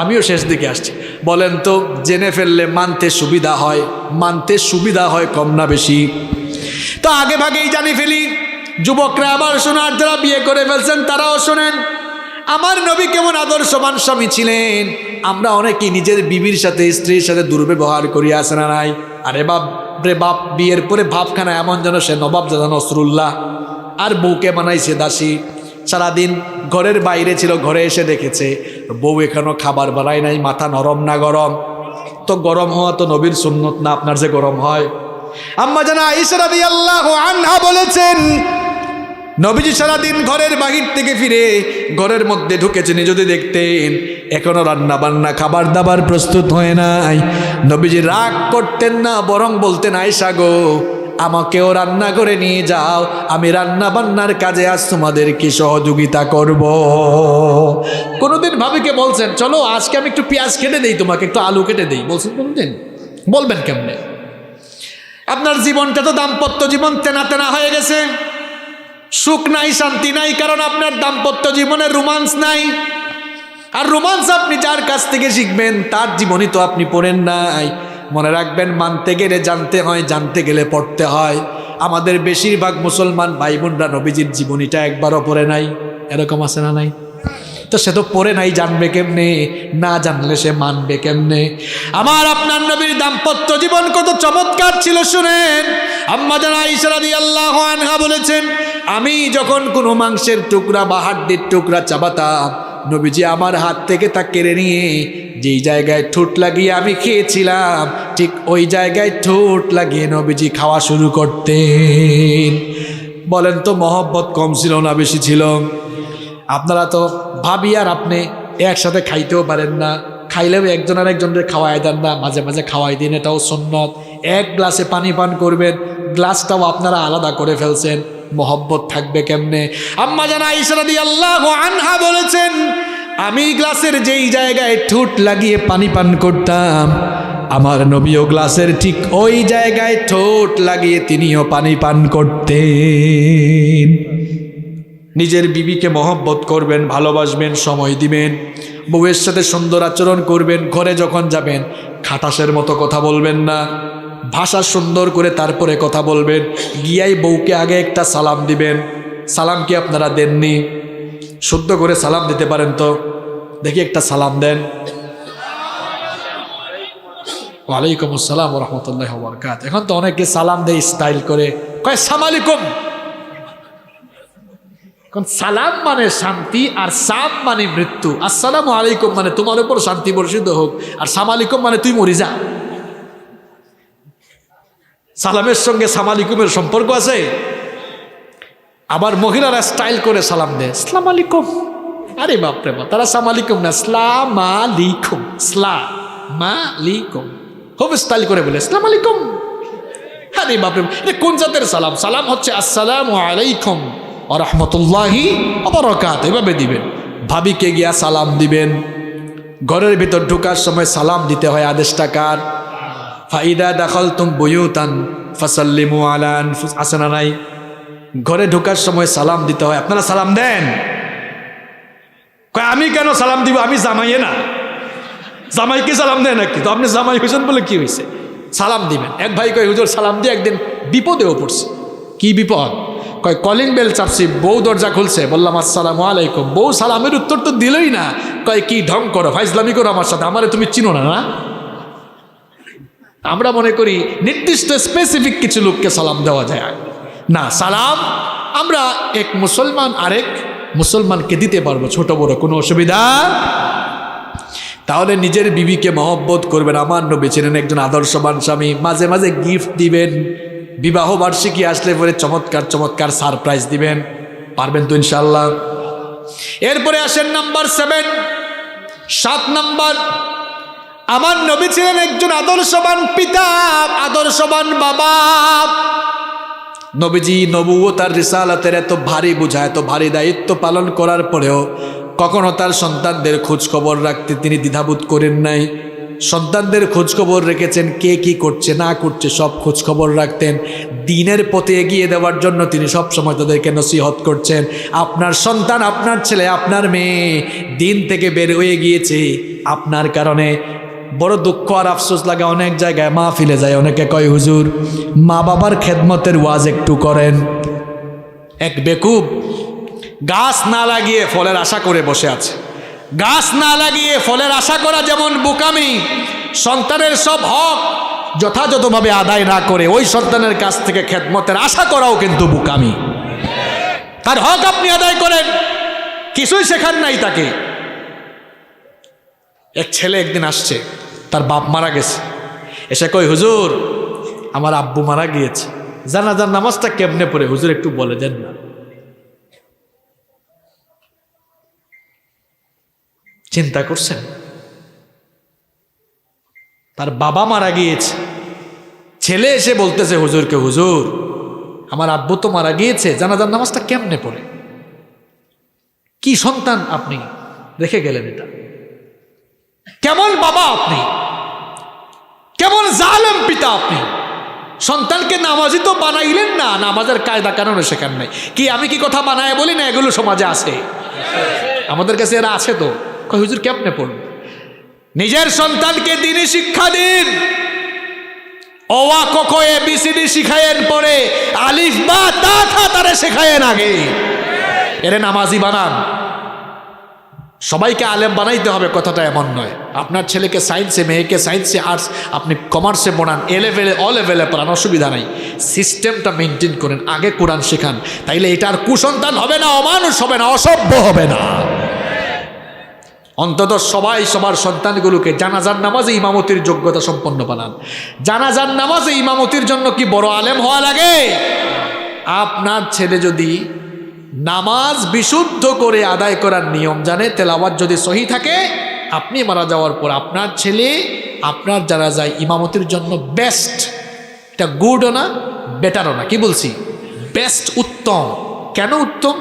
আমিও শেষ দিকে আসছি। বলেন তো, জেনে ফেললে মানতে সুবিধা হয় কম না বেশি? তো আগে ভাগেই জানি ফেলি। যুবকরা আবার শোনার, যারা বিয়ে করে ফেলছেন তারাও শোনেন। আমার নবী কেমন আদর্শবান স্বামী ছিলেন। আমরা অনেকেই নিজের বিবির সাথে, স্ত্রীর সাথে দুর্ব্যবহার করি, আছে না নাই? আরে বাপ রে বাপ, বিয়ের পরে ভাবখানা এমন যেন সে নবাব জাদা নসরুল্লাহ, আর বউকে বানাইছে দাসী। সারাদিন ঘরের বাইরে ছিল, ঘরে এসে দেখেছে বউ এখনো খাবার বানায় নাই। মাথা নরম না গরম? তো গরম হওয়া তো নবীর সুন্নত না, আপনার যে গরম হয়। আম্মা জানা আয়েশা রাদিয়াল্লাহু আনহা বলেছেন, নবীজি সারাদিন ঘরের বাহির থেকে ফিরে ঘরের মধ্যে ঢুকেছেন, যদি দেখতেন এখনো রান্না বান্না খাবার দাবার প্রস্তুত হয় নাই, নবীজি রাগ করতেন না, বরং বলতেন আয়েশা গো, আমাকেও রান্না করে নিয়ে যাও, আমি রান্না বান্নার কাজে আজ তোমাদেরকে সহযোগিতা করব। কোনোদিন ভাবিকে বলছেন চলো আজকে আমি একটু পেঁয়াজ কেটে দেই, তোমাকে একটু আলু কেটে দেই? বলছেন কোনোদিন? বলবেন কেমনে? আপনার জীবনটা তো দাম্পত্য জীবন তেনা তেনা হয়ে গেছে, সুখ নাই, শান্তি নাই, কারণ আপনার দাম্পত্য জীবনে রোমান্স নাই। আর রোমান্স আপনি যার কাছ থেকে শিখবেন তার জীবনই তো আপনি পড়েন নাই। মনে রাখবেন, মানতে গেলে জানতে হয়, জানতে গেলে পড়তে হয়। আমাদের বেশিরভাগ মুসলমান ভাই বোনরা নবীজির জীবনীটা একবারও পড়ে নাই, এরকম আছে না নাই? তো সে তো পড়ে নাই, জানবে কেমনে? না জানলে সে মানবে কেমনে? আমার আপনার নবীর দাম্পত্য জীবন কত চমৎকার ছিল শুনেন। আম্মা জান আয়েশা রাদিয়াল্লাহু আনহা বলেছেন, আমি যখন কোনো মাংসের টুকরা বা হাড্ডির টুকরা চাবাতাম, নবীজি আমার হাত থেকে তা কেড়ে নিয়ে যেই জায়গায় ঠোঁট লাগিয়ে আমি খেয়েছিলাম, ঠিক ওই জায়গায় ঠোঁট লাগিয়ে নবীজি খাওয়া শুরু করতেন। বলেন তো মহব্বত কম ছিল না বেশি ছিল? আপনারা তো ভাবি আর আপনি একসাথে খাইতেও পারেন না, খাইলেও একজন আর একজনের খাওয়াই দেন না, মাঝে মাঝে খাওয়াই দিন, এটাও সুন্নত। এক গ্লাসে পানি পান করবেন, গ্লাসটাও আপনারা আলাদা করে ফেলছেন, মহব্বত থাকবে কেমনে? আম্মা জান আয়েশা রাদিয়াল্লাহু আনহা বলেছেন, আমি গ্লাসের যেই জায়গায় ঠোঁট লাগিয়ে পানি পান করতাম, আমার নবীও গ্লাসের ঠিক ওই জায়গায় ঠোঁট লাগিয়ে তিনিও পানি পান করতেন। নিজের বিবিকে মহব্বত করবেন, ভালোবাসবেন, সময় দিবেন, বউয়ের সাথে সুন্দর আচরণ করবেন। ঘরে যখন যাবেন খাটাসের মতো কথা বলবেন না, ভাষা সুন্দর করে তারপরে কথা বলবেন। গিয়াই বউকে আগে একটা সালাম দিবেন। সালাম কি আপনারা দেননি? শুদ্ধ করে সালাম দিতে পারেন তো? দেখি একটা সালাম দেন। ওয়ালাইকুম আসসালাম ওয়া রাহমাতুল্লাহি ওয়া বারাকাতুহু। এখন তো অনেকে সালাম দেয় স্টাইল করে, কয় আসসালামু আলাইকুম। কারণ সালাম মানে শান্তি আর সাম মানে মৃত্যু। আসসালামু আলাইকুম মানে তোমার উপর শান্তি বর্ষিত হোক, আর সাম আলাইকুম মানে তুই মরি যা। সালামের সঙ্গে সাম আলাইকুমের সম্পর্ক আছে? আবার মহিলারা স্টাইল করে সালাম দেয়, আসসালামু আলাইকুম। আরে বাপরে বাপ, তারা সাম আলাইকুম না, আসসালাম আলাইকুম, আসসালাম আলাইকুম, খুব স্টাইল করে বলে আসসালামু আলাইকুম। আরে বাপরে, এটা কোন জাতের সালাম? সালাম হচ্ছে আসসালামু আলাইকুম ওয়া রাহমাতুল্লাহি ওয়া বারাকাতুহু, এভাবে দিবেন। ভাবিকে গিয়া সালাম দিবেন। ঘরের ভিতর ঢোকার সময় সালাম দিতে হয়, আদেশটা কার? ফাইদা দাখালতুম বুয়ুতান ফাসাল্লিমু আলা আনফুস, আছে না নাই? ঘরে ঢোকার সময় সালাম দিতে হয়। আপনারা সালাম দেন? কয় আমি কেন সালাম দিব? আমি জামাইয়ে না, জামাইকে সালাম দেয় নাকি? তো আপনি জামাই হয়েছেন বলে কি হয়েছে? সালাম দিবেন। এক ভাই কয় হুজুর সালাম দিয়ে একদিন বিপদেও পড়ছে। কি বিপদ? কয় কলিং বেল চাপছি, বউ দরজা খুলছে, বললাম আসসালামু আলাইকুম, বউ সালামের উত্তর তো দিলই না। কয় কি ঢং করো, ফাইজলামি করো আমার সাথে, আমারে তুমি চিনো না? না, আমরা মনে করি নির্দিষ্ট স্পেসিফিক কিছু লোককে সালাম দেওয়া যায় না। সালাম আমরা এক মুসলমান আরেক মুসলমানকে দিতে পারবো, ছোট বড় কোনো অসুবিধা। তাহলে নিজের বিবিকে মহব্বত করবেন। আমার নবী ছিলেন একজন আদর্শবান স্বামী। মাঝে মাঝে গিফট দিবেন, বিবাহ বার্ষিকী আসলে পরে চমৎকার চমৎকার সারপ্রাইজ দিবেন। পারবেন তো ইনশাআল্লাহ? এরপরে আসেন নাম্বার 7, 7 নাম্বার, আমার নবী ছিলেন একজন আদর্শবান পিতা, আদর্শবান বাবা। নবীজি নবুয়ত আর রিসালাতের এত ভারী বোঝা, এত ভারী দায়িত্ব পালন করার পরেও কখনো তার সন্তানদের খোঁজ খবর রাখতে তিনি দ্বিধাবোধ করেন নাই। সন্তানদের খোঁজ খবর রেখেছেন, কে কি করছে না করছে সব খোঁজ খবর রাখতেন। দ্বীনের পথে এগিয়ে দেওয়ার জন্য তিনি সবসময় তাদেরকে নসিহত করছেন। আপনার সন্তান, আপনার ছেলে, আপনার মেয়ে দ্বীন থেকে বের হয়ে গিয়েছে আপনার কারণে। বড় দুঃখ আর আফসোস লাগে, অনেক জায়গায় মাহফিলে যায়, অনেকে কয় হুজুর মা বাবার খেদমতের ওয়াজ একটু করেন। এক বেকুব গাছ না লাগিয়ে ফলের আশা করে বসে আছে। গাছ না লাগিয়ে ফলের আশা করা যেমন বোকামি, সন্তানের সব হক যথাযথভাবে আদায় না করে ওই সন্তানের কাছ থেকে খেদমতের আশা করাও কিন্তু বোকামি। তার হক আপনি আদায় করেন, কিছুই শেখার নাই তাকে। এক ছেলে একদিন আসছে, তার বাপ মারা গেছে, এসে কই হুজুর আমার আব্বু মারা গিয়েছে, জানাজার নামাজটা কেমনে পড়ে হুজুর একটু বলে দেন না। চিন্তা করছেন, তার বাবা মারা গিয়েছে, ছেলে এসে বলতেছে হুজুরকে, হুজুর আমার আব্বু তো মারা গিয়েছে, জানাজার নামাজটা কেমনে পড়ে? কি সন্তান আপনি রেখে গেলেন, এটা কেমন বাবা আপনি, কেমন জালেম পিতা আপনি। সন্তানকে নামাজি তো বানাইলেন না, নামাজের কায়দা কানুনও শেখান নাই। কি আমি কি কথা বানায় বলি না, এগুলো সমাজে আছে, আমাদের কাছে এরা আছে। তো হুজুর কেমনে পড়ব? নিজের সন্তানকে দ্বীনি শিক্ষা দিন, অওয়া ক এ বি সি ডি শিখায়েন পরে আলিফ বা তা থা তারে শেখায়েন আগে, এরে নামাজি বানান। সবাইকে আলেম বানাইতে হবে কথাটা এমন নয়। আপনার ছেলেকে সায়েন্সে, মেয়েকে সায়েন্সে, আর্টস, আপনি কমার্সে পড়ান, এ লেভেলে অ লেভেলে পড়ান, অসুবিধা নাই। সিস্টেমটা মেনটেন করেন, আগে কোরআন শেখান। তাইলে এটা আর কুসন্তান হবে না, অমানুষ হবে না, অসভ্য হবে না। অন্তত সবাই সবার সন্তানগুলোকে জানাজার নামাজে ইমামতির যোগ্যতা সম্পন্ন বানান। জানাজার নামাজে ইমামতির জন্য কি বড় আলেম হওয়া লাগে? আপনার ছেলে যদি নামাজ বিশুদ্ধ করে আদায় করার নিয়ম জানে, তেলাওয়াত যদি সহি থাকে, আপনি মারা যাওয়ার পর আপনার ছেলে আপনার জানাজায় ইমামতির জন্য বেস্ট। এটা গুডও না, বেটারও না, কি বলছি? বেস্ট, উত্তম। কেন উত্তম?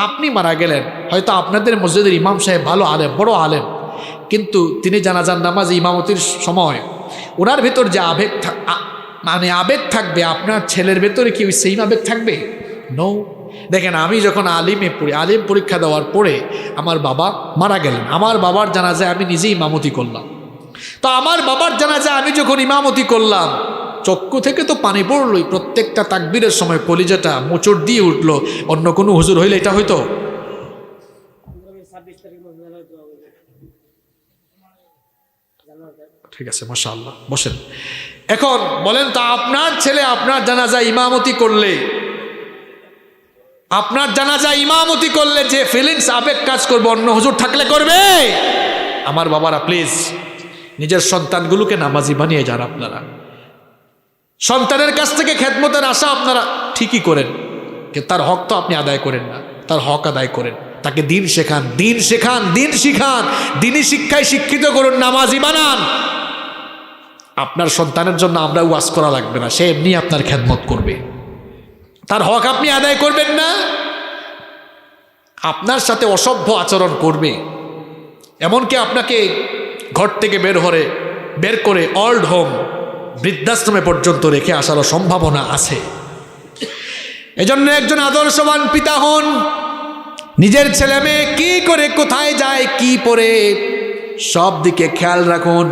আপনি মারা গেলেন, হয়তো আপনাদের মসজিদের ইমাম সাহেব ভালো আলেম, বড় আলেম, কিন্তু তিনি জানাজার নামাজ ইমামতির সময় ওনার ভেতর যে আবেগ আবেগ থাকবে, আপনার ছেলের ভেতরে কি ওই সেম আবেগ থাকবে? নো। দেখেন, আমি যখন আলিম পরীক্ষা দেওয়ার পরে আমার বাবা মারা গেলেন, আমার বাবার জানাজায় আমি নিজেই ইমামতি করলাম। তো আমার বাবার জানাজায় আমি যখন ইমামতি করলাম, চক্ষু থেকে তো পানি পড়লই। প্রত্যেকটা তাকবীরের সময় কলিজাটা মোচড় দিয়ে উঠলো। অন্য কোনো হুজুর হইলে এটা হইতো? ঠিক আছে, মাশাআল্লাহ, বসেন। এখন বলেন তো, আপনার ছেলে আপনার জানাজায় ইমামতি করলে, আপনার জানাজায় ইমামতি করলে যে ফিলিংস, আবেগ কাজ করবে, অন্য হুজুর থাকলে করবে? আমার বাবারা, প্লিজ নিজের সন্তানগুলোকে নামাজি বানিয়ে যান। আপনারা সন্তানের কাছ থেকে খেদমতের আশা আপনারা ঠিকই করেন, কিন্তু তার হক তো আপনি আদায় করেন না। তার হক আদায় করেন, তাকে দিন শেখান, দিন শেখান, দিন শিখান, দিনই শিক্ষায় শিক্ষিত করুন, নামাজি বানান। আপনার সন্তানের জন্য আমরা ওয়াজ করা লাগবে না, সে এমনি আপনার খেদমত করবে। তার হক আপনি আদায় করবেন না, আপনার সাথে অসভ্য আচরণ করবে। এমনকি আপনাকে ঘর থেকে বের করে ওল্ড হোম, বৃদ্ধাশ্রমে পর্যন্ত রেখে আসারও সম্ভাবনা আছে। এজন্য একজন আদর্শবান পিতা হন। নিজের ছেলে মেয়ে কি করে, কোথায় যায়, কি পড়ে, সব দিকে খেয়াল রাখুন।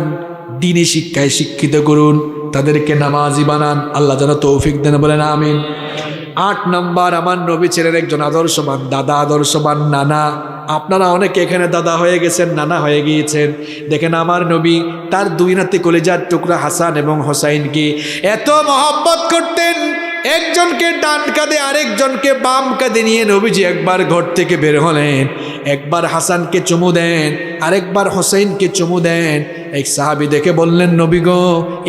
দিনী শিক্ষায় শিক্ষিত করুন, তাদেরকে নামাজি বানান। আল্লাহ যেন তৌফিক দেন, বলেন আমিন। 8 নম্বর, আমার নবী ছিলেন একজন আদর্শবান দাদা, আদর্শবান নানা। আপনারা অনেকে এখানে দাদা হয়ে গেছেন, নানা হয়ে গিয়েছেন। দেখেন, আমার নবী তার 2 নাতি কলিজার টুকরা হাসান এবং হোসাইনকে এত মহব্বত করতেন। একজনকে ডান কাঁধে আরেকজনকে বাম কাঁধে নিয়ে নবীজি একবার ঘর থেকে বের হলেন, একবার হাসানকে চুমু দেন, আরেকবার হোসেনকে চুমু দেন। এক সাহাবী দেখে বললেন, নবী গো,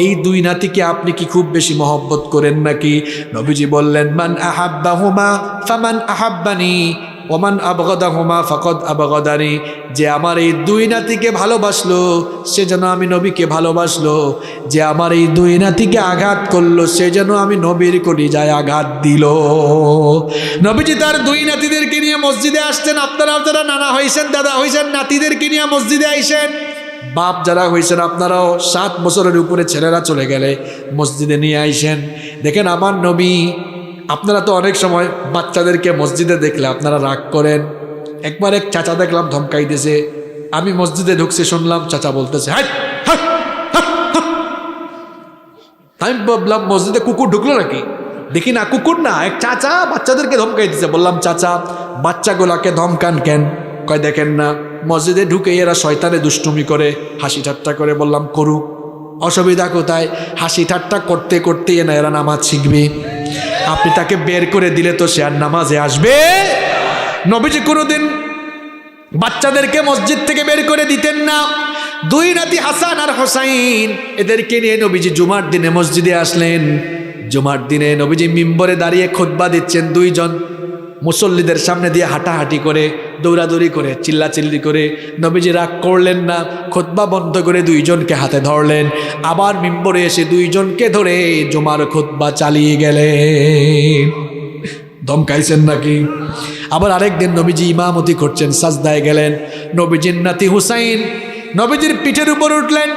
এই 2 নাতিকে আপনি কি খুব বেশি মহব্বত করেন নাকি? নবীজি বললেন, মান আহাব্বাহুমা ফামান আহাব্বানি ওমান আবগাদাহুমা ফাকাদ আবগাদানি। যে আমার এই 2 নাতিকে ভালোবাসলো, সে যেন আমি নবীকে ভালোবাসলো। যে আমার এই 2 নাতিকে আঘাত করলো, সে যেন আমি নবীর কলিজায় আঘাত দিল। নবীজি তার 2 নাতিদেরকে নিয়ে মসজিদে আসতেন। আপনারাও যারা নানা হয়েছেন, দাদা হয়েছেন, নাতিদেরকে নিয়ে মসজিদে আইসেন। বাপ যারা হয়েছেন, আপনারাও 7 বছরের উপরে ছেলেরা চলে গেলে মসজিদে নিয়ে আইসেন। দেখেন, আমার নবী, আপনারা তো অনেক সময় বাচ্চাদেরকে মসজিদে দেখলে আপনারা রাগ করেন। একবার এক চাচা দেখলাম ধমকাইতেছে। আমি মসজিদে ঢুকছি, শুনলাম চাচা বলতেছে, হাট হাট হাট হাট। আমি ভাবলাম মসজিদে কুকুর ঢুকলো নাকি, দেখি না, কুকুর না, এক চাচা বাচ্চাদেরকে ধমকাইতেছে। বললাম, চাচা বাচ্চাগুলাকে ধমকান কেন? কয়, দেখেন না, মসজিদে ঢুকে এরা শয়তানে দুষ্টুমি করে, হাসি ঠাট্টা করে। বললাম, করুক, অসুবিধা কোথায়? হাসি ঠাট্টা করতে করতে এরা নামাজ শিখবে। আপনি তাকে বের করে দিলে তো সে আর নামাজে আসবে? নবীজি কোনোদিন বাচ্চাদেরকে মসজিদ থেকে বের করে দিতেন না। 2 নাতি হাসান আর হোসাইন, এদেরকে নিয়ে নবীজি জুমার দিনে মসজিদে আসলেন। জুমার দিনে নবীজি মিম্বরে দাঁড়িয়ে খুতবা দিচ্ছেন। 2 জন মুসল্লিদের সামনে দিয়ে হাঁটাহাঁটি করে, দৌড়াদৌড়ি করে, চিল্লাচিল্লি করে। নবীজি রাগ করলেন না, খুতবা বন্ধ করে 2 জনকে হাতে ধরলেন। আবার মিম্বরে এসে 2 জনকে ধরে জুমার খুতবা চালিয়ে গেলেন। ধমকাইছেন নাকি? আবার আরেকদিন নবীজি ইমামতি করছেন, সাজদায় গেলেন। নবীজির নাতি হুসাইন নবীজির পিঠের উপর উঠলেন,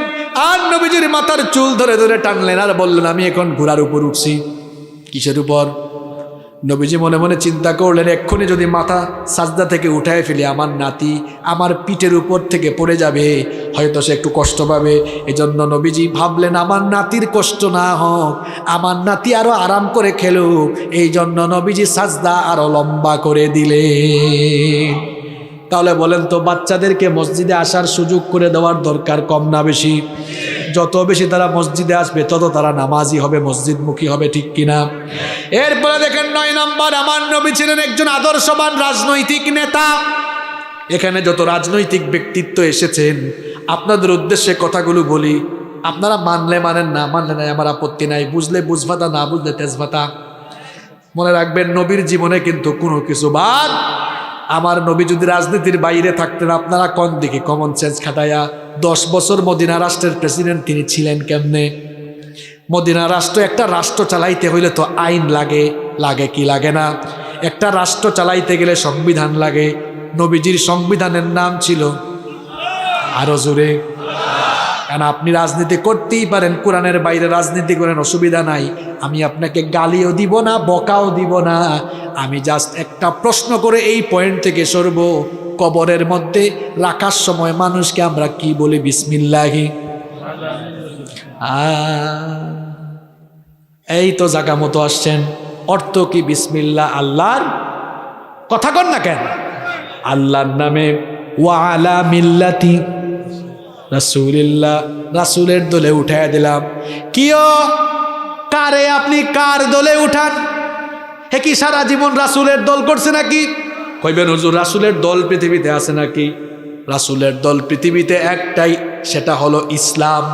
আর নবীজির মাথার চুল ধরে ধরে টানলেন, আর বললেন, আমি এখন ঘোড়ার উপর উঠছি। কিসের উপর? নবীজি মনে মনে চিন্তা করলেন, এক্ষুনি যদি মাথা সাজদা থেকে উঠায় ফেলি আমার নাতি আমার পিঠের উপর থেকে পড়ে যাবে, হয়তো সে একটু কষ্ট পাবে। এজন্য নবীজি ভাবলেন আমার নাতির কষ্ট না হোক, আমার নাতি আরো আরাম করে খেলুক, এই জন্য নবীজি সাজদা আরো লম্বা করে দিলেন। তাহলে বলেন তো, বাচ্চাদেরকে মসজিদে আসার সুযোগ করে দেওয়ার দরকার কম না বেশি? যত বেশি তারা মসজিদে আসবে তত তারা নামাজি হবে, মসজিদমুখী হবে, ঠিক কিনা? এরপরে দেখেন 9 নম্বর, আমার নবী ছিলেন একজন আদর্শবান রাজনৈতিক নেতা। এখানে যত রাজনৈতিক ব্যক্তিত্ব এসেছেন আপনাদের উদ্দেশ্যে কথাগুলো বলি, আপনারা মানলে মানেন, না মানলে নাই, আমার আপত্তি নাই। বুঝলে বুঝভাতা, না বুঝলে তেজভাতা। মনে রাখবেন নবীর জীবনে কিন্তু কোনো কিছু বাদ। আমার নবী যদি রাজনীতির বাইরে থাকতেন, আপনারা কোন দিকে কমন সেন্স খাটাইয়া 10 বছর মদিনা রাষ্ট্রের প্রেসিডেন্ট তিনি ছিলেন কেমনে? মদিনা রাষ্ট্র, একটা রাষ্ট্র চালাইতে হইলে তো আইন লাগে, লাগে কি লাগে না? একটা রাষ্ট্র চালাইতে গেলে সংবিধান লাগে। নবীজির সংবিধানের নাম ছিল, আরো জোরে, কারণ আপনি রাজনীতি করতেই পারেন, কোরআনের বাইরে রাজনীতি করেন, অসুবিধা নাই। আমি আপনাকে গালিও দিব না, বকাও দিব না। আমি জাস্ট একটা প্রশ্ন করে এই পয়েন্ট থেকে সরব, কবরের মধ্যে রাখার সময় মানুষকে আমরা কি বলি? বিসমিল্লাহি। এই তো জায়গা মতো আসছেন। অর্থ কি বিসমিল্লাহ? আল্লাহর কথা কন না কেন? আল্লাহর নামে, ওয়া আলা মিল্লাতি রাসূলিল্লাহ, রাসূলের দলে উঠায় দিলাম। কিও কারে আপনি কার দলে উঠান? হে কি সারা জীবন রাসূলের দল করছে নাকি? কইবেন হুজুর রাসূলের দল পৃথিবীতে আছে নাকি? রাসূলের দল পৃথিবীতে একটাই, সেটা হলো ইসলাম।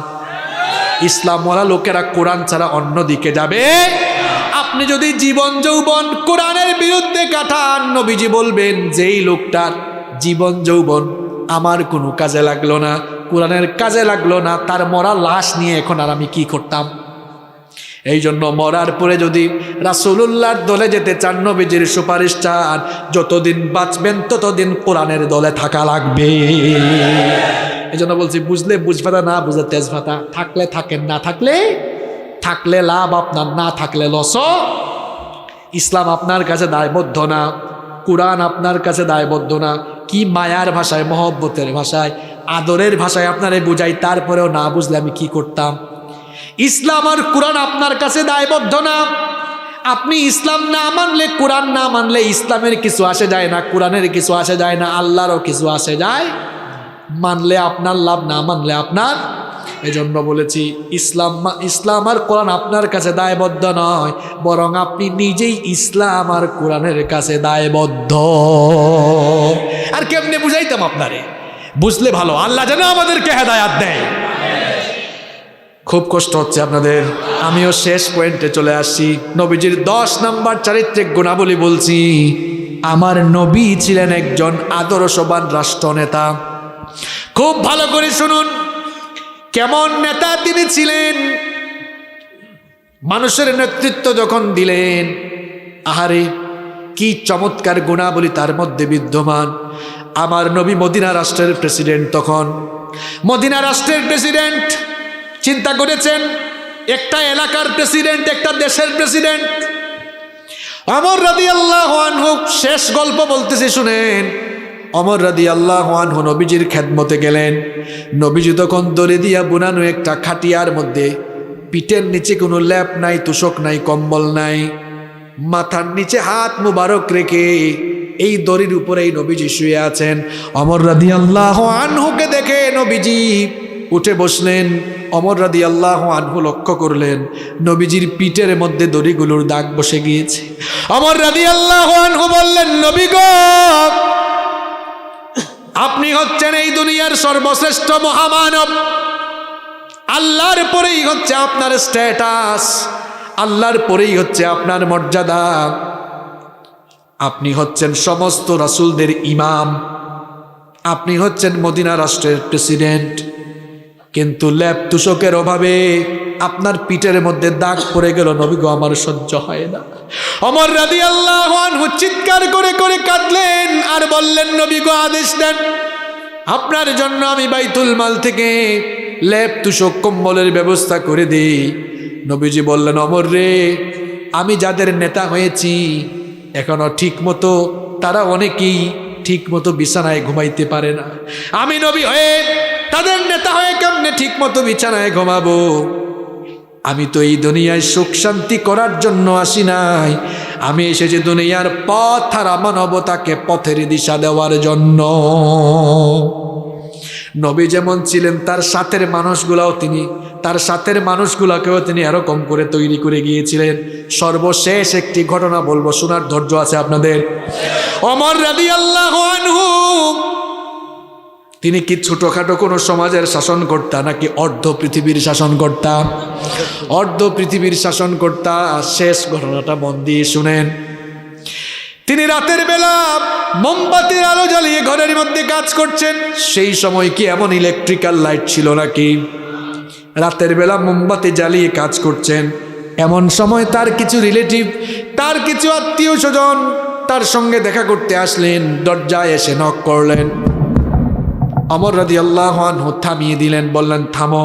ইসলামওয়ালা লোকেরা কোরআন ছাড়া অন্য দিকে যাবে? আপনি যদি জীবন যৌবন কোরআনের বিরুদ্ধে কাটান, নবীজি বলবেন যেই লোকটার জীবন যৌবন আমার কোনো কাজে লাগলো না, কোরআনের কাজে লাগলো না, তার মরা লাশ নিয়ে এখন আর আমি কি করতাম? এই জন্য মরার পরে যদি রাসূলুল্লাহর দলে যেতে চান, নবীজির সুপারিশ চান, যতদিন বাঁচবেন ততদিন কোরআনের দলে থাকা লাগবে। এই জন্য বলছি, বুঝলে বুঝভাতা, না বুঝলে তেজভাতা। থাকলে থাকেন, না থাকলে থাকলে লাভ আপনার, না থাকলে লস। ইসলাম আপনার কাছে দায়বদ্ধ না, কোরআন আপনার কাছে দায়বদ্ধ না। কি মায়ার ভাষায়, মহব্বতের ভাষায়, আদরের ভাষায় আপনারে বুঝাই, তারপরেও না বুঝলে আমি কি করতাম? ইসলাম আর কোরআন আপনার কাছে দায়বদ্ধ না। আপনি ইসলাম না মানলে, কোরআন না মানলে ইসলামের কিছু আসে যায় না, কোরআনের কিছু আসে যায় না, আল্লাহরও কিছু আসে যায়। মানলে আপনার লাভ, না মানলে আপনার। এজন্য বলেছি ইসলাম আর কোরআন আপনার কাছে দায়বদ্ধ নয়, বরং আপনি নিজেই ইসলাম আর কোরআনের কাছে দায়বদ্ধ। আর কেমনে বুঝাইতাম আপনারে? বুঝলে ভালো, আল্লাহ যেন আমাদেরকে হেদায়াত দেয়। খুব কষ্ট হচ্ছে আপনাদের, আমিও শেষ পয়েন্টে চলে আসছি। নবীজির 10 নম্বর চারিত্রিক গুণাবলী বলছি। আমার নবী ছিলেন একজন আদর্শবান রাষ্ট্রনেতা। খুব ভালো করে শুনুন, কেমন নেতা তিনি ছিলেন। মানুষের নেতৃত্ব যখন দিলেন, আহারে কি চমৎকার গুণাবলী তার মধ্যে বিদ্যমান। আমার নবী মদিনা রাষ্ট্রের প্রেসিডেন্ট। তখন মদিনা রাষ্ট্রের প্রেসিডেন্ট, চিন্তা করেছেন, একটা এলাকার প্রেসিডেন্ট, একটা দেশের প্রেসিডেন্ট। ওমর রাদিয়াল্লাহু আনহু, শেষ গল্প বলতেছি শুনেন। ওমর রাদিয়াল্লাহু আনহু নবীজির খেদমতে গেলেন। নবীজি তখন দড়ি দিয়া বুনানো একটা খাটিয়ার মধ্যে, পিঠের নিচে কোনো ল্যাপ নাই, তোশক নাই, কম্বল নাই, মাথার নিচে হাত মুবারক রেখে এই দড়ির উপরে এই নবীজি শুয়ে আছেন। ওমর রাদিয়াল্লাহু আনহুকে দেখে নবীজি উঠে বসলেন। ওমর রাদিয়াল্লাহু আনহু লক্ষ্য করলেন নবীজির পিঠের মধ্যে দড়িগুলোর দাগ বসে গিয়েছে। ওমর রাদিয়াল্লাহু আনহু বললেন, নবী গো, আপনি হচ্ছেন এই দুনিয়ার সর্বশ্রেষ্ঠ মহামানব। আল্লাহর পরেই হচ্ছে আপনার স্ট্যাটাস, আল্লাহর পরেই হচ্ছে আপনার মর্যাদা। আপনি হচ্ছেন সমস্ত রাসূলদের ইমাম, আপনি হচ্ছেন মদিনা রাষ্ট্রের প্রেসিডেন্ট, কিন্তু ল্যাপ তুষকের অভাবে আপনার পিঠের মধ্যে দাগ পড়ে গেল। নবী গো, আমার সহ্য হয় না। ওমর রাদিয়াল্লাহু আনহু চিৎকার করে করে কাঁদলেন আর বললেন, নবী গো, আদেশ দেন, আপনার জন্য আমি বাইতুল মাল থেকে ল্যাপ তুষক কম্বলের ব্যবস্থা করে দিই। নবীজি বললেন, ওমর রে, আমি যাদের নেতা হয়েছি এখনো ঠিক মতো তারা অনেকেই ঠিক মতো বিছানায় ঘুমাইতে পারে না। আমি নবী হয়ে তাদের নেতা হয়ে কেমনে ঠিক মতো বিছানায় ঘুমাবো? আমি তো এই দুনিয়ায় সুখ শান্তি করার জন্য আসি নাই, আমি এসেছি দুনিয়ার পথ আর মানবতাকে পথের দিশা দেওয়ার জন্য। নবী যেমন ছিলেন তার সাথের মানুষগুলাকেও তিনি এরকম করে তৈরি করে গিয়েছিলেন। সর্বশেষ একটি ঘটনা বলবো, শোনার ধৈর্য আছে আপনাদের। ওমর রাদিয়াল্লাহু আনহু তিনি কি ছোটখাটো কোনো সমাজের শাসনকর্তা নাকি অর্ধ পৃথিবীর শাসনকর্তা? অর্ধ পৃথিবীর শাসনকর্তা। শেষ ঘটনাটা মন দিয়ে শুনেন। তিনি রাতের বেলা মোমবাতির আলো জ্বালিয়ে ঘরের মধ্যে কাজ করছেন। সেই সময় কি এমন ইলেকট্রিক্যাল লাইট ছিল নাকি? রাতের বেলা মোমবাতি জ্বালিয়ে কাজ করছেন। এমন সময় তার কিছু রিলেটিভ, তার কিছু আত্মীয় স্বজন তার সঙ্গে দেখা করতে আসলেন। দরজায় এসে নক করলেন। ওমর রাদিয়াল্লাহু আনহু থামিয়ে দিলেন, বললেন থামো।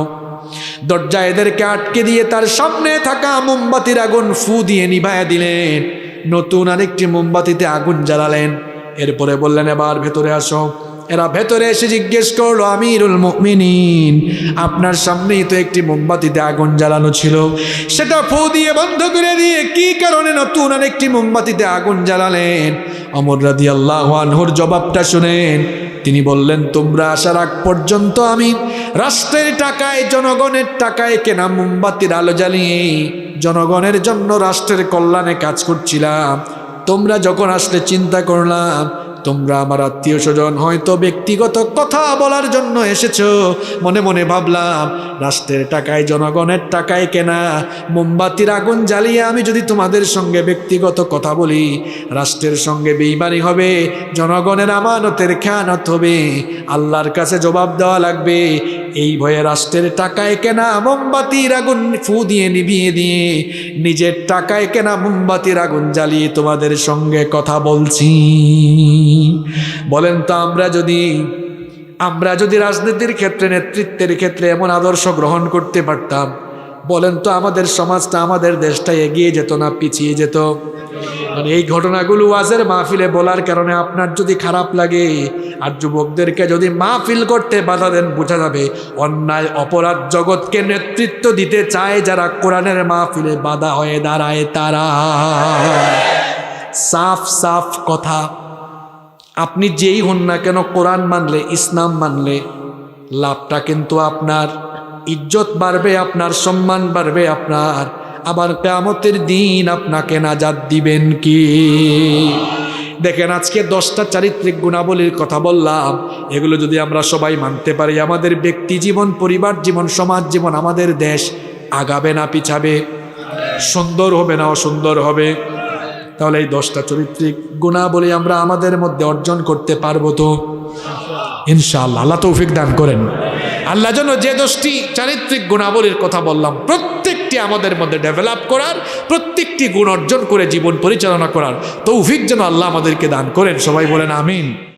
দরজা এদেরকে আটকে দিয়ে তার সামনে থাকা মোমবাতির আগুন ফু দিয়ে নিভায়া দিলেন। নতুন আরেকটি মোমবাতিতে আগুন জ্বালালেন। এরপরে বললেন এবার ভেতরে আসো। এরা ভেতরে এসে জিজ্ঞেস করলো, আমিরুল মুমিনিন আপনার সামনেই তো একটি মোমবাতিতে আগুন জ্বালানো ছিল, সেটা ফু দিয়ে বন্ধ করে দিয়ে কি কারণে নতুন আরেকটি মোমবাতিতে আগুন জ্বালালেন? ওমর রাদিয়াল্লাহু আনহুর জবাবটা শুনেন। তিনি বললেন, তোমরা আসার আগ পর্যন্ত আমি রাষ্ট্রের টাকায়, জনগণের টাকায় কেনা মোমবাতির আলো জ্বালিয়ে জনগণের জন্য, রাষ্ট্রের কল্যাণে কাজ করছিলাম। তোমরা যখন আসলে চিন্তা করলাম তোমরা আমার আত্মীয় স্বজন, হয়তো ব্যক্তিগত কথা বলার জন্য এসেছো। মনে মনে ভাবলাম রাষ্ট্রের টাকায়, জনগণের টাকায় কেনা মোমবাতির আগুন জ্বালিয়ে আমি যদি তোমাদের সঙ্গে ব্যক্তিগত কথা বলি, রাষ্ট্রের সঙ্গে বেঈমানি হবে, জনগণের আমানতের খেয়ানত হবে, আল্লাহর কাছে জবাব দেওয়া লাগবে। এই ভয়ে রাষ্ট্রের টাকায় কেনা মোমবাতির আগুন ফু দিয়ে নিভিয়ে দিয়ে নিজের টাকায় কেনা মোমবাতির আগুন জ্বালিয়ে তোমাদের সঙ্গে কথা বলছি। বলেন তো আমরা যদি রাজনীতির ক্ষেত্রে, নেতৃত্বের ক্ষেত্রে এমন আদর্শ গ্রহণ করতে পারতাম, বলেন তো আমাদের সমাজটা, আমাদের দেশটা এগিয়ে যেত না পিছিয়ে যেত? মানে এই ঘটনাগুলো ওয়াজের মাহফিলে বলার কারণে আপনার যদি খারাপ লাগে, আর যুবকদেরকে যদি মাহফিল করতে বাধা দেন, বোঝা যাবে অন্যায় অপরাধ জগৎকে নেতৃত্ব দিতে চায় যারা, কোরআনের মাহফিলে বাধা হয়ে দাঁড়ায় তারা। সাফ সাফ কথা, আপনি যেই হন না কেন, কোরআন মানলে, ইসলাম মানলে লাভটা কিন্তু আপনার, ইজ্জত বাড়বে আপনার, সম্মান বাড়বে আপনার, আবার কিয়ামতের দিন আপনাকে নাজাত দিবেন কি? দেখেন আজকে 10টা চারিত্রিক গুণাবলীর কথা বললাম, এগুলো যদি আমরা সবাই মানতে পারি, আমাদের ব্যক্তি জীবন, পরিবার জীবন, সমাজ জীবন, আমাদের দেশ আগাবে না পিছাবে? সুন্দর হবে না অসুন্দর হবে? তাহলে এই 10টা চারিত্রিক গুণাবলী আমরা আমাদের মধ্যে অর্জন করতে পারবো তো? ইনশাআল্লাহ। আল্লাহ তৌফিক দান করেন। আল্লাহ যেন যে 10টি চারিত্রিক গুণাবলীর কথা বললাম প্রত্যেকটি আমাদের মধ্যে ডেভেলপ করার, প্রত্যেকটি গুণ অর্জন করে জীবন পরিচালনা করার তৌফিক যেন আল্লাহ আমাদেরকে দান করেন। সবাই বলেন আমিন।